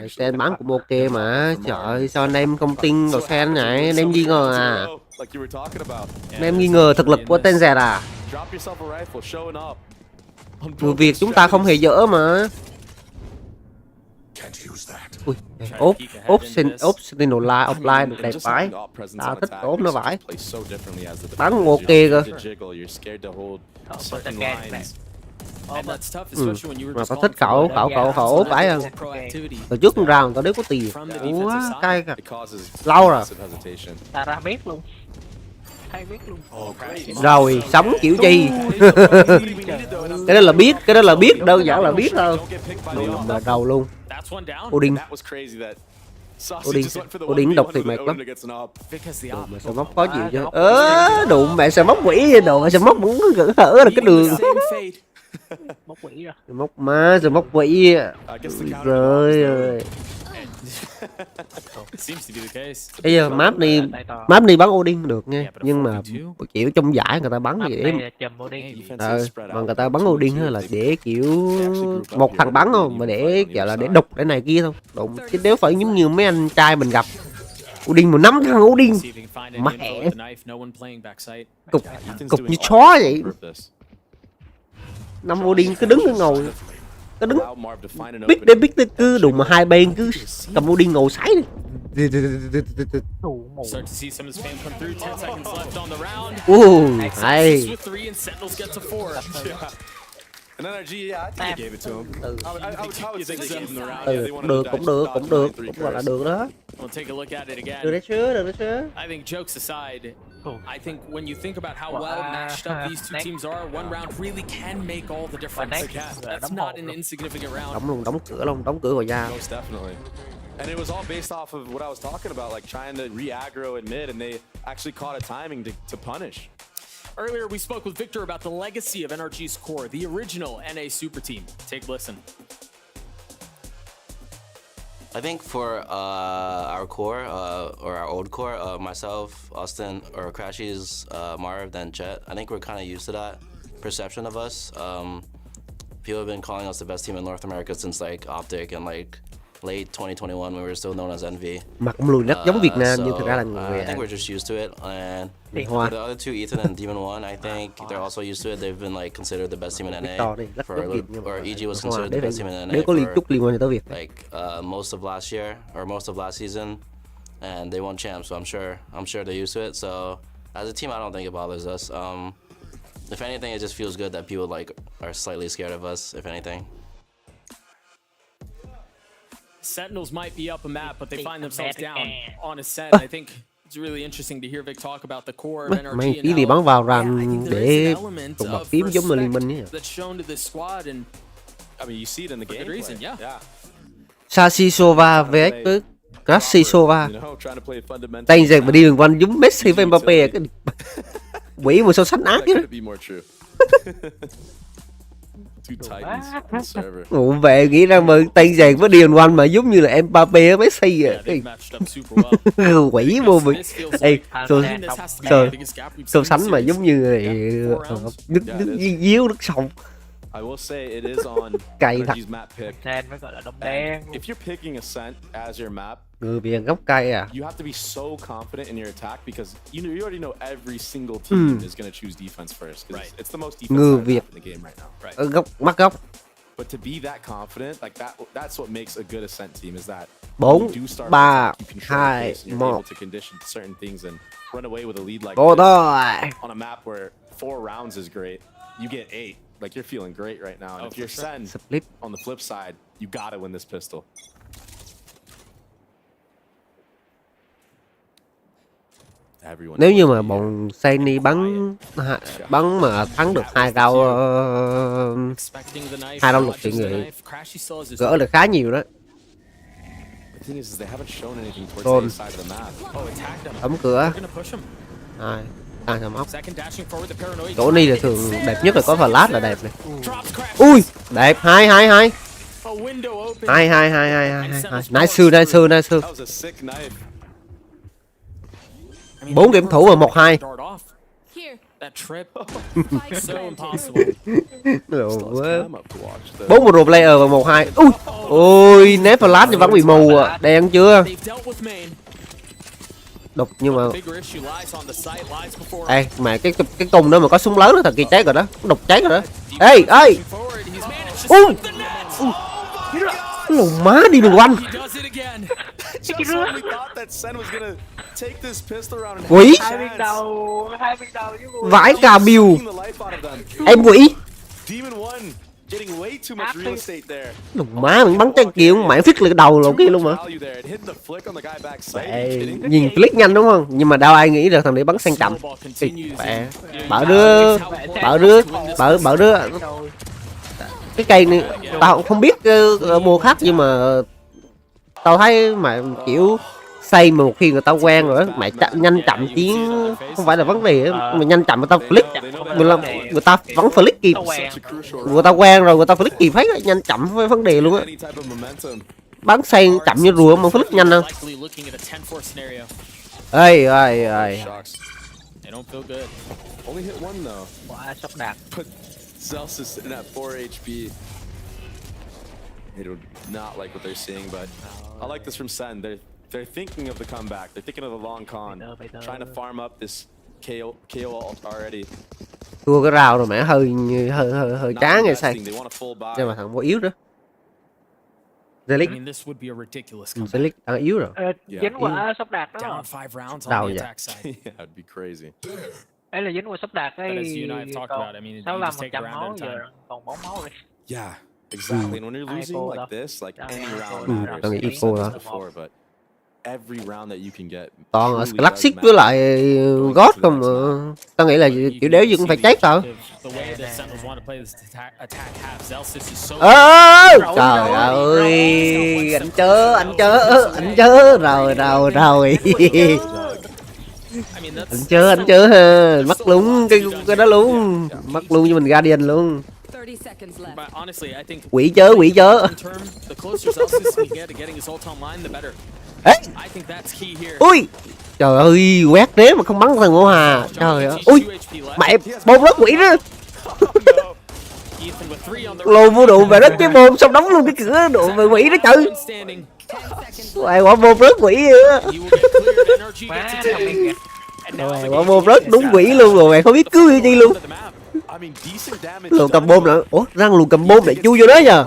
Sen bắn cũng ok mà. Trời ơi, sao anh em không tin vào Sen này, anh em nghi ngờ à? Anh em nghi ngờ thực lực của tên dẹt à? Người Việt chúng ta không hề dở mà. Ui, ốp Sentinel offline được đẹp vãi. Tao thích ốp nó vãi. Bắn ok cơ. Mà tao thích cậu ốp vãi hơn. Từ trước con round tao đéo có tiền. Quá cay cả. Lâu rồi. Ta ra biết luôn. Rồi sống kiểu gì? Cái đó là biết, đơn giản là biết thôi. Mà đầu luôn. Odin độc thì mệt lắm. Mà sao móc khó chịu chứ. Đụng mẹ sao móc quỷ vậy, đồ mẹ sao móc muốn gỡ hở là cái đường. quỷ rồi. Giờ móc quỷ. Rồi ơi. Bây giờ map này bắn Odin được nha, nhưng mà kiểu trong giải người ta bắn thì để mà người ta bắn Odin là để kiểu một thằng bắn không, mà để kiểu là để đục cái này kia thôi. Đụng chứ nếu phải giống như mấy anh trai mình gặp Odin một 5 thằng Odin mẹ cục như chó vậy. 5 Odin cứ đứng cứ ngồi, cứ đứng biết cứ đụng mà hai bên cứ cầm Odin ngồi sấy đi. Hay. Cũng được, cũng gọi là được đó. Được đấy chứ. I think jokes aside, I think when you think about how well matched up these two teams are, one round really can make all the difference. That's not an insignificant round. Đóng cửa vào da. Most definitely. And it was all based off of what I was talking about, like trying to re-aggro in mid, and they actually caught a timing to punish. Earlier, we spoke with Victor about the legacy of NRG's core, the original NA super team. Take a listen. I think for our core, or our old core, myself, Austin, or Crashies, Marv, then Jet, I think we're kind of used to that perception of us. People have been calling us the best team in North America since like Optic and like late 2021 when we were still known as Envy. Mặt cũng lùi rất giống Việt Nam nhưng thực ra là người I think we're just used to it. And for the other two, Ethan and Demon One, I think they're also used to it. They've been like considered the best team in NA for a little, or EG was considered the best team in NA for like most of last year or most of last season, and they won champs. So I'm sure they're used to it. So as a team, I don't think it bothers us. If anything, it just feels good that people like are slightly scared of us. If anything. Sentinels might be up a map, but they find themselves down on a set. I think it's really interesting to hear Vic talk about the core of NRG. Mấy tí thì bắn vào rằng để cùng bật tím giống như liên minh nhé. Sasisova vs với Krasisova. Tay giật mà đi đường quanh giống Messi với Mbappe, cái quỷ một so sánh ác chứ. Ủa về nghĩ ra mà tay giàn với Điền One mà giống như là Mbappe với Messi à. Quỷ vô mình. Ê, so sánh mà giống như nước díu nước sông. I will say it is on NRG's map pick. Mới gọi là đồng đen. If you're picking a Sent as your map, người Việt gốc cây à. You have to be so confident in your attack because you already know every single team is going to choose defense first because it's the most defensive map in the game right now. Góc mắc góc. But to be that confident, like that's what makes a good Ascent team is that 4 3 2 1 to condition certain things and run away with a lead like this. On a map where 4 rounds is great, you get 8. Like you're feeling great right now. And if you're Sen, on the flip side, you gotta win this pistol. Nếu như mà bọn Senny bắn mà thắng được 2 rau 2 rau lục thì người gỡ được khá nhiều đó. Đóng cửa. Rồi. Chỗ này là thường đẹp nhất là có flash là đẹp này. Ui, đẹp 2 nice. 4 điểm thủ và 1-2. Bốn một player và 1-2. Ui, nép flash thì vẫn bị mù à. Đen chưa? Đục nhưng mà ê mà cái cung đó mà có súng lớn nó thật kỳ cháy rồi đó, đục cháy rồi đó. Ê lùn má đi đường quanh quỷ vãi cà biu em quỷ lùn má mình bắn cái kiểu mãi phích lên cái đầu rồi kia luôn mà. Nhìn click nhanh đúng không, nhưng mà đâu ai nghĩ được thằng đấy bắn sang chậm. Bảo đứa cái cây này tao không biết mùa khác nhưng mà tao thấy mà kiểu xây mà một khi người ta quen rồi mày nhanh chậm chứ không phải là vấn đề mà nhanh chậm người ta click người ta vẫn click kịp, người ta quen rồi người ta click kịp hết, nhanh chậm không phải vấn đề luôn á. Bắn xây chậm như rùa mà click nhanh không. Ê Only hit one though. Quá sắp đạt. But Zels is sitting at 4 HP. They do not like what they're seeing, but I like this from Sen. They're thinking of the comeback. They're thinking of the long con. Trying to farm up this KO ult already. Thua cái rào rồi mẹ hơi chán ngày say. Nhưng mà thằng quá yếu đó. Relic. Relic đang yếu rồi. Dính quả sắp đạt đó. Đau vậy. That'd be crazy. Ấy là dính quả sắp đạt ấy. 65% máu giờ còn 4 máu rồi. Yeah, exactly. And when you're losing like this, like any round Tao nghĩ Eco đó. but every round that you can get. Toàn ở Classic với lại God không mà. Tao nghĩ là kiểu đéo gì cũng phải chết tao. Trời ơi, anh chớ rồi. Anh chớ ha, mắc lúng cái đó luôn, mắc luôn cho mình Guardian luôn. Quỷ chớ. Ê! Ui, trời ơi, quét thế mà không bắn thằng Ngô Hà. Trời ơi, ui, mẹ bom rớt quỷ đó. Lô vô độ về đất cái bom xong đóng luôn cái cửa độ về quỷ đó trời. Mày quả bom rớt quỷ nữa. Rồi quả bom rớt đúng quỷ luôn rồi mày không biết cứu gì luôn. Lùn cầm bom nữa. Ủa răng lùn cầm bom lại chui vô đó nhờ.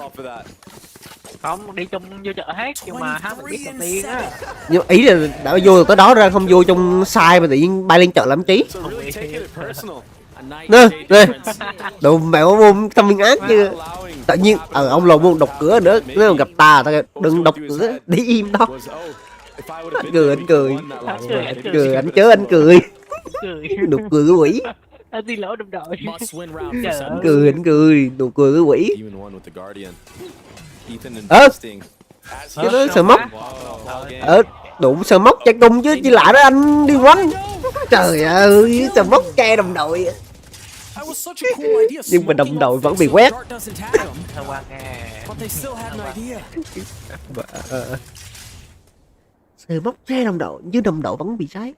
Không đi chung vô chợ hết nhưng mà hắn mình biết đầu tiên á. Nhưng ý là đã vô tới đó ra không vô trong sai mà tự nhiên bay lên chợ làm trí. Nè đồ mẹ có môn tâm minh ác chứ. Tự nhiên ông lồn môn độc cửa nữa, nếu mà gặp ta đừng độc cửa đi im đó. Anh cười anh cười nụ cười cái quỷ. Anh đi lỗ đâm đội. Anh cười nụ cười cái quỷ. Cái đó sờ móc. Đụng sờ móc chạy cùng chứ chi lạ đó anh đi quánh. Trời ơi sờ móc che đồng đội. Nhưng mà đồng đội vẫn bị quét. Sờ móc che đồng đội nhưng đồng đội vẫn bị cháy.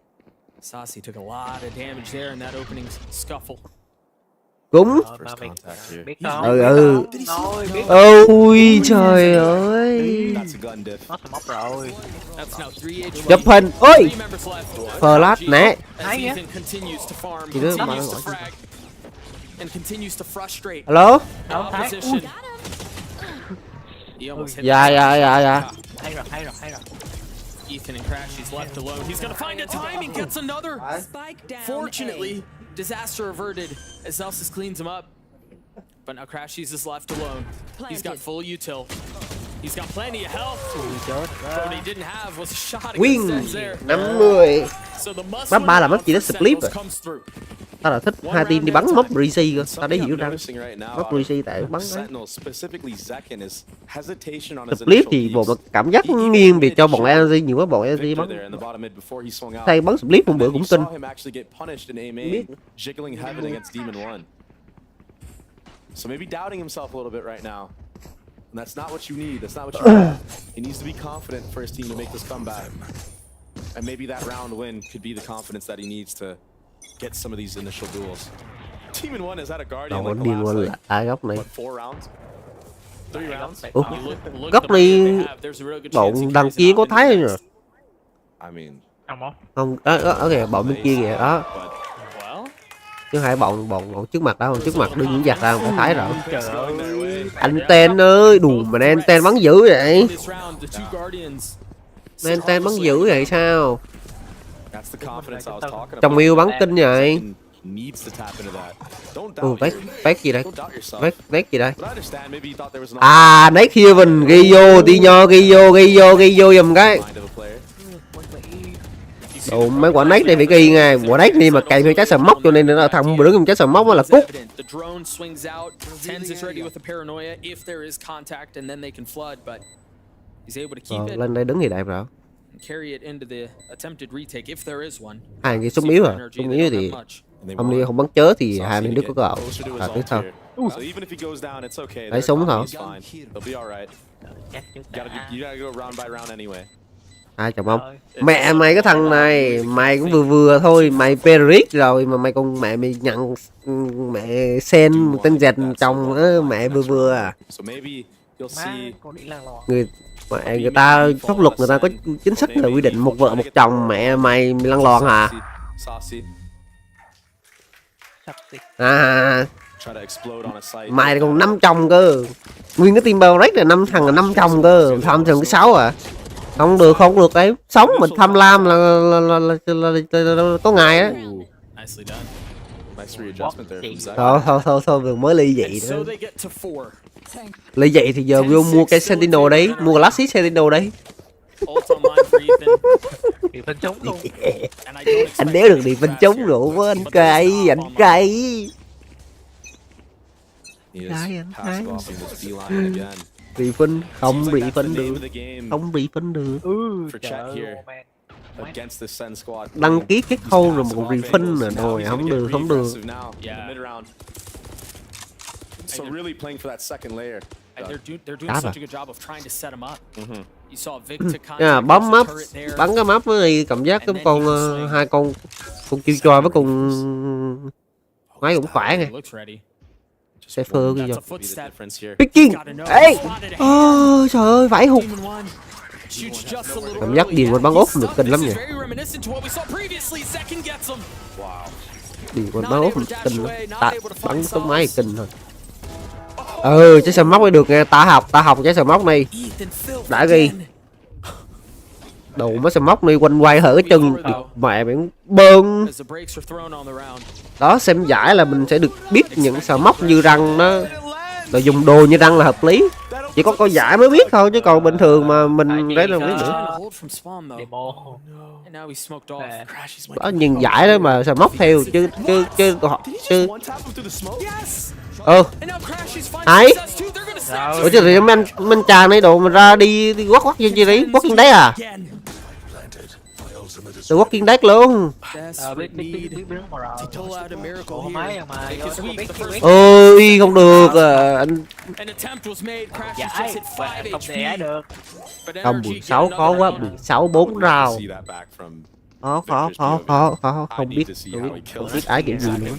Cũng ôi trời ơi chụp hình ôi flash nè gì đó mà alo dạ Ethan and Crash, he's left alone. He's gonna find a timing, gets another. Fortunately, disaster averted as Zelsis cleans him up. But now Crash is left alone. He's got full util. He's got plenty of health. What he didn't have was a shot against Zeds there. 50. Map 3 là map chỉ đến split rồi. Tao là thích hai team đi bắn map Breezy cơ. Tao để hiểu rằng map Breezy tại bắn đấy. Split thì bộ cảm giác nghiêng vì cho bọn NRG nhiều quá bọn NRG bắn. Thay bắn split một bữa cũng tin. So maybe doubting himself a little bit right now. And that's not what you need. That's not what you want. He needs to be confident for his team to make this comeback. And maybe that round win could be the confidence that he needs to get some of these initial duels. Team in one has had a Guardian like the last góc này. 4 rounds? 3 rounds? Góc này bọn đằng kia có thấy rồi. I mean, không, ok bọn bên kia kìa đó. Chứ hai bọn trước mặt đó, trước mặt đưa những giặc ra không phải rồi. Anh Ten ơi, đù mà anh Ten bắn dữ vậy. Anh Ten bắn dữ vậy sao? Chồng yêu bắn kinh vậy. Vét gì đây? Vét gì đây? À, nấy Heaven ghi vô, ghi vô giùm cái. Đồ mấy quả nách này phải ghi ngay, quả nách này mà cày theo trái sầm móc cho nên là thằng đứng trong trái sầm móc là cút. Lên đây đứng thì đẹp rồi. carry it into the attempted retake if there is one. Hai cái súng yếu à, súng yếu thì ông đi không bắn chớ thì hai bên Đức có cơ hội. Tiếp sau. Lấy súng thôi. Ai chồng ông? Mẹ mày cái thằng này, mày cũng vừa vừa thôi, mày Peric rồi mà mày còn mày nhận mẹ sen một tên dẹt chồng nữa, mẹ vừa vừa à. Người ta pháp luật người ta có chính sách là quy định một vợ một chồng, mẹ mày lăn lòn hả? Mày còn 5 chồng cơ, nguyên cái team Valorant là 5 thằng là 5 chồng cơ, tham thằng cái 6 à? Không được đấy, sống mình tham lam là có ngày á. Thôi vừa mới ly dị nữa. Ly dị thì giờ vô mua cái Sentinel đấy, mua Classic Sentinel đấy. Anh đéo được đi phân chống rượu với anh cay. Bị phân không bị phân được. Đăng ký cái khâu rồi một refund rồi rồi không được. So really playing for that second layer. They're doing such a good job of trying to set him up. You saw Vic to contact bấm map, bắn cái map với cảm giác cái con hai con kêu cho với con máy cũng khỏe nè. Cypher kìa. Picking. Ê. Trời ơi, vãi hụt. Cảm giác điền quanh bắn ốp được kinh lắm nhỉ. Điền quanh bắn ốp kinh lắm. Bắn tốc máy kinh thôi. Trái sờ móc mới được nghe, ta học trái sờ móc này. Đã ghi. Đồ mới sờ móc này quanh quay hở cái chân mẹ biển bơm. Đó, xem giải là mình sẽ được biết những sờ móc như răng nó rồi dùng đồ như răng là hợp lý. Chỉ có giải mới biết thôi chứ còn bình thường mà mình đấy là không biết nữa. Đó, nhìn giải đó mà sờ móc theo chứ ấy. Ủa chứ thì mình chàng này đồ mình ra đi quắc như gì đấy, quắc đấy à? Tôi quất kiên đát luôn. Ôi không được anh. Không 16 khó quá, 16 4 rào. Khó không biết ái kiểu gì nữa.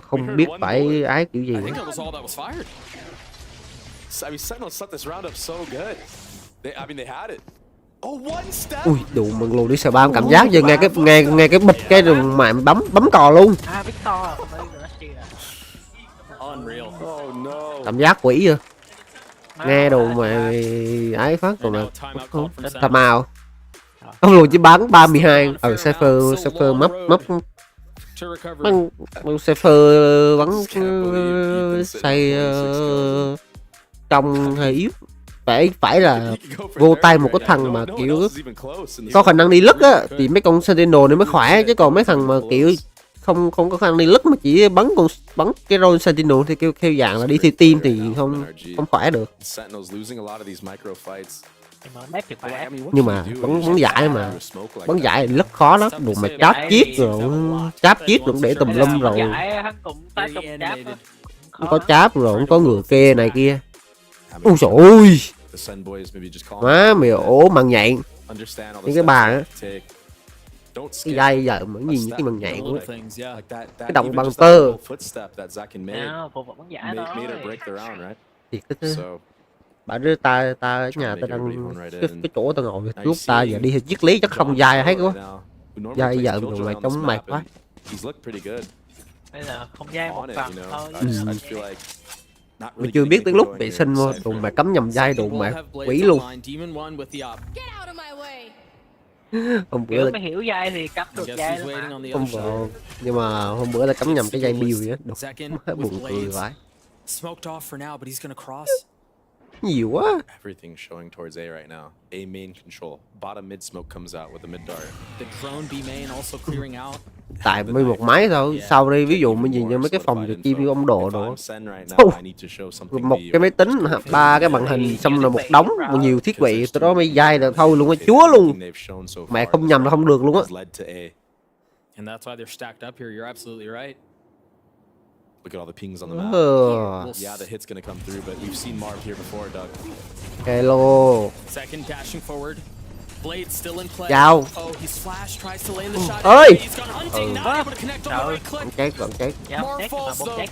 Không biết phải ái kiểu gì nữa. Ui đủ mừng luôn đi sờ bam, cảm giác giờ nghe cái bịch cái đường mà bấm cò luôn. Cảm giác quỷ vậy. Nghe đồ mà ái phát còn là tham màu. Ông luôn chỉ bán 32. Cypher map Cypher bắn xây trong hơi yếu. Phải là vô tay một cái thằng mà kiểu có khả năng đi lứt á thì mấy con Sentinel này mới khỏe, chứ còn mấy thằng mà kiểu không có khả năng đi lứt mà chỉ bắn cái role Sentinel thì theo dạng là đi theo team thì không khỏe được. Nhưng mà bắn giải rất khó lắm, đụng mà cháp chiết rồi để tùm lum rồi không có cháp rồi không có người kê này kia. Ôi trời ơi má mày ổ màn nhạn những cái bà á, cái dây giờ mà nhìn những cái màn nhạn của cái động bằng tơ thiệt cái bà đứa ta ở nhà ta đang cái chỗ ta ngồi lúc ta giờ đi chiếc lý chắc không dài hết quá dây giờ mà mày chống mệt quá. Bây giờ không dai một phần thôi. Mình chưa biết tới lúc vệ sinh mà đụng mà cấm nhầm dây đụng mà quỷ luôn. Hôm bữa là... mới hiểu dai thì cấm được dai không vào, nhưng mà hôm bữa là cấm nhầm cái dây bill vậy đó, hết buồn cười vậy. Nhiều quá. Everything showing towards A right now. A main control. Bottom mid smoke comes out with the mid dart. The drone B main also clearing out. tại mới một máy thôi. Sau đây ví dụ mình nhìn cho mấy cái phòng chim như ông Độ nữa, một cái máy tính 3 cái màn hình xong là một đống nhiều thiết bị, từ đó mới dai là thôi luôn á, chúa luôn. Mẹ không nhầm là không được luôn á. And that's why they're stacked up here. You're absolutely right. Look at all the pings on the map. Yeah, the hit's gonna come through, but we've seen Marv here before, Doug. Hello. Second dashing forward. Blade still in play. Chào. Oh, he's flash, tries to land the shot. Ơi. He's gone hunting, not able to connect on the right click. Còn chết. Marv falls though.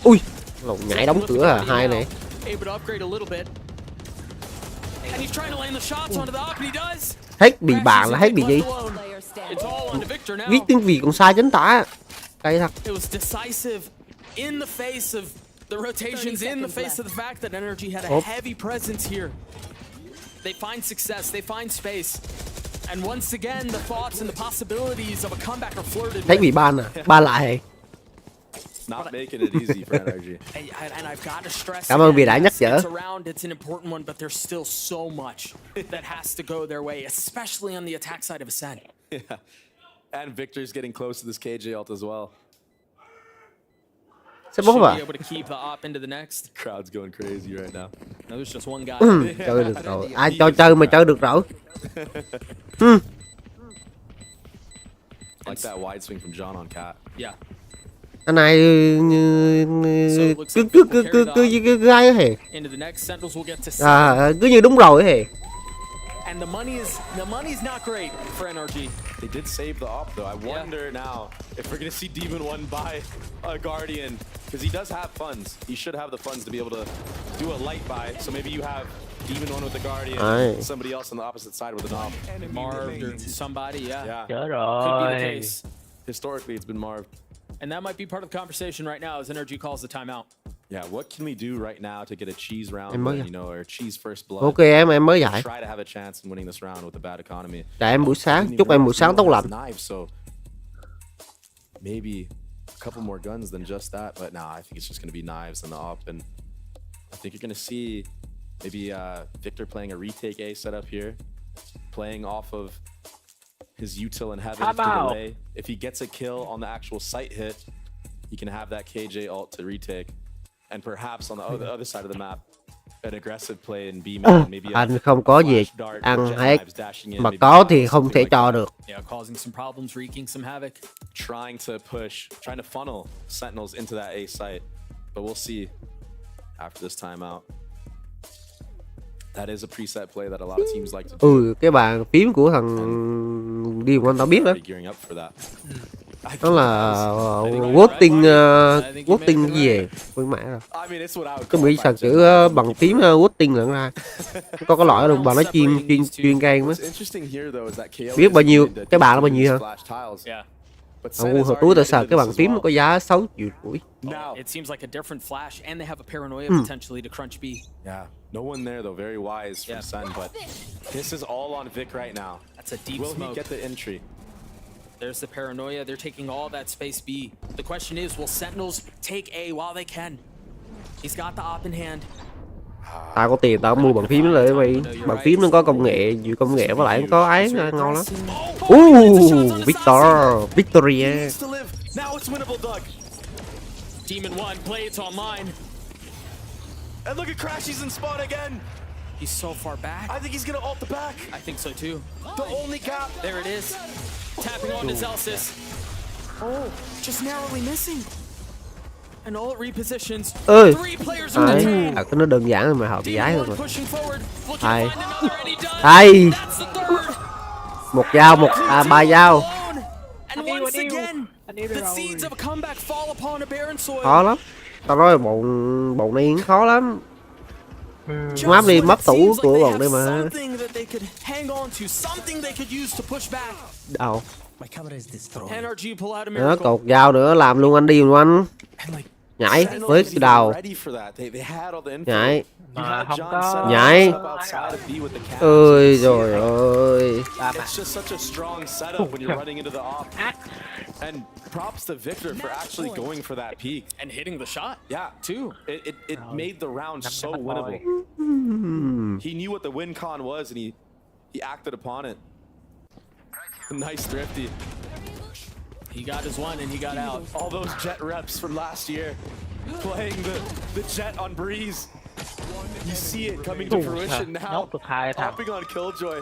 Ui, lộn nhảy đóng cửa à, hai này. Able to upgrade a little bit. And he's trying to land the shots onto the up, and he does. Hết bị bạn là hết bị gì? It's all on to Victor now. Viết tiếng Việt còn sai chính tả. Cay thật. It was decisive in the face of the rotations, in the face of the fact that NRG had a heavy presence here. They find success, they find space. And once again, the thoughts and the possibilities of a comeback are flirted Thấy bị with. ban à? Ban lại. Not making it easy for NRG. And I've got to stress, Cảm ơn vì đã nhắc nhở. it's an important one, but there's still so much that has to go their way, especially on the attack side of Ascent. Yeah. And Victor's getting close to this KJ ult as well. Sẽ bố Should à? be able to keep the op into the next. Crowd's going crazy right now. No, there's just one guy. Chơi được rồi. Ai cho chơi mà chơi được rồi. Like that wide swing from John on Cat. Yeah. Anh này cứ gai hề. Into the next, Sentinels will get to see. Cứ như đúng rồi hề. And the money's not great for NRG. They did save the op though. I wonder now if we're gonna see Demon One buy a Guardian, because he does have funds. He should have the funds to be able to do a light buy. So maybe you have Demon One with the Guardian, and somebody else on the opposite side with an op. Marved or somebody, yeah. Chết Could be the rồi. case. Historically, it's been Marv. And that might be part of the conversation right now as NRG calls the timeout. Yeah, what can we do right now to get a cheese round, Em mới win, you know, or cheese first blood? Ok em mới dạy. Try to have a chance in winning this round with a bad economy. Chào em buổi sáng, chúc em buổi sáng tốt lành. So maybe a couple more guns than just that, but nah, I think it's just going to be knives and the op, and I think you're going to see maybe Victor playing a retake A setup here, playing off of his util in heaven to delay. If he gets a kill on the actual site hit, he can have that KJ ult to retake. And perhaps on the other side of the map, an aggressive play in B main, maybe anh không có gì ăn hết, mà có thì không thể cho được. Yeah, causing some problems, wreaking some havoc. Trying to push, trying to funnel Sentinels into that A site, but we'll see after this timeout. That is a preset play that a lot of teams like to do. Cái bàn phím của thằng đi quan tao biết đó. Đó là voting gì vậy? Quên mẹ rồi. Cái bị sạc chữ bằng phím voting lẫn ra. Có cái loại đồng bằng nó chuyên game á. Biết bao nhiêu, cái bàn nó bao nhiêu hả? Hồi túi tao sạc cái bàn phím nó có giá 6 triệu rưỡi. It seems like a different flash, and they have a paranoia potentially to crunch B. Yeah, no one there though. Very wise from Sun, but this is all on Vic right now. That's a deep smoke. Will he get the entry? There's the paranoia. They're taking all that space B. The question is, will Sentinels take A while they can? He's got the op in hand. Tao có tiền tao mua bàn phím lại vậy. Bàn phím nó có công nghệ, nhiều công nghệ với lại nó có ấy ngon lắm. Victoria. Now it's winnable, Doug. Demon One, Blades online. And look at Crash, he's in spot again. He's so far back. I think he's gonna ult the back. I think so too. The only gap. There it is. Tapping on to Zelsis. Oh, just narrowly missing. And all it repositions. Three players in the team. Cái nó đơn giản mà họ bị giái thôi. Pushing forward. Hai. Một dao, ba dao. And once again, the seeds of a comeback fall upon a barren soil. Khó lắm. Tao nói bọn này khó lắm. Map đi, map tủ của bọn đây mà. Đâu? Đó, cột dao nữa, làm luôn anh đi luôn anh. Nhảy với cái đầu. Nhảy. Nhảy. Ôi trời ơi. And props to Victor for actually going for that peak and hitting the shot. Yeah, too. It made the round so winnable. He knew what the win con was, and he acted upon it. Nice thrifty. He got his one and he got out. All those Jet reps from last year, playing the Jet on Breeze. You see it coming to fruition now. Hopping on Killjoy.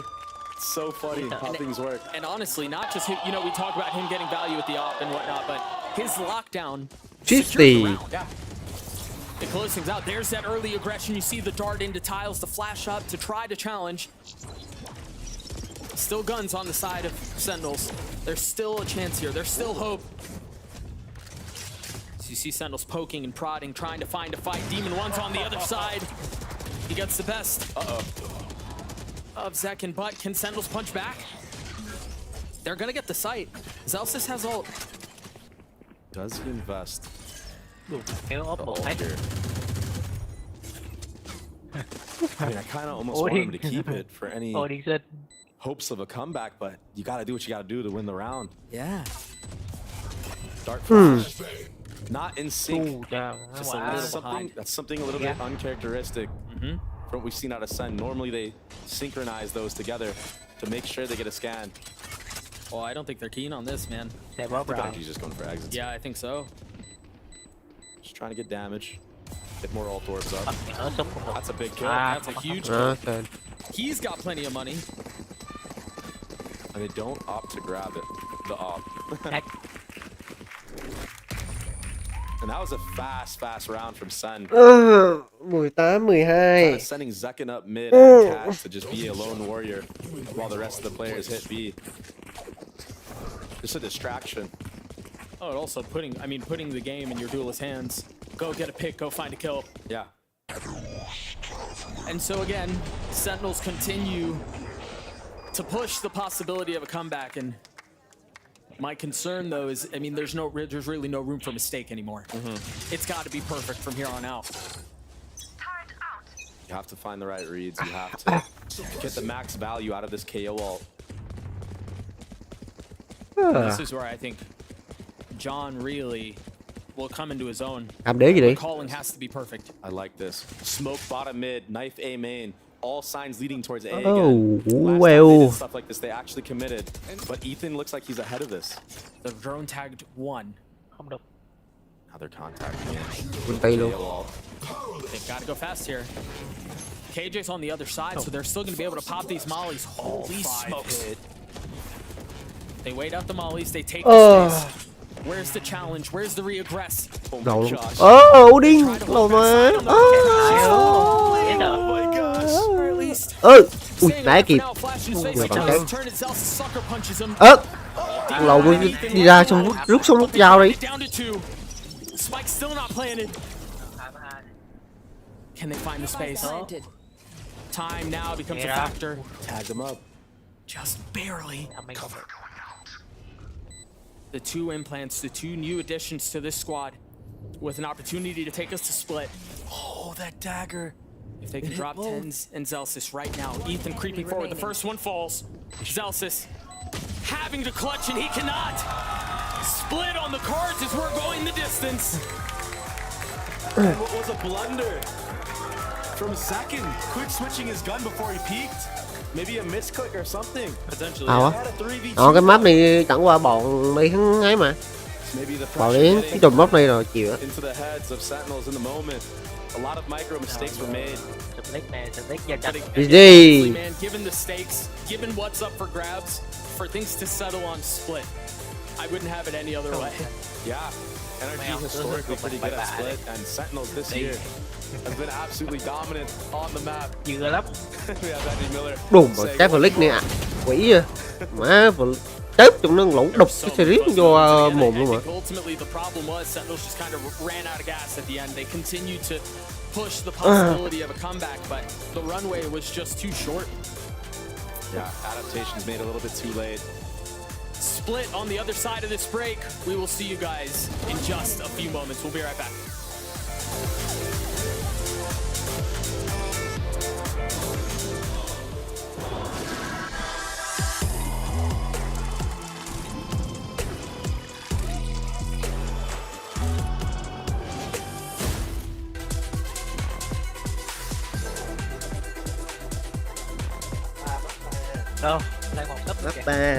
It's so funny how things work. And honestly, not just him, you know, we talk about him getting value with the op and whatnot, but his lockdown. 50. Yeah. It closes things out. There's that early aggression. You see the dart into tiles, the flash up to try to challenge. Still guns on the side of Sentinels. There's still a chance here. There's still hope. So you see Sentinels poking and prodding, trying to find a fight. Demon One's on the other side. He gets the best of Zekin, but can Sentinels punch back? They're gonna get the sight. Zelsis has ult. Does he invest? I mean, I kind of almost want him to keep it for any hopes of a comeback, but you got to do what you got to do to win the round. Yeah. Dart flash. Not in sync. Just that's something a little bit uncharacteristic from what we've seen out of Sen. Normally they synchronize those together to make sure they get a scan. Oh, I don't think they're keen on this, man. I think he's just going for exits. Yeah, I think so. Just trying to get damage. Get more ult orbs up. That's a big kill. That's a huge kill. He's got plenty of money. And they don't opt to grab it. The op. And that was a fast round from Sen. 18, 12. Kind of sending Zekin up mid and Cat to just be a lone warrior while the rest of the players hit B. Just a distraction. Oh, and also putting the game in your duelist hands. Go get a pick, go find a kill. Yeah. And so again, Sentinels continue to push the possibility of a comeback, and my concern though is, I mean, there's really no room for mistake anymore. It's got to be perfect from here on out. You have to find the right reads. You have to get the max value out of this KO ult. This is where I think John really will come into his own. Calling has to be perfect. I like this. Smoke bottom mid, knife A main. All signs leading towards A again. Oh, Last well. time they did stuff like this, they actually committed. But Ethan looks like he's ahead of this. The drone tagged one. Now they're contacting him. They've got to go fast here. KJ's on the other side, so they're still going to be able to pop these mollies. Holy smokes. They wait out the mollies, they take the space. Where's the challenge? Where's the re-aggress? Oh my gosh. Odin! Lol mà. Oh my gosh. Or at least Ui, nãy kịp. Người còn cái. Lầu đi ra xong rút xong rút dao đi. Spike still not planted. Can they find the space? Time now becomes a factor. Tag them up. Just barely. Cover. The two implants, the two new additions to this squad, with an opportunity to take us to split. Oh, that dagger. If they can drop tens and Zelsis right now. Ethan creeping forward. The first one falls. Zelsis having to clutch, and he cannot. Split on the cards as we're going the distance. What was a blunder from Second? Quick switching his gun before he peeked. Maybe a misclick or something. Potentially. Cái map này chẳng qua bọn đi hắn ấy mà. Bọn đi cái trùm map này rồi chịu á. Into the heads of Sentinels in the moment. A lot of micro mistakes were made. GG. Man, given the stakes, given what's up for grabs, for things to settle on split, I wouldn't have it any other way. Yeah, NRG historically pretty good at split, and Sentinels this year has been absolutely dominant on the map. Đùm vào cái flick này ạ. Quỷ à. Má chết trong nó lỗ đục cái series vô mồm luôn mà. Ultimately the problem was Sentinels just kind of ran out of gas at the end. They continued to push the possibility of a comeback, but the runway was just too short. Yeah, adaptations made a little bit too late. Split on the other side of this break. We will see you guys in just a few moments. We'll be right back.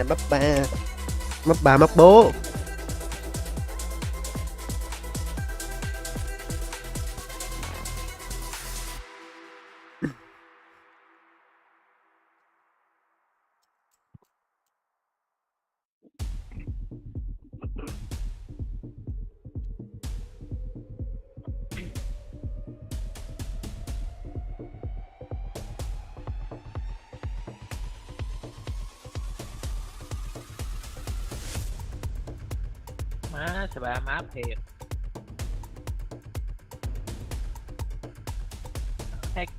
Map 3 map bố. Má, sẽ map thiệt. Hack.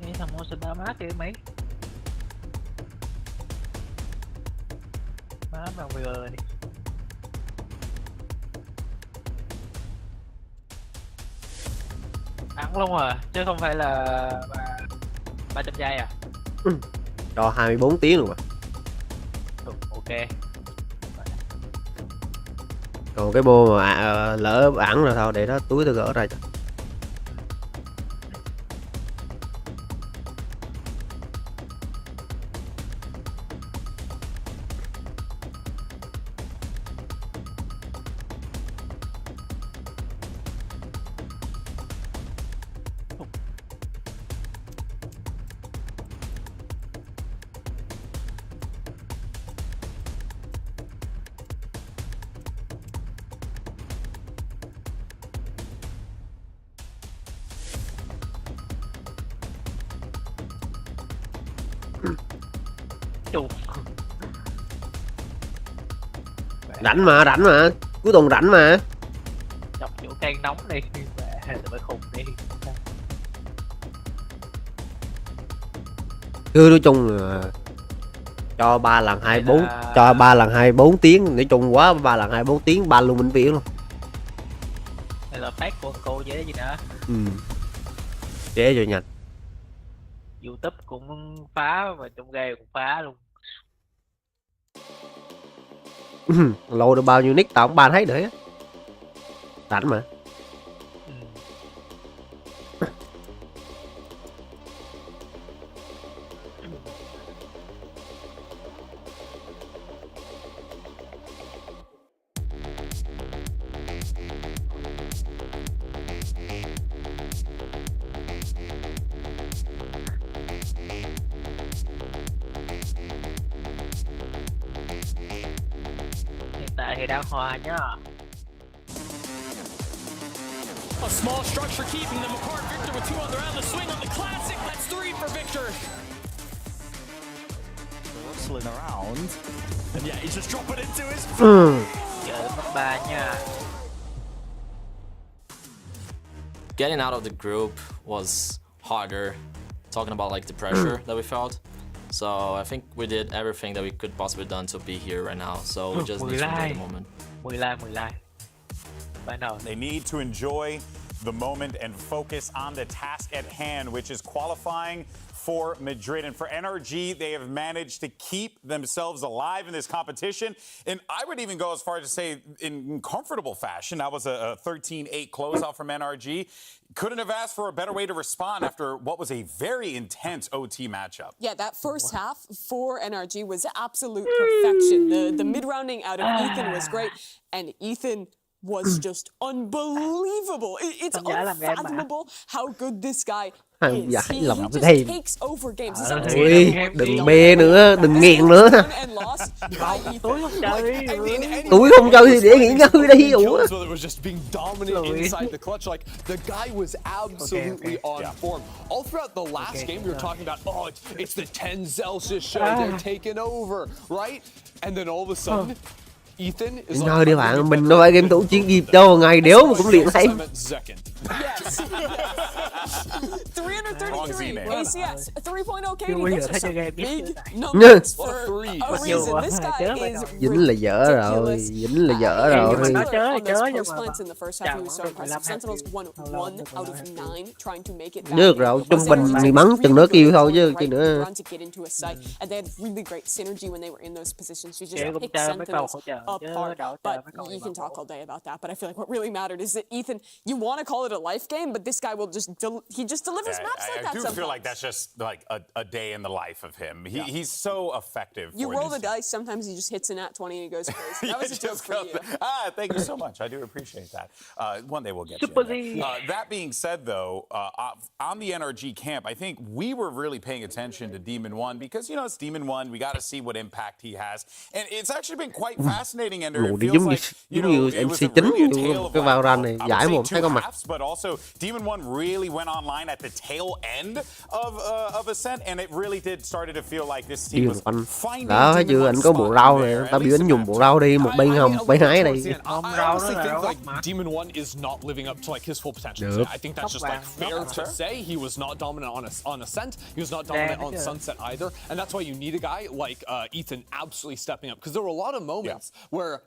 Cái thằng mua sẽ map kìa mấy. Map bằng VR đi. Thắng luôn à, chứ không phải là 300 giây à? Cho 24 tiếng luôn mà. Ok. Còn cái bô mà lỡ ẩn rồi thôi, để đó túi tôi gỡ ra cho. Rảnh mà, cuối tuần rảnh mà. Chọc chỗ can nóng đi, tụi bay khùng đi. Cứ nói chung là cho 3 lần 24, cho 3 lần 24 tiếng, nói chung quá 3 lần 24 tiếng ban luôn minh viễn luôn. Đây là phát của cô dễ gì nữa. Dễ rồi nhanh. YouTube cũng phá và trong game cũng phá luôn. Lâu được bao nhiêu nick tao cũng ban thấy nữa á. Rảnh mà. Tại thì đang hòa nhá. A small structure keeping them apart. Victor with 2 on the round. The swing on the classic. That's 3 for Victor. Hustling around. And yeah, he's just dropping into his. Giờ mất 3 nha. Getting out of the group was harder. Talking about like the pressure that we felt. So I think we did everything that we could possibly done to be here right now. So we just need to enjoy the moment. 10 like. They need to enjoy the moment and focus on the task at hand, which is qualifying for Madrid. And for NRG, they have managed to keep themselves alive in this competition. And I would even go as far as to say in comfortable fashion. That was a 13-8 closeout from NRG. Couldn't have asked for a better way to respond after what was a very intense OT matchup. Yeah, that first half for NRG was absolute perfection. The mid-rounding out of Ethan was great, and Ethan was just unbelievable. It's unfathomable how good this guy is. He just takes over games. Ui, đừng mê nữa, đừng nghiện nữa. Túi không cho thì để nghỉ ngơi đi. Ủa. The guy was absolutely on form. All throughout the last game, we were talking about, oh, it's the 10 Celsius show. They're taking over, right? And then all of a sudden, Ethan is like, thôi đi bạn, mình đâu phải game thủ chuyên nghiệp đâu, ngày đéo mà cũng luyện hay. 333 ACS 3.0 KD. That's just a big numbers for a reason. This guy is Dính là dở rồi, dính là dở rồi. on those post plants in the first half. He was so impressive. Sentinels won 1 out of 9 trying to make it back. Được rồi, trung bình thì bắn chừng nữa kêu thôi chứ cái nữa. To get into a site, and they had really great synergy when they were in those positions. You just pick Sentinels apart. But you can talk all day about that. But I feel like what really mattered is that Ethan, you want to call it a life game, but this guy will just he just delivers maps like that. I do feel like that's just like a day in the life of him. He's so effective. You roll the dice. Sometimes he just hits a nat 20 and he goes crazy. That was a joke for you. Thank you so much. I do appreciate that. One day we'll get you. That being said, though, on the NRG camp, I think we were really paying attention to Demon One because it's Demon One. We got to see what impact he has, and it's actually been quite fascinating. And it feels like giống như MC chính cái Valorant này giải một thấy con mặt. But also Demon One really went went online at the tail end of Ascent, and it really did started to feel like this team was finding. Đó thấy chưa, anh có bộ rau này, tao biểu anh dùng bộ rau đi, một bên hồng, bên hái đi. I honestly think like Demon One is not living up to like his full potential. I think that's just like fair to say. He was not dominant on Ascent. He was not dominant on Sunset either, and that's why you need a guy like Ethan absolutely stepping up, because there were a lot of moments where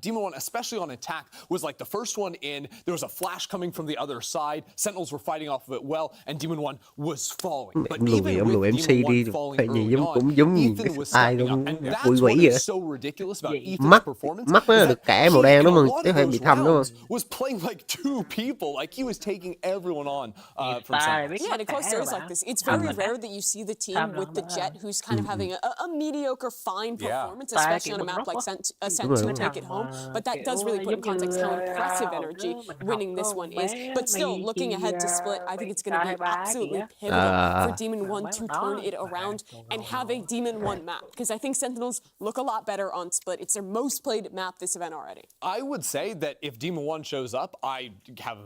Demon One, especially on attack, was like the first one in. There was a flash coming from the other side. Sentinels were fighting off of it well, and Demon One was falling. But even with Demon One falling early on, Ethan was stepping up, and that's what is so ridiculous about Ethan's performance. Mắt nó được kẻ màu đen đúng không? Chứ phải bị thâm đúng không? Was playing like two people, like he was taking everyone on from Sentinels. Yeah, and it close like this. It's very rare that you see the team with the Jet who's kind of having a mediocre, fine performance, especially on a map like Ascent to take it home. But that does really put in context how impressive NRG winning this one is. But still, looking ahead to Split, I think it's going to be absolutely pivotal for Demon One to turn it around and have a Demon One map, because I think Sentinels look a lot better on Split. It's their most played map this event already. I would say that if Demon One shows up, I have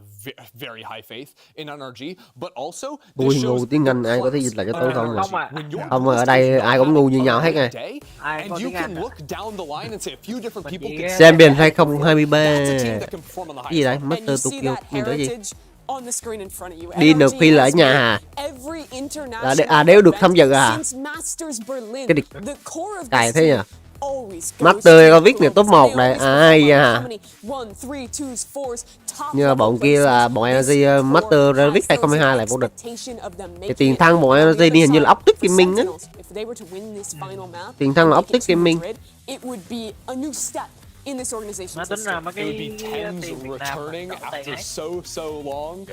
very high faith in NRG, but also Ui, ngu tiếng Anh ai có thể dịch lại cho tôi không? Không, ở đây ai cũng ngu như nhau hết nha. Champion 2023. Cái gì đấy? Master Tokyo. Nhìn đó gì? Đi được phi là ở nhà à? Nếu được tham dự à? Cái địch cài thế nhỉ? Master Reykjavik này top 1 này, ai à? Nhưng mà bọn kia là bọn NRG Master Reykjavik 2022 lại vô địch. Cái tiền thăng bọn NRG đi hình như là Optic Gaming á. Tiền thăng là Optic Gaming. In this organization, it would be Tens returning after so long,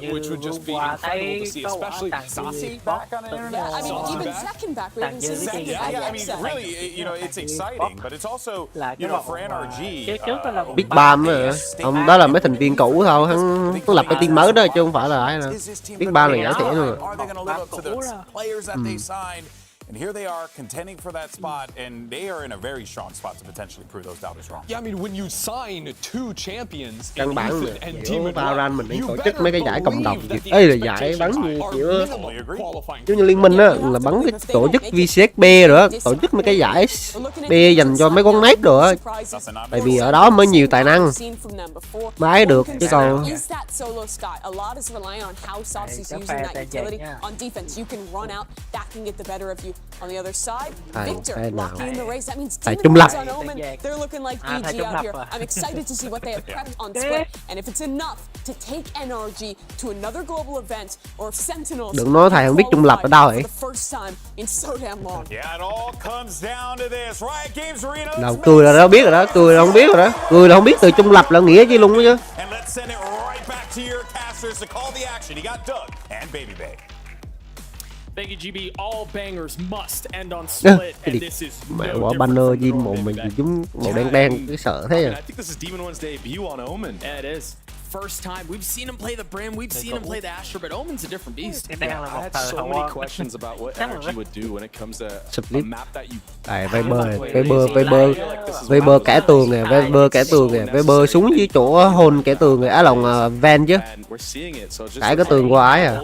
which would just be incredible to see, especially Sasi back on the internet. I mean, even second back, we haven't seen second back. I mean, really, you know, it's exciting, but it's also, you know, for NRG. Big Bam ông đó là mấy thành viên cũ thôi, hắn lập cái team mới đó chứ không phải là ai đâu. Big Bam là giải thể nữa. And here they are contending for that spot, and they are in a very strong spot to potentially prove those doubters wrong. Yeah, I mean, when you sign two champions, căn bản kiểu Valorant mình đang tổ chức mấy cái giải cộng đồng, đây là giải bắn kiểu giống như liên minh á, là bắn cái tổ chức VCSB rồi á, tổ chức mấy cái giải B dành cho mấy con nét rồi á, tại vì ở đó mới nhiều tài năng bái được chứ còn. On the other side, Victor locking in the race. That means Team Demon One's on Omen. They're looking like EG out here. I'm excited to see what they have prepped on Split, and if it's enough to take NRG to another global event, or if Sentinels đừng nói thầy không biết trung lập ở đâu vậy. Đâu cười là đâu biết rồi đó, cười là không biết rồi đó, cười là không biết từ trung lập là nghĩa chi luôn chứ. Thank you, GB. All bangers must end on Split, and this is mẹ quả banner Jin một mình chúng màu đen đen cái sợ thế à. I think this is Demon One's debut on Omen. Yeah, it is. First time we've seen him play the Brim, we've seen him play the Astra, but Omen's a different beast. I had so many questions about what NRG would do when it comes to a map that you. Viper kẻ tường nè, Viper kẻ tường nè, Viper súng dưới chỗ hôn kẻ tường nè, á lòng van chứ. Cãi cái tường qua ấy à.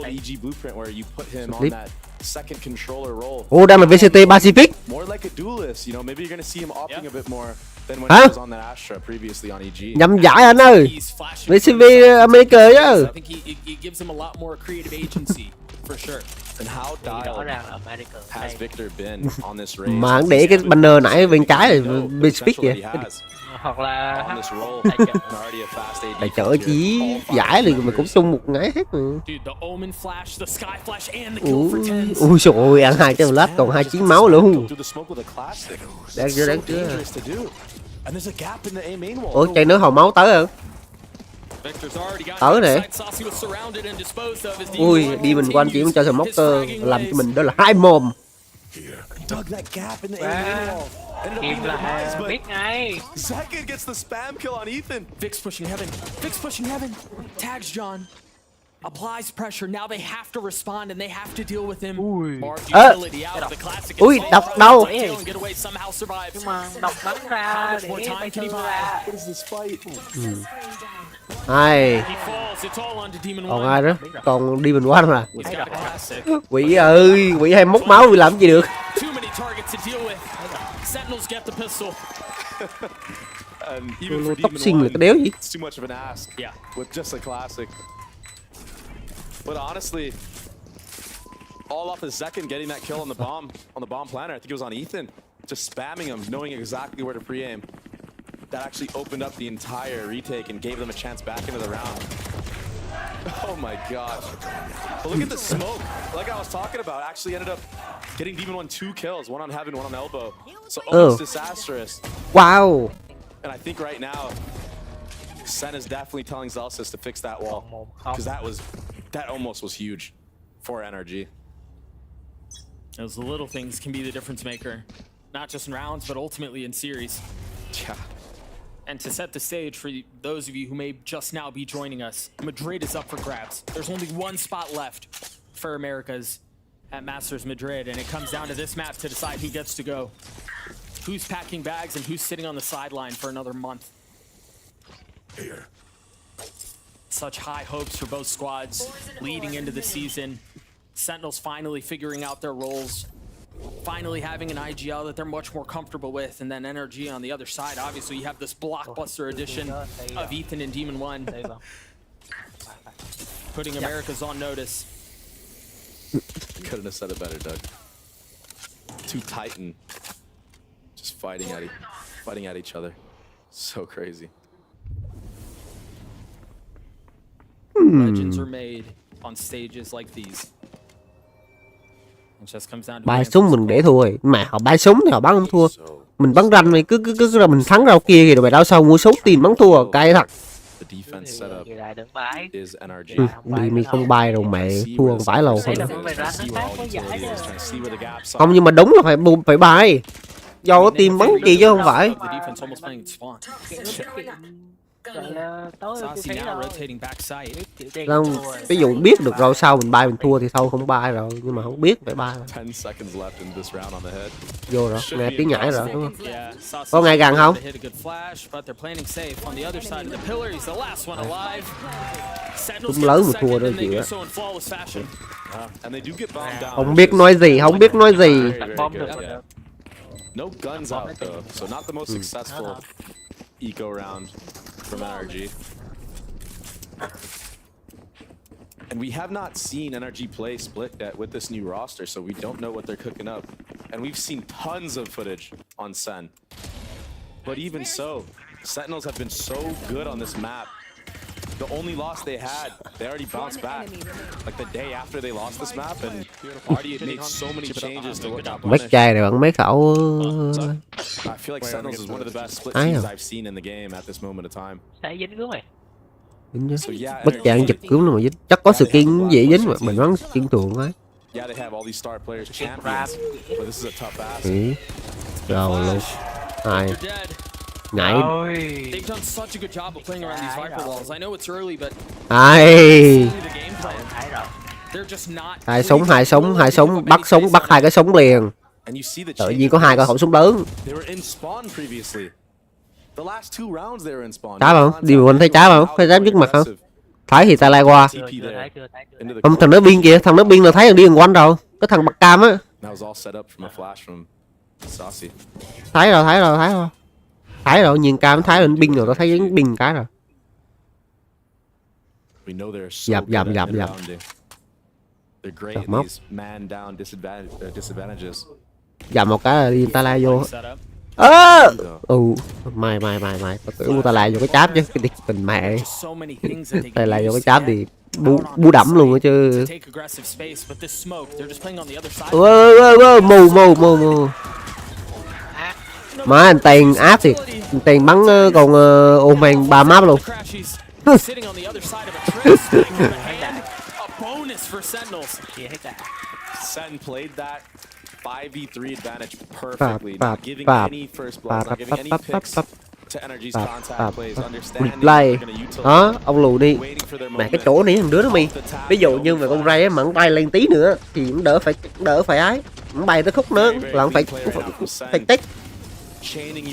Ô, đang là VCT Pacific. Hả? Nhầm giải anh ơi. VCV America chứ. Mà anh để cái banner nãy bên trái là Pacific vậy. Hoặc là đại chở chí giải thì mình cũng chung một ngày hết mà. Ui trời ơi, ăn 200 lát còn 29 máu luôn. Đáng chưa. Ủa chạy nữa hồi máu tới rồi. Tới nè. Ui đi mình qua chỉ cho smoker làm cho mình đó là 2 mồm. Kim là biết ngay. Second gets the spam kill on Ethan. Vic's pushing heaven. Tags John. Applies pressure. Now they have to respond and they have to deal with him. Ui, độc đâu? Nhưng mà độc bắn ra để What is this fight? Ai còn ai đó, còn đi mình qua mà. Quỷ ơi, quỷ hay móc máu làm gì được. Tóc xinh là cái đéo gì. But honestly, all off the second getting that kill on the bomb planner. I think it was on Ethan, just spamming him, knowing exactly where to pre-aim. That actually opened up the entire retake and gave them a chance back into the round. Oh my gosh. But look at the smoke. Like I was talking about, actually ended up getting Demon 1 2 kills, one on Heaven, one on Elbow. So almost disastrous. Wow. And I think right now, Sen is definitely telling Zelsis to fix that wall. Because that almost was huge for NRG. Those little things can be the difference maker. Not just in rounds, but ultimately in series. Yeah. And to set the stage for those of you who may just now be joining us, Madrid is up for grabs. There's only one spot left for Americas at Masters Madrid, and it comes down to this map to decide who gets to go. Who's packing bags and who's sitting on the sideline for another month. Here. Such high hopes for both squads leading into the season. Sentinels finally figuring out their roles, finally having an IGL that they're much more comfortable with, and then NRG on the other side. Obviously, you have this blockbuster edition of Ethan and Demon 1, putting Americas on notice. Couldn't have said it better, Doug. Two Titan just fighting at each other. So crazy. Legends are made on stages like these. It just comes down to Bài súng mình để thua rồi. Mà họ bài súng thì họ bắn không thua. Mình bắn ranh mày cứ là mình thắng rau kia kìa, rồi mày đao sau mua súng tiền bắn thua cay thật. Đi mi không bay rồi mày thua không phải lâu không. Không, nhưng mà đúng là phải bay. Do có team bắn gì chứ không phải. Không, ví dụ biết được rồi sau mình bay mình thua thì thôi không bay rồi, nhưng mà không biết phải bay. Vô rồi, nghe tiếng nhảy rồi đúng không? Có ngay gần không? Cũng lớn mà thua đó chịu á. Không biết nói gì, không biết nói gì. No guns out though, so not the most successful eco round from NRG. And we have not seen NRG play split yet with this new roster, so we don't know what they're cooking up. And we've seen tons of footage on Sen. But even so, Sentinels have been so good on this map. The only loss they had, they already bounced back. Like the day after they lost this map, and already made so many changes to what got Mấy chai này bằng mấy khẩu. I feel like Sentinels is one of the best split teams I've seen in the game at this moment of time. Bất chàng giật cứu mà chắc có skin dễ dính mà mình bắn skin thường ấy. Yeah, they have all these star players champions, but this is a tough ask. Rồi luôn. Hai. Nhảy. They've done such a good job of playing around these Viper walls. I know it's early, but hai súng, bắt hai cái súng liền. Tự nhiên có hai cái khẩu súng lớn. Trái không? Đi mình thấy trái không? Thấy trái trước mặt không? Thấy thì ta lại qua. Không, thằng nó biên kìa, thằng nó biên là thấy thằng đi quanh rồi. Cái thằng bạc cam á. Thấy rồi, nhìn cam thấy lên binh rồi, nó thấy binh cái rồi. Dập. Móc. Dập một cái là đi ta la vô. Mày tao tưởng ta la vô cái cháp chứ, cái tình mẹ. Ta la vô cái cháp thì bú đẫm luôn á chứ. Mù. Má anh Tiền áp thiệt, Tiền bắn còn ôm mang 3 map luôn. Sen played that 5v3 advantage perfectly, not giving any first blood, not giving any picks to NRG's contact plays, understanding they're gonna utilize. Đó, ông lùi đi. Mẹ cái chỗ này thằng đứa nó mi. Ví dụ như mà con Ray á mà bay lên tí nữa thì cũng đỡ phải ái. Cũng bay tới khúc nữa là phải tích.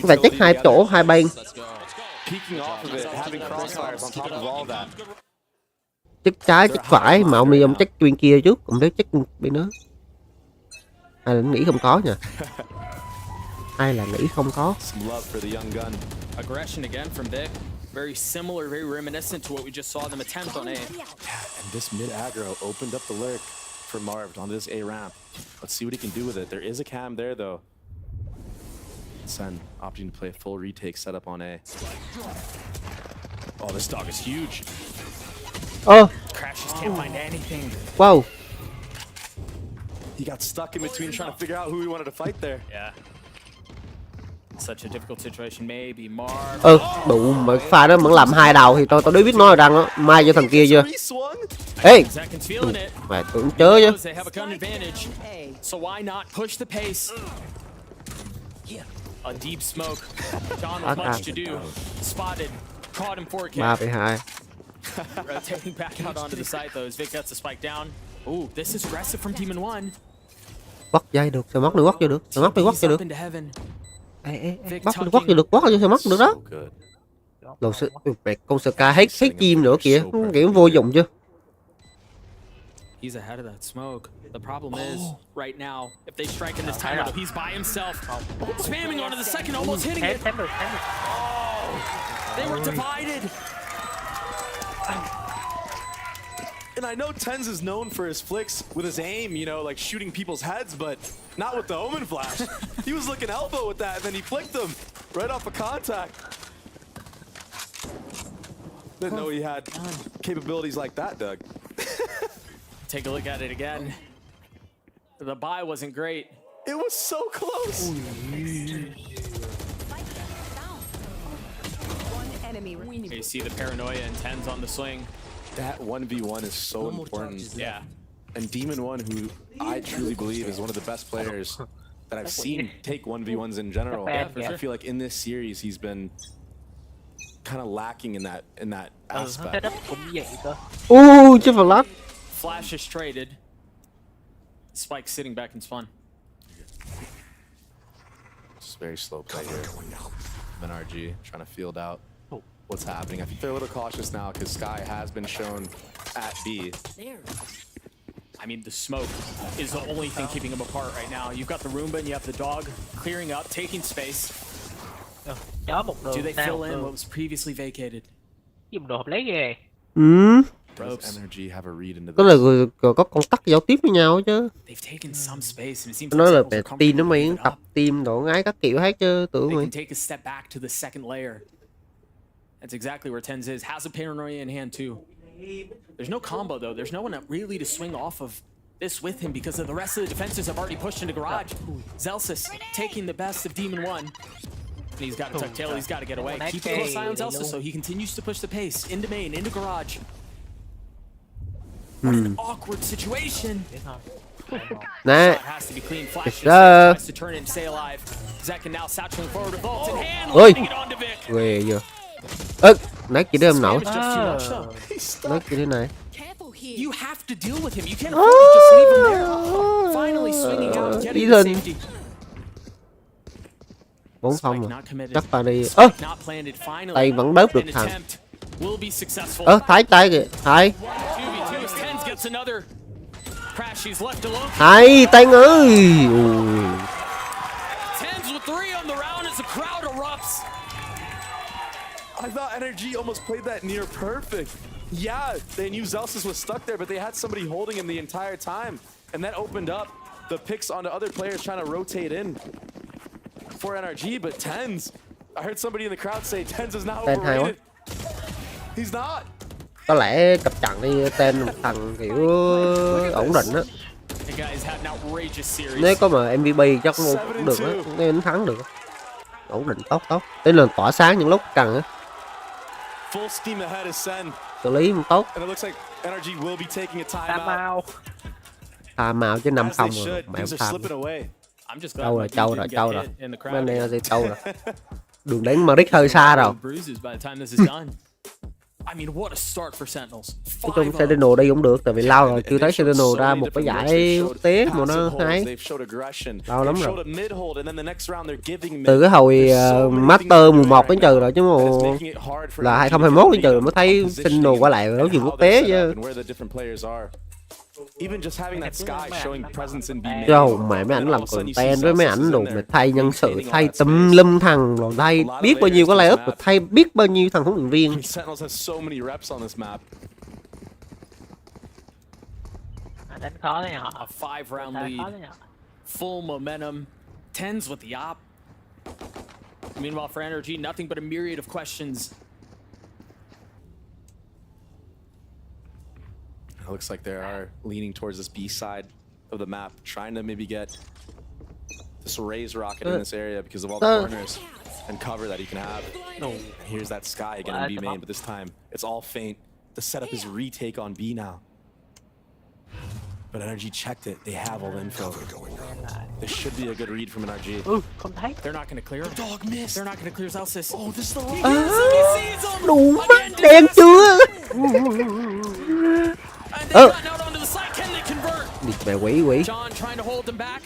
Phải tích hai chỗ hai bên. peeking off of it, having crossfires on top of all that. Check trái, check phải, mà ông đi ông check bên kia trước, ông thấy check bên đó. Ai là nghĩ không có nha. Ai là nghĩ không có. Aggression again from Vic. Very similar, very reminiscent to what we just saw them attempt on A. Yeah, and this mid aggro opened up the lurk for Marv on this A ramp. Let's see what he can do with it. There is a cam there though. Sen opting to play a full retake setup on A. Oh, this dog is huge. Oh. Crashes can't find anything. Wow. He got stuck in between trying to figure out who he wanted to fight there. Yeah. Such a difficult situation, maybe Marv. Đủ mà pha đó vẫn làm hai đầu thì tôi đâu biết nói rằng đó, mai cho thằng kia chưa. Ê, mày tưởng chớ chứ. So why not push the pace? A deep smoke. John with much to do. Spotted. Caught him 4K. 3-2. Rotating back out onto the side though as Vic gets the spike down. Ooh, this is aggressive from Demon One. Quất dây được, sao móc đi quất cho được, sao móc đi quất cho được. Móc đi quất cho được, quất cho sao móc được đó. Lầu sự, con Ska hết chim nữa kìa, kiểu vô dụng chưa. He's ahead of that smoke. The problem is, right now, if they strike in this time, he's by himself. Spamming onto the second, almost hitting it. Oh, they were divided. And I know Tens is known for his flicks with his aim, you know, like shooting people's heads, but not with the Omen Flash. He was looking elbow with that, and then he flicked them right off of contact. Didn't know he had capabilities like that, Doug. Take a look at it again. The buy wasn't great. It was so close. You see the paranoia and Tens on the swing. That 1v1 is so important. Yeah. And Demon One, who I truly believe is one of the best players that I've seen take 1v1s in general. Yeah, for sure. I feel like in this series he's been kind of lacking in that aspect. Ooh, chứ lát. Flash is traded. Spike sitting back in spawn. Just very slow play here. NRG trying to field out what's happening. I think they're a little cautious now because Sky has been shown at B. I mean, the smoke is the only thing keeping them apart right now. You've got the Roomba and you have the dog clearing up, taking space. Do they fill in what was previously vacated? Does NRG have a read into Có là có con tắc giao tiếp với nhau chứ. They've taken some space and it seems nói là về team nó mày tập team độ ngái các kiểu hết chứ tưởng mày. Take a step back to the second layer. That's exactly where Tens is. Has a paranoia in hand too. There's no combo though. There's no one really to swing off of this with him because of the rest of the defenses have already pushed into garage. Zelsis taking the best of Demon One. And he's got to tuck tail. He's got to get away. Keep a close eye on Zelsis so he continues to push the pace into main, into garage. What an awkward situation. Nè. Has to be clean. Flash tries to turn it and stay alive. Zek can now satchel forward to vault and hand landing it onto Vic. Ghê chưa. Ơ, nãy chỉ đêm nổi. Nãy chỉ thế này. You have to deal with him. You can't afford to just leave him there. Finally swinging out and getting the safety. 4-0 rồi. Chắc ta đi. Ơ. Tay vẫn đớp được thằng. Thái tay kìa. Thái. Thái Teng ơi. I thought NRG almost played that near perfect. Yeah, they knew Zelsis was stuck there, but they had somebody holding him the entire time. And that opened up the picks onto other players trying to rotate in for NRG, but Tens. I heard somebody in the crowd say Tens is not overrated. He's not. Có lẽ cặp trận đi tên một thằng kiểu ổn định á. Nếu có mà MVP chắc cũng được á, nếu anh thắng được. Ổn định tốt. Tới lần tỏa sáng những lúc cần á. Xử lý không tốt. Màu chứ 5-0 rồi, mẹ tham. Trâu rồi. Mấy này là trâu rồi. Đường đến mà Rick hơi xa rồi. Nói chung Sentinel đây cũng được, tại vì lâu rồi chưa thấy Sentinel ra một cái giải quốc tế mà nó hay. Lâu lắm rồi. Từ cái hồi Master mùa 1 đến trừ rồi chứ mà là 2021 đến trừ mới thấy Sentinel qua lại đấu trường quốc tế chứ. Đâu mà mấy ảnh làm content với mấy ảnh đồ mà thay nhân sự, thay tùm lum thằng rồi thay biết bao nhiêu cái layup rồi thay biết bao nhiêu thằng huấn luyện viên. Đánh khó đấy hả? A 5-round lead. Full momentum. Tens with the op. Meanwhile for NRG, nothing but a myriad of questions. It looks like they are leaning towards this B side of the map, trying to maybe get this raise rocket in this area because of all the corners and cover that he can have. Here's that Sky again in B main, but this time it's all feint. The setup is retake on B now. But NRG checked it. They have all the info. This should be a good read from NRG. Không thấy. They're not going to clear him. Dog missed. They're not going to clear Zelsis. Oh, this is the wrong. Đủ mắt đen chưa? Địch về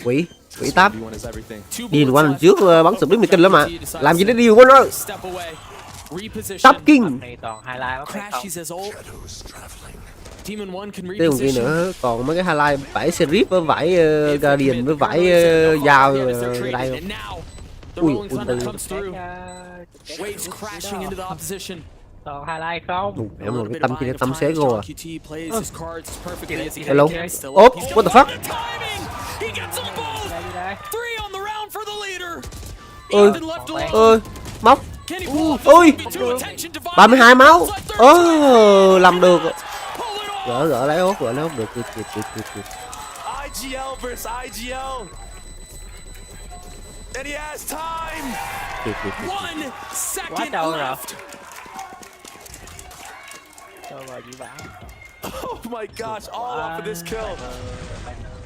quỷ táp. Đi qua lần trước bắn sụp đứt kinh lắm mà. Làm gì để điều của nó? Tắp kinh. Tiếp một kia nữa, còn mấy cái highlight vải Serif với vải Guardian với vải dao đây không? Ui, Còn highlight không? Em một cái tâm kia tâm xé gồ à. Hello. Ốp, what the fuck? Ơi, móc. Ui, 32 máu. Làm được. Gỡ lấy ốp được. IGL versus IGL. And he has time. 1 second left. Oh my gosh, all off of this kill.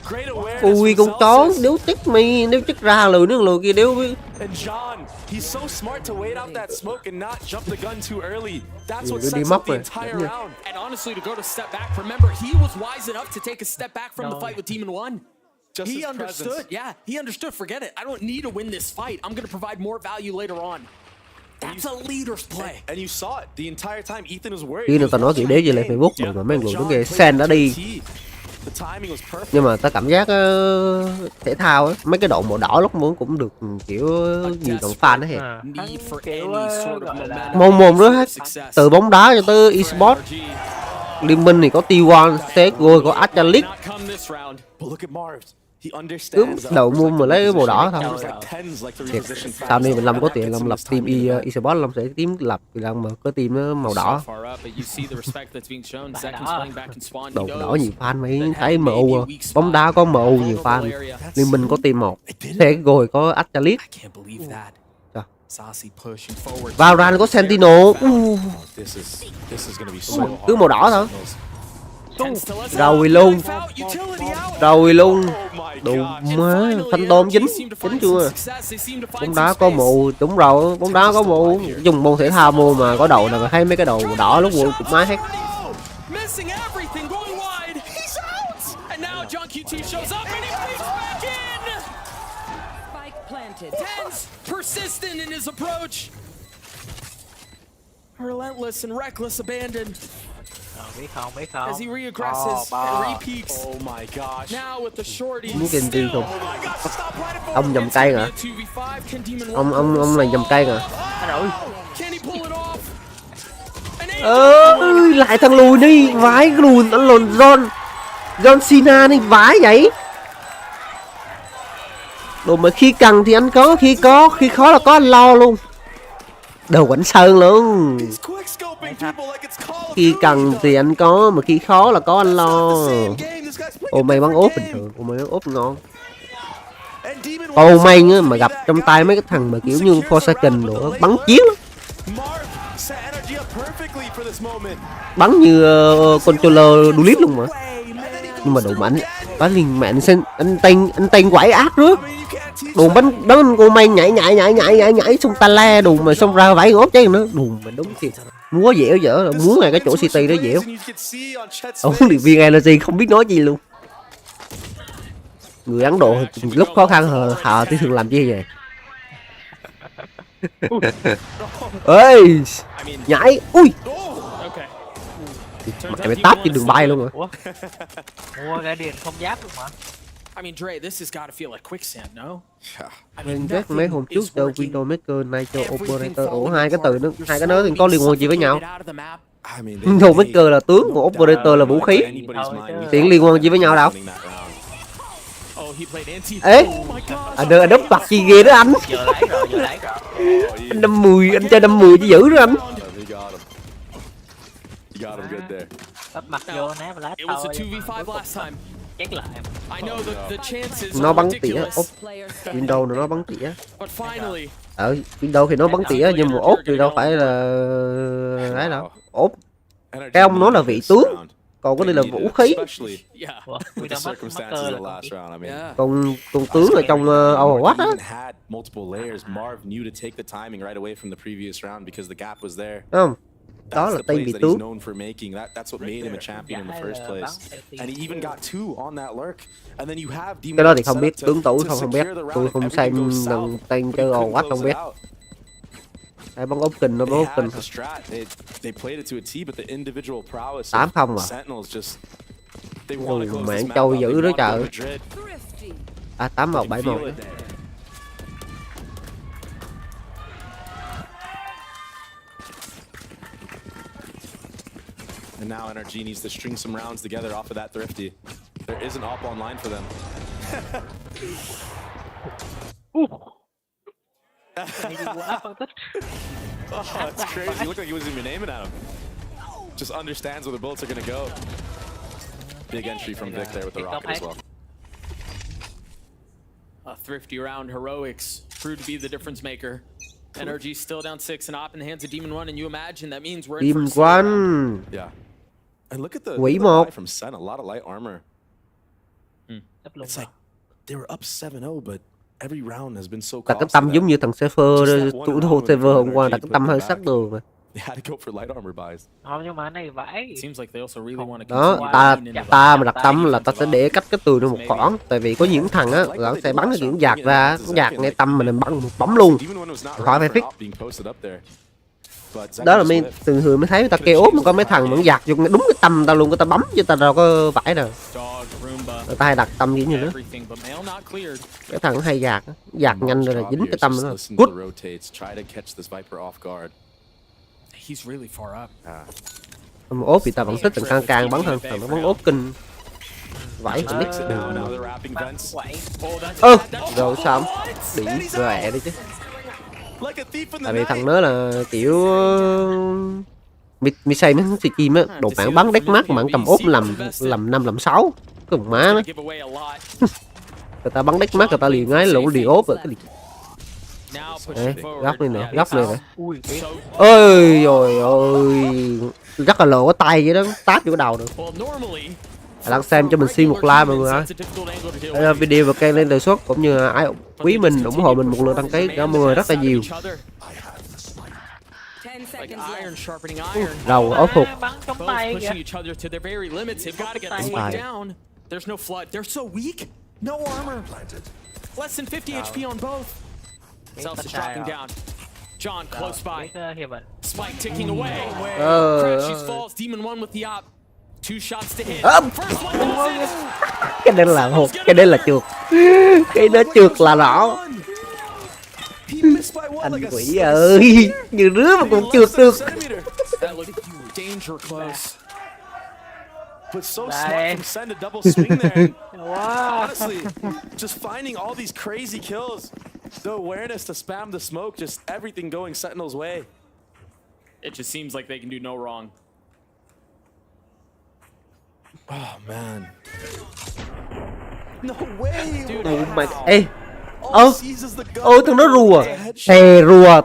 Great awareness. Ui con chó, nếu tích mi, nếu tích ra lùi nước lùi kia đéo biết. And John, he's so smart to wait out that smoke and not jump the gun too early. That's what sets up the entire round. And honestly, to go to step back, remember he was wise enough to take a step back from the fight with Demon One. He understood. Yeah, he understood. Forget it. I don't need to win this fight. I'm going to provide more value later on. That's a leader's play. And you saw it the entire time. Ethan was worried. Khi nào tao nói kiểu đéo gì lại Facebook mà mấy người đứng kia Sen đã đi. Nhưng mà ta cảm giác thể thao ấy, mấy cái đội màu đỏ lúc muốn cũng được kiểu nhiều đồng fan đó hề. Mồm nữa hết. Từ bóng đá cho tới eSports. Liên minh thì có T1, CSGO, có Astralis. Cứ đầu mua mà lấy cái màu đỏ thôi. Sau này mình làm có tiền làm lập team eSports làm sẽ team lập thì làm mà có team nó màu đỏ. Đồ đỏ nhiều fan mấy thấy MU, bóng đá có MU nhiều fan. Liên minh có team 1, CSGO có Astralis. Valorant có Sentinel. Cứ màu đỏ thôi. Rồi luôn. Đủ má, thanh tôm chín chưa? Bóng đá có mù, đúng rồi, bóng đá có mù. Dùng môn thể thao mua mà có đầu là thấy mấy cái đầu đỏ lúc cũng má hết. Relentless and reckless abandon. Biết không? As he reaggresses and repeaks. Oh my gosh. Now with the shorty. Muốn kinh tiên không? Ông dầm cây hả? Ông này dầm cây hả? Lại thằng lùi đi, vãi lùn anh lùn John Cena đi vãi vậy. Đồ mà khi cần thì anh có, khi khó là có anh lo luôn. Đồ quảnh sơn luôn. Khi cần thì anh có, mà khi khó là có anh lo. Ô mày bắn ốp bình thường, ô mày bắn ốp ngon. Ô mày mà gặp trong tay mấy cái thằng mà kiểu như 4 second nữa bắn chiến lắm. Bắn như controller duelist luôn mà. Nhưng mà đủ mạnh. Bắn liền mạnh anh tên quải ác rước. Đùm bắn cô may nhảy xung ta la đùm mà xong ra vải ốp cháy nữa. Đùm mà đúng thiệt. Múa dẻo dở, múa ngay cái chỗ City đó dẻo. Ông điệp viên NRG không biết nói gì luôn. Người Ấn Độ lúc khó khăn họ thì thường làm gì vậy? Ê, nhảy, ui. Mày táp trên đường bay luôn rồi. Mua cái điện không giáp luôn mà. I mean, Dre, this has got to feel like quicksand, no? Mình chắc mấy hôm trước cho Window Maker nay cho Operator. Ủa hai cái từ nó hai cái thì có liên quan gì với nhau? Window Maker là tướng, còn Operator là vũ khí. Tiện liên quan gì với nhau đâu? Ê, anh đấm bạc chi ghê đó anh. Anh 50, anh chơi 50 chứ dữ đó anh. Bắt mặt vô ném lá thôi. Chắc lại. Nó bắn tỉa. Windows nó bắn tỉa. Ở Windows thì nó bắn tỉa nhưng mà ốp thì đâu phải là ấy đâu. Ốp. Cái ông nó là vị tướng. Còn cái đây là vũ khí. Còn tướng ở trong Overwatch á. Không. Đó là tên vị tướng. Cái đó thì không biết, tướng tủ không biết. Tôi không xem tên chơi Overwatch không biết. Ai bắn ốp kình, nó bắn ốp kình. 8-0 à. Mạng trâu dữ đó trời. À 8-1, 7-1. And now NRG needs to string some rounds together off of that thrifty. There is an op online for them. That's crazy. He looked like he wasn't even aiming at him. Just understands where the bullets are going to go. Big entry from Vic there with the rocket as well. A thrifty round, heroics proved to be the difference maker. NRG still down 6 and op in the hands of Demon One, and you imagine that means we're in Demon One. Yeah. And look at the buy from Sen, a lot of light armor. It's like they were up 7-0, but every round has been so costly. Đặt cái tâm giống như thằng Sefer tủ thô Sefer hôm qua, đặt cái tâm hơi sắc đường mà. They had to go for light armor buys. Không nhưng mà cái này vãi. Đó, ta mà đặt tâm là ta sẽ để cách cái tường ra một khoảng, tại vì có những thằng á là nó sẽ bắn cái kiểu dạt ra, dạt ngay tâm mình bắn một bấm luôn. Khỏi phải fix. Đó là mấy thường mới thấy người ta kêu ốp mà có mấy thằng vẫn dạt vô đúng cái tâm ta luôn, người ta bấm chứ ta đâu có vãi đâu. Người ta hay đặt tâm gì nữa. Cái thằng hay dạt nhanh rồi là dính cái tâm đó. Cút. Ốp thì ta vẫn thích thằng can bắn hơn, thằng nó bắn ốp kinh. Vãi của Địch. Rồi sao? Bị rẻ đi chứ. Tại vì thằng đó là kiểu mi xây mấy thằng xì chim á, đồ mạng bắn đét mắt mạng cầm ốp làm 5 làm 6 cái má đó. Người ta bắn đét mắt người ta liền ngay lỗ liền ốp rồi cái gì. Đấy, góc này nè, góc này nè. Ôi rồi ơi, rất là lộ cái tay vậy đó, tát vô cái đầu được. Đang xem cho mình xin một like mọi người ơi. Video và kênh lên đề xuất cũng như ai quý mình ủng hộ mình một lượt đăng ký cho mọi người rất là nhiều. Đầu ốp phục. John close by. Spike ticking away. Crashes falls. Demon One with the op. 2 shots to hit. Cái đây là hột, cái đây là trượt. Cái đó trượt là rõ. Anh quỷ ơi, như rứa mà cũng trượt được. But so smart from Sen to double swing there. Honestly, just finding all these crazy kills. The awareness to spam the smoke, just everything going Sentinel's way. It just seems like they can do no wrong. Oh man. No way. Dude, ê. Thằng nó rùa.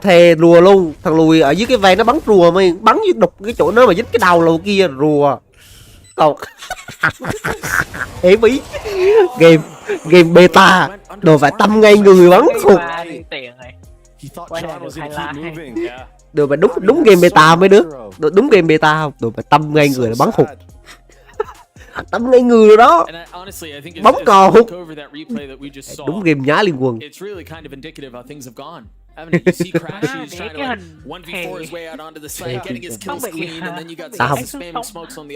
Thề rùa luôn. Thằng lùi ở dưới cái vai nó bắn rùa mày, bắn với đục cái chỗ nó mà dính cái đầu lầu kia rùa. Còn ế bí. Game Game beta, đồ phải tâm ngay người bắn khục. Đồ phải đúng game beta mấy đứa. Đúng game beta không? Đồ phải tâm ngay người là bắn khục. Tâm ngay người rồi đó. Bóng cò hụt. Đúng game nhá liên quân. Tao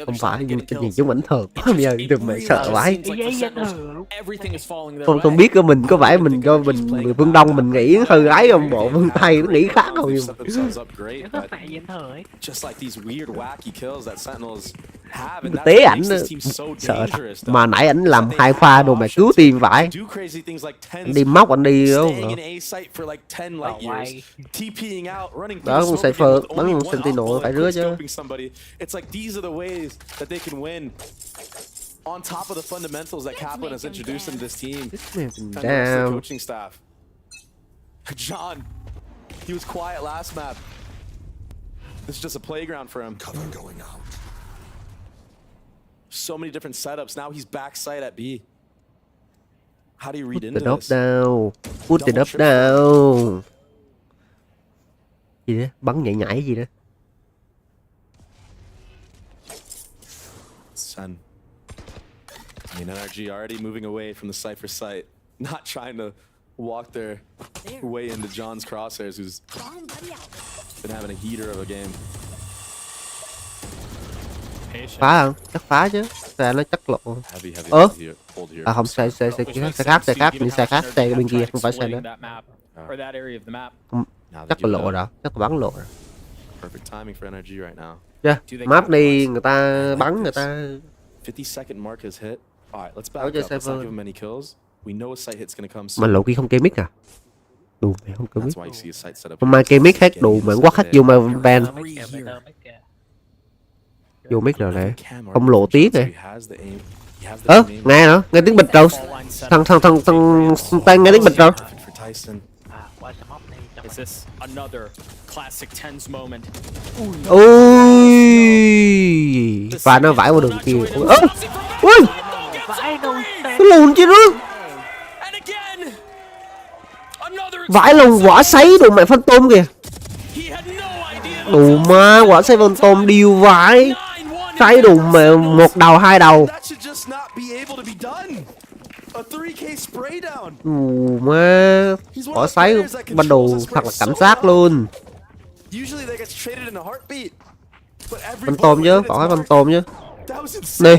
không phải cái gì chúng ảnh thờ. Bây giờ đừng mày sợ vãi. Không biết mình có phải mình cho mình người phương Đông mình nghĩ hơi ấy không, bộ phương Tây nó nghĩ khác không. Tế ảnh sợ thật. Mà nãy ảnh làm 2 pha đồ mà cứu team vãi. Đi móc anh đi đâu. Đó con Cypher bắn con Sentinel phải rứa chứ. On top of the fundamentals that Kaplan has introduced in this team, Damn. coaching staff. John, he was quiet last map. This is just a playground for him. Cover going out. So many different setups. Now he's backside at B. How do you read into this? Put the up down. Gì đó? Bắn nhảy gì đó? Son. I mean, NRG already moving away from the Cypher site, not trying to walk their way into John's crosshairs, who's been having a heater of a game. Phá không? Chắc phá chứ. Xe nó chắc lộ. À không, xe khác, đi xe khác, xe bên kia không phải xe nữa. Chắc là lộ rồi, chắc là bắn lộ rồi. Perfect timing for NRG right now. Yeah, map đi người ta bắn người ta. 50-second mark has hit. Alright, let's back up. Let's not give him any kills. We know a site hit's gonna come soon. Mà lộ kia không kê mic à? Đủ mày không kê mic. Hôm mai kê mic hết đủ mà quá khách vô mà ban. Vô mic rồi này. Không lộ tiếng này. Nghe nữa, nghe tiếng bịch rồi. Thằng tay nghe tiếng bịch rồi. Ui, và nó vãi qua đường kia. Ui, cái lùn chứ nước. Vãi lùn quả sấy đồ mẹ phân tôm kìa. Đủ má quả sấy phân tôm điêu vãi. Sấy đồ mẹ 1 đầu 2 đầu. Má quả sấy ban đầu thật là cảnh sát luôn. Phân tôm chứ, phải phân tôm chứ. Đi.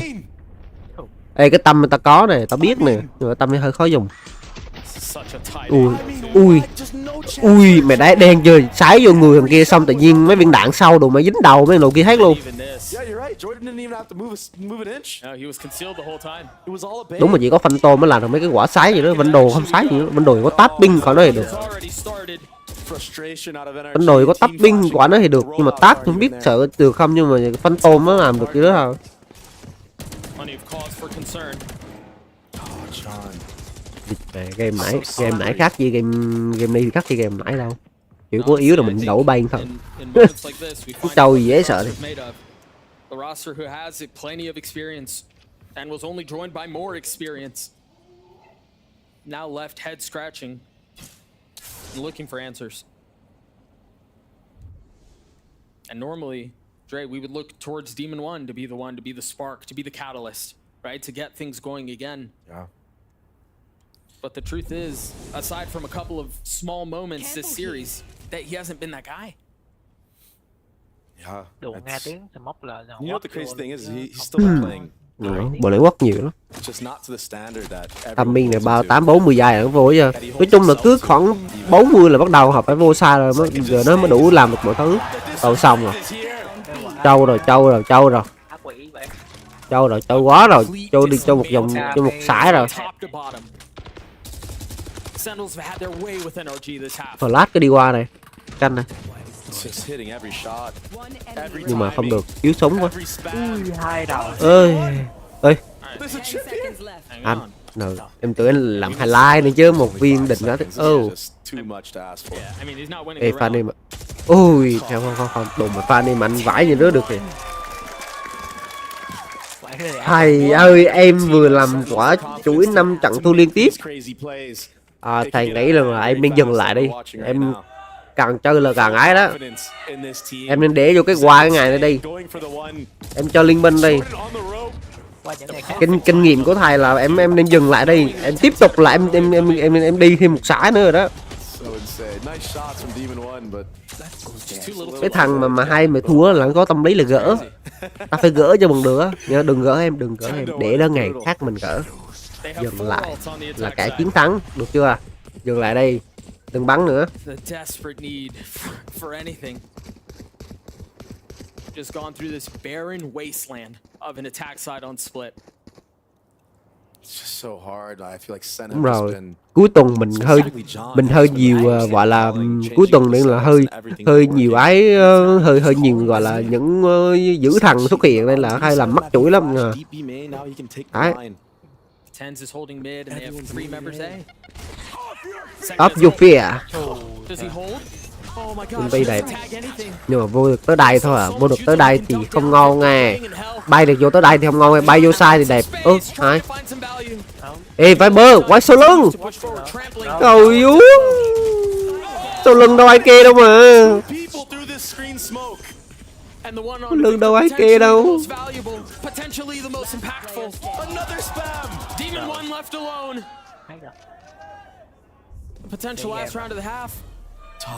Ê cái tâm người ta có này, tao biết nè, nhưng mà tâm này hơi khó dùng. Ui, mày đá đen chơi, sái vô người thằng kia xong tự nhiên mấy viên đạn sau đồ mày dính đầu mấy đồ kia hết luôn. Đúng mà chỉ có phân tôm mới làm được mấy cái quả sái gì đó, Vân Đồ không sái gì nữa, Vân Đồ có tapping khỏi nó thì được. Vân Đồ có tapping quả nó thì được, nhưng mà tap không biết sợ được không, nhưng mà phân tôm nó làm được cái đó thôi. Game nãy khác gì game này khác gì game nãy đâu, kiểu có yếu là mình đổ bay thôi. Trâu gì dễ sợ đi. The roster who has plenty of experience and was only joined by more experience. Now left head scratching and looking for answers. And normally, Dre, we would look towards Demon One to be the one, to be the spark, to be the catalyst, right? To get things going again. Yeah. But the truth is, aside from a couple of small moments this series, that he hasn't been that guy. Yeah. Đồ nghe tiếng thì móc là You know what the crazy thing is, he's still playing. Bộ lưỡi quất nhiều lắm. Just not to the standard that Timing này bao 8-40 giây là nó vô chứ. Nói chung là cứ khoảng 40 là bắt đầu học phải vô xa rồi, mới giờ nó mới đủ làm được mọi thứ. Tao xong rồi. Trâu rồi. Trâu quá rồi. Trâu đi cho một vòng, cho một sải rồi. Flash cái đi qua này. Canh này. Nhưng mà không được, yếu sống quá. Ơi. Anh, em tưởng anh làm highlight này chứ, một viên đỉnh đó. Ê, fan em ạ. Ui, không, đồ mà fan em anh vãi như đó được kìa. Thầy ơi, em vừa làm quả chuỗi 5 trận thua liên tiếp. Thầy nghĩ là em nên dừng lại đi. Em càng chơi là càng ái đó. Em nên để vô qua cái ngày này đi. Em cho liên minh đi. Kinh nghiệm của thầy là em nên dừng lại đi. Em tiếp tục là em đi thêm một sải nữa rồi đó. Cái thằng mà hay mày thua là có tâm lý là gỡ. Ta phải gỡ cho bằng được. Nhớ đừng gỡ em, để đó ngày khác mình gỡ. Dừng lại là cả chiến thắng, được chưa? Dừng lại đây, đừng bắn nữa. Just gone through this barren wasteland of an attack side on split. Đúng rồi. Cuối tuần mình hơi nhiều gọi là cuối tuần nên là hơi nhiều hơi nhiều gọi là những dữ thần xuất hiện nên là hay làm mất chuỗi lắm nha. Đấy. Up your fear. Công này nhưng mà vô được tới đây thôi à, vô được tới đây thì không ngon nghe, bay được vô tới đây thì không ngon nghe, bay vô sai thì đẹp. Hai ê Viper quay sau lưng trời ơi, sau lưng đâu ai kia đâu mà, lưng đâu ai kia đâu.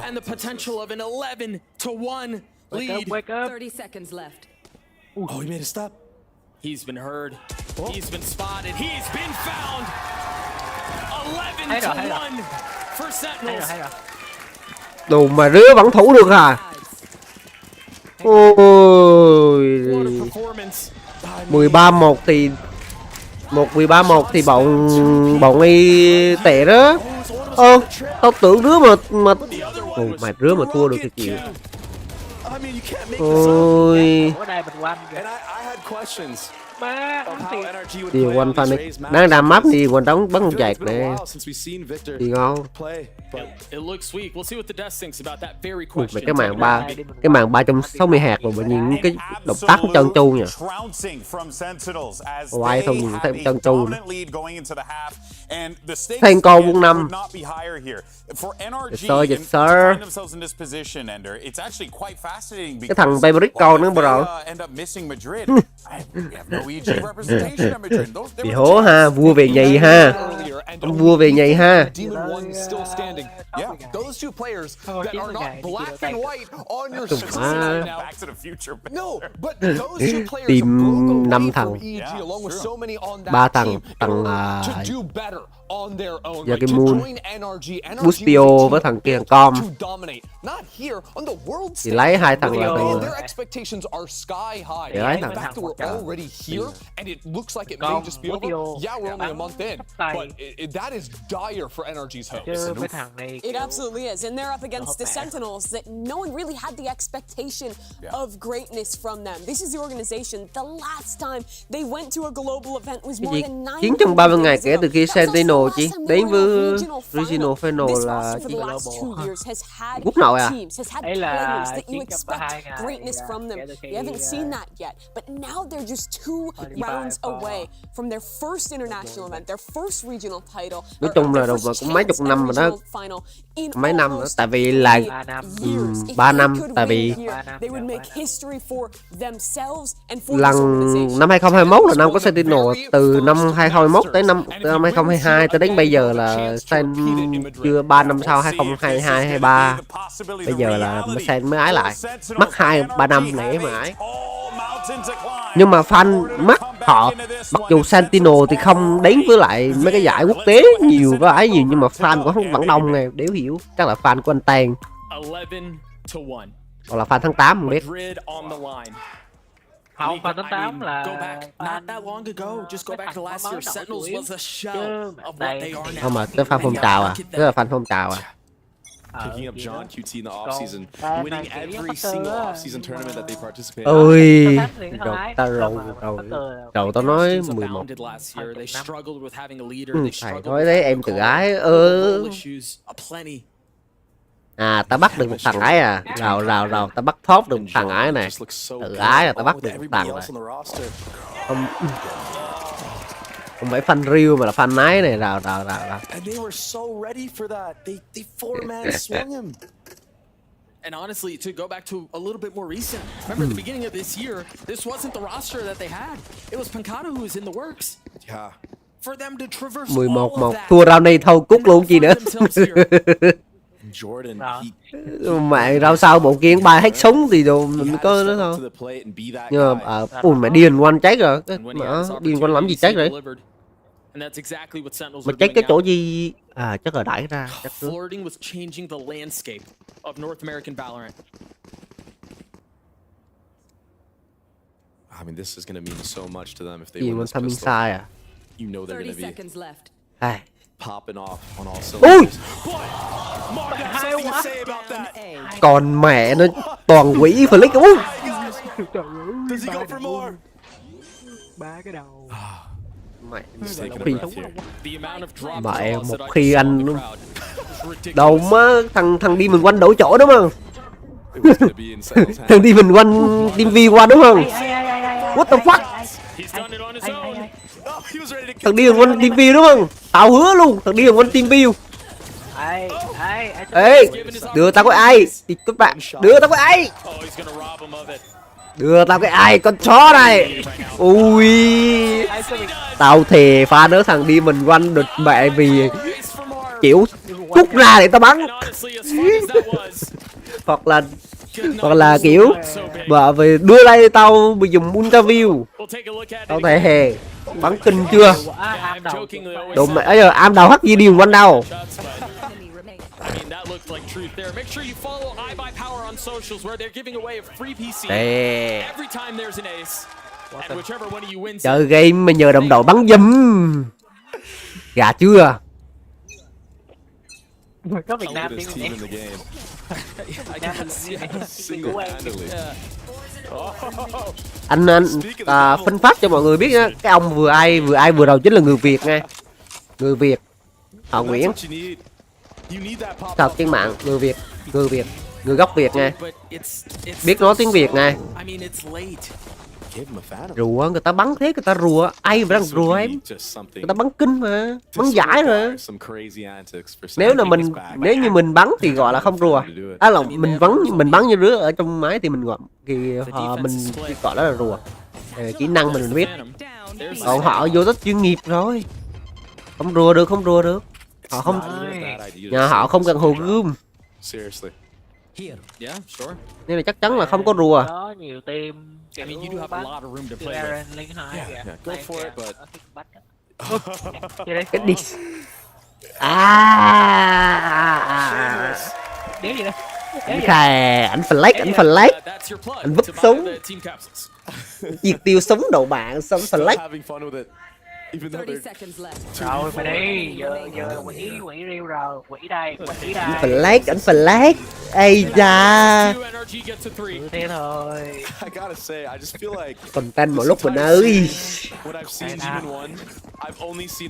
And the potential of an 11-1 lead. Wake up. 30 seconds left. Oh, he made a stop. He's been heard. He's been spotted. He's been found. 11-1 for Sentinels. Đồ mà rứa vẫn thủ được à? Ôi. 13-1 thì 13-1 thì bọn y tệ đó. Tao tưởng rứa mà mày rứa mà thua được thì chịu. Ôi. Thì quanh fan này đang đam map thì quanh đóng bắn con chạc nè. Thì ngon. Mày cái màn 360 hạt rồi, nhìn cái động tác của chân chu nha. Quay thôi nhìn thấy chân chu. Thành cầu vuông 5. Yes sir. Cái thằng Vietcombak nữa bro. Bị hố ha, vua về nhầy ha. Ông vua về nhầy ha. Team 5 thằng, 3 thằng và cái Moon Bustio với thằng kia thằng Com thì lấy 2 thằng là từ để lấy thằng It absolutely is, and they're up against the Sentinels that no one really had the expectation of greatness from them. This is the organization. The last time they went to a global event was more than 9 chiến trong 30 ngày kể từ khi Sentinel chỉ đến với Regional Final là quốc nội à? Đấy là chiến trong 2 ngày. Greatness from them. You haven't seen that yet, but now they're just 2 rounds away from their first international event, their first regional title. Nói chung là cũng mấy chục năm rồi đó, mấy năm nữa, tại vì là 3 năm, tại vì lần năm 2021 là năm có Sentinel, từ năm 2021 tới năm 2022 tới đến bây giờ là Sen chưa 3 năm sau 2022 23, bây giờ là Sen mới ái lại, mất 2-3 năm để mà ái. Nhưng mà fan mắt họ, mặc dù Sentinel thì không đến với lại mấy cái giải quốc tế nhiều với ái nhiều, nhưng mà fan của hắn vẫn đông nè, đéo hiểu, chắc là fan của anh Tàn hoặc là fan tháng 8 không biết. Không, fan tháng 8 là không mà tới fan phong trào à, tức là fan phong trào à. Picking up John QT in the offseason, winning every single offseason tournament that they participated. Ôi, đầu tao nói 11. Thầy nói đấy em tự ái à, tao bắt được một thằng ái à, rào tao bắt thoát được một thằng ái này, tự ái là tao bắt được một thằng này. Không phải fan real mà là fan nái này, rào. And they were so ready for that. They four-man swung him. And honestly, to go back to a little bit more recent, remember at the beginning of this year, this wasn't the roster that they had. It was Pancata who was in the works. Yeah. For them to traverse 11-1 thua round này thôi cút luôn chi nữa. Jordan, Mẹ rao sau bộ kia bay hết súng thì đồ mình có nữa thôi. Nhưng mà mà điền quanh chết rồi. Điền quanh lắm gì chết rồi. Mà chết cái chỗ gì? À chắc là đẩy ra. Flirting with changing the landscape of North American Valorant. I mean, this is going to mean so much to them if they Điền win quanh this tham pistol. sai à? You know they're going to be Ai. popping off on all Ui! cylinders. Còn mẹ nó toàn quỷ flick. Ui! Does he go for more? Ba cái đầu. Mẹ Mẹ một khi anh đầu má thằng đi mình quanh đổi chỗ đúng không? Thằng đi mình quanh team V qua đúng không? What the fuck? Thằng đi mình quanh team V đúng không? Tao hứa luôn, thằng đi mình quanh team V. Ê, đưa tao cái ai? Các bạn, đưa tao cái ai? Đưa tao cái ai con chó này. Ui, tao thề pha nữa thằng đi mình quanh địch mẹ vì kiểu rút ra để tao bắn. hoặc là kiểu vợ về đưa đây tao bị dùng interview. Tao thề bắn kinh chưa? Đồ mẹ ấy giờ am đầu hắt gì điền quanh đâu. I mean, that looked like truth there. Make sure you follow iBuyPower on socials where they're giving away a free PC every time there's an ace. And whichever one of you wins. Chơi game mà nhờ đồng đội bắn giùm. Gà chưa? Có Việt Nam đi anh phân phát cho mọi người biết nhá, cái ông vừa ai vừa đầu chính là người Việt nha. Người Việt. Họ Nguyễn. Thật trên mạng, người gốc Việt nha. Biết nói tiếng Việt nha. Rùa người ta bắn thế, người ta rùa, ai mà đang rùa em. Người ta bắn kinh mà, bắn giải rồi. Nếu như mình bắn thì gọi là không rùa. À là mình bắn như rứa ở trong máy thì mình gọi mình gọi đó là rùa. Kỹ năng mình biết. Còn họ vô rất chuyên nghiệp rồi. Không rùa được. Họ không, nhà họ không cần hồ gươm. Nên là chắc chắn là không có rùa. Có nhiều team. I mean, you do have a lot of room to play with. Go for it, but Cái đi. Đéo gì đây? Khè, anh flash. Anh vứt súng. Diệt tiêu súng đầu bạn, xong flash. Rồi mày đi, giờ quỷ riêu rồi, quỷ đây. Anh flash. Ây da. Thế thôi. Content một lúc mình ơi.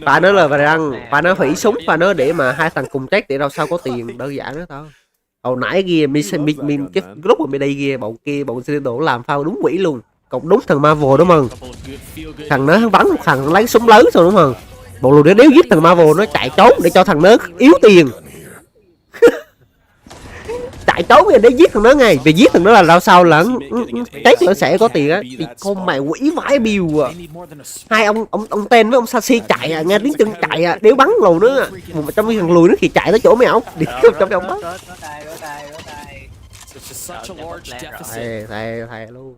Phải nói là phải nói hủy súng, phải nói để mà hai thằng cùng chết để đâu sao có tiền, đơn giản đó thôi. Hồi nãy kia cái lúc mà mình đây kia bọn Sentinels làm phao đúng quỷ luôn. Còn đúng thằng Marvel đúng không? Thằng nó bắn một thằng lấy súng lớn rồi đúng không? Bộ lùi nếu giết thằng Marvel nó chạy trốn để cho thằng nó yếu tiền. Chạy trốn rồi để giết thằng nó ngay. Vì giết thằng nó là đâu sao là chết nó sẽ có tiền á. Thì con mày quỷ vãi biều à. Hai ông Ten với ông Sashi chạy à, nghe tiếng chân chạy à, đéo bắn lù nữa. Một trong những thằng lùi nó thì chạy tới chỗ mày ổng. Đi trong ông đó. Thầy luôn.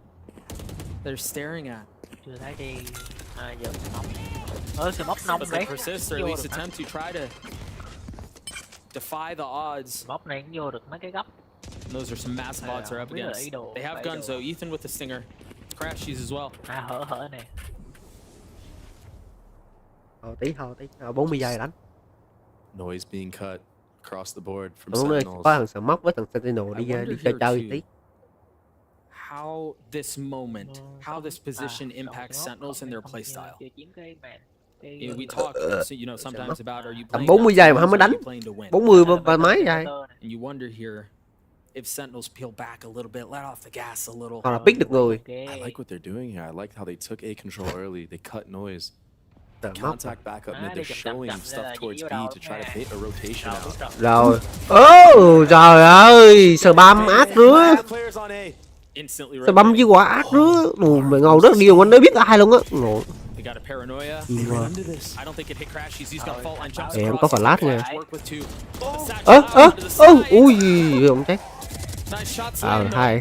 They're staring at. Chưa thấy đi. Giờ sự móc nông đấy. Persist or at least attempt to try to defy the odds. Móc này cũng vô được mấy cái góc. Those are some massive odds are up against. They have guns though. Ethan with the stinger. Crashies as well. Hở nè. Tí 40 giây đánh. Noise being cut across the board from Đúng rồi, Sentinels. có thằng sợ móc với thằng Sentinel đi chơi tí. How this moment, how this position impacts Sentinels and their playstyle. We talk, sometimes about are you playing 40 giây mà không mới đánh. 40 ba mấy giây. And you wonder here, if Sentinels peel back a little bit, let off the gas a little. Hoặc là pick được người. I like what they're doing here. I like how they took A control early. They cut noise. Contact back up mid. They're showing stuff towards B to try to bait a rotation out. Rồi. Trời ơi, sờ băm ác rứa. Sờ băm với quả ác rứa. Mày ngầu rất điều anh đấy biết ai luôn á. Ngộ. Em có phải lát nha. Ui, không chết. Hay.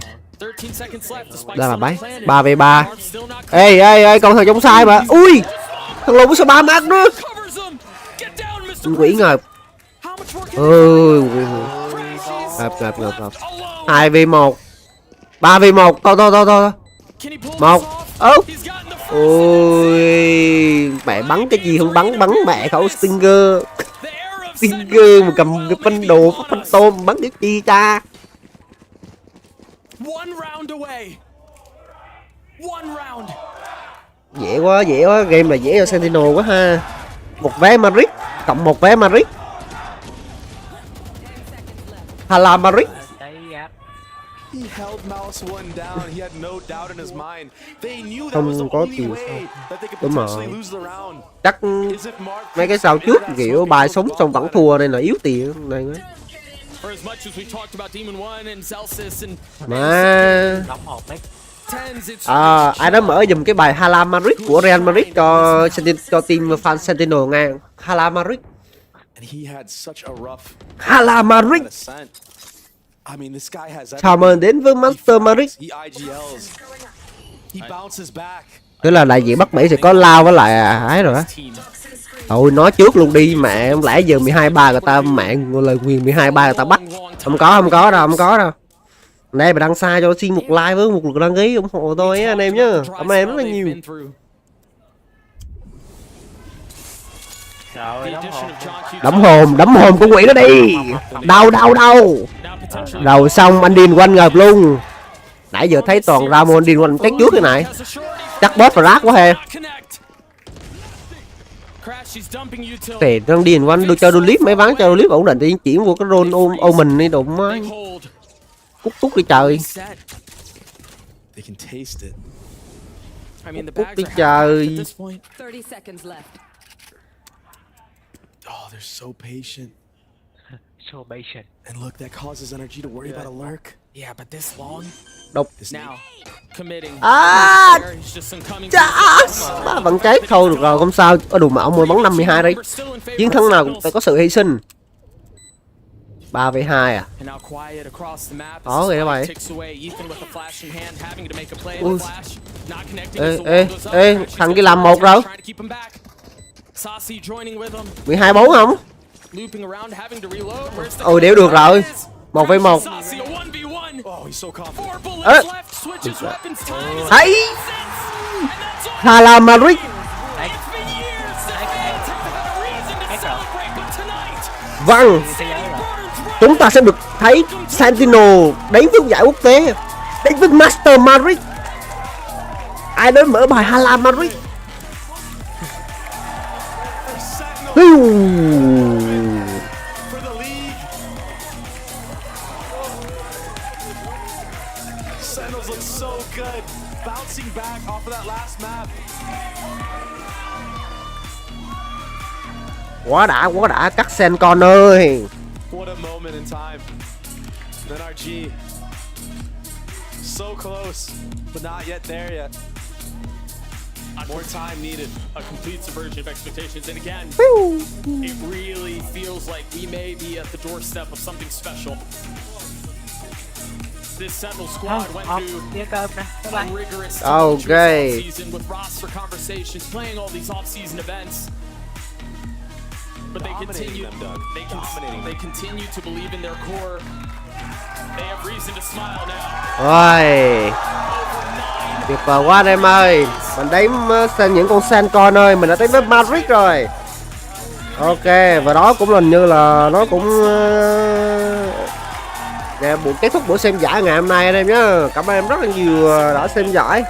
Đây là bấy 3v3. Ê, con thằng chống sai mà. Ui, thằng lùn với số 3 mát nữa. Quỷ ngợp. Ngợp. 2v1. 3v1. Thôi. 1. Ôi, mẹ bắn cái gì không bắn mẹ khẩu Stinger. Stinger mà cầm cái phanh đồ, phanh tôm bắn cái chi cha. Dễ quá, game là dễ cho Sentinel quá ha. Một vé Madrid cộng một vé Madrid. Hala Madrid. Không có chiều sau. Đúng rồi. Chắc mấy cái sao trước kiểu bài sống xong vẫn thua nên là yếu tiền này nữa. Mà ai đó mở dùm cái bài Hala Madrid của Real Madrid cho team fan Sentinel nghe. Hala Madrid. Hala Madrid. Chào mừng đến với Master Madrid. Tức là đại diện Bắc Mỹ sẽ có Lao với lại ấy rồi á. Thôi nói trước luôn đi mẹ, không lẽ giờ 12-3 người ta mạng lời quyền 12-3 người ta bắt. Không có đâu. Đây mà đăng sai cho xin một like với một lượt đăng ký ủng hộ tôi anh em nhá. Cảm ơn em rất là nhiều. Đấm hồn con quỷ nó đi. Đâu. Rồi xong anh điền quanh ngợp luôn. Nãy giờ thấy toàn ra môn điền quanh chắc trước cái này. Chắc boss và rác quá he. Để đang điền quanh đưa cho clip mấy ván cho clip ổn định thì chuyển vô cái role ô mình đi đụng cúc đi trời. Cúc đi trời. Oh, they're so patient. And look, that causes NRG to worry about a lurk. Yeah, but this long. Độc. Now, committing. Ba vẫn cháy thôi được rồi, không sao. Ở đủ mà ông mới bắn 52 đây. Chiến thắng nào cũng phải có sự hy sinh. 3v2 à? Có kìa các bạn. Ê, thằng kia làm một rồi. 12-4 không? Ôi đéo được rồi. 1v1. Thấy Hala Madrid. Vâng, chúng ta sẽ được thấy Sentinel đến với giải quốc tế, đến với Master Madrid. Ai đến mở bài Hala Madrid. Quá đã cắt sen con ơi. What a moment in time. NRG so close, but not yet there yet. More time needed. A complete subversion of expectations, and again, it really feels like we may be at the doorstep of something special. This Sentinel squad went through a rigorous season with roster conversations, playing all these off-season events. But they continue to believe in their core. They have reason to smile now. Rồi. Tuyệt vời quá anh em ơi. Mình đến những con sen con ơi, mình đã đến với Madrid rồi. Ok, và đó cũng là như là nó cũng buổi kết thúc buổi xem giải ngày hôm nay anh em nhé. Cảm ơn em rất là nhiều đã xem giải.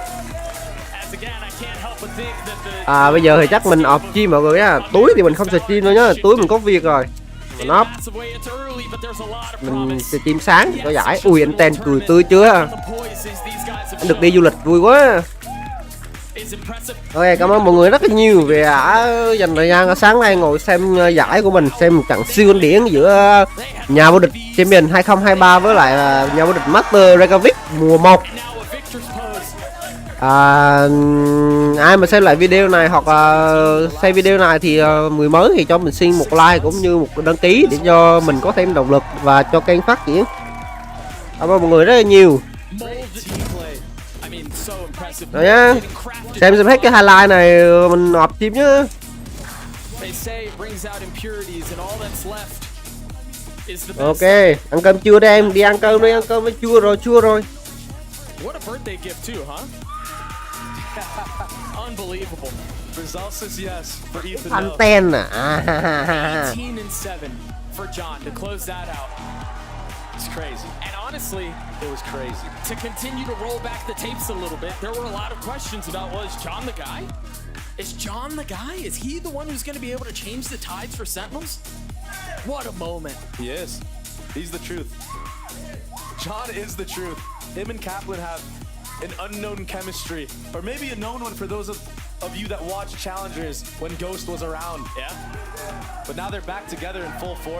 Bây giờ thì chắc mình off stream mọi người á. Túi thì mình không stream đâu nhá. Túi mình có việc rồi. Nó mình team sáng có giải. Ui anh Ten cười tươi chưa? Anh được đi du lịch vui quá. Ok, cảm ơn mọi người rất là nhiều vì đã dành thời gian sáng nay ngồi xem giải của mình, xem một trận siêu kinh điển giữa nhà vô địch Champion 2023 với lại nhà vô địch Master Reykjavik mùa 1. Ai mà xem lại video này hoặc xem video này thì người mới thì cho mình xin một like cũng như một đăng ký để cho mình có thêm động lực và cho kênh phát triển. Cảm ơn mọi người rất là nhiều. Rồi nhá, xem hết cái highlight này mình nộp chim nhá. Ok, ăn cơm trưa đây em, đi ăn cơm đi, ăn cơm với chua rồi. What a birthday gift too, huh? Unbelievable. Results is yes for Ethan. Anten à. 18 and 7 for John to close that out. It's crazy. And honestly, it was crazy. To continue to roll back the tapes a little bit, there were a lot of questions about, well, is John the guy? Is John the guy? Is he the one who's going to be able to change the tides for Sentinels? What a moment. He is. He's the truth. John is the truth. Him and Kaplan have an unknown chemistry, or maybe a known one for those of you that watched Challengers when Ghost was around. Yeah. But now they're back together in full force.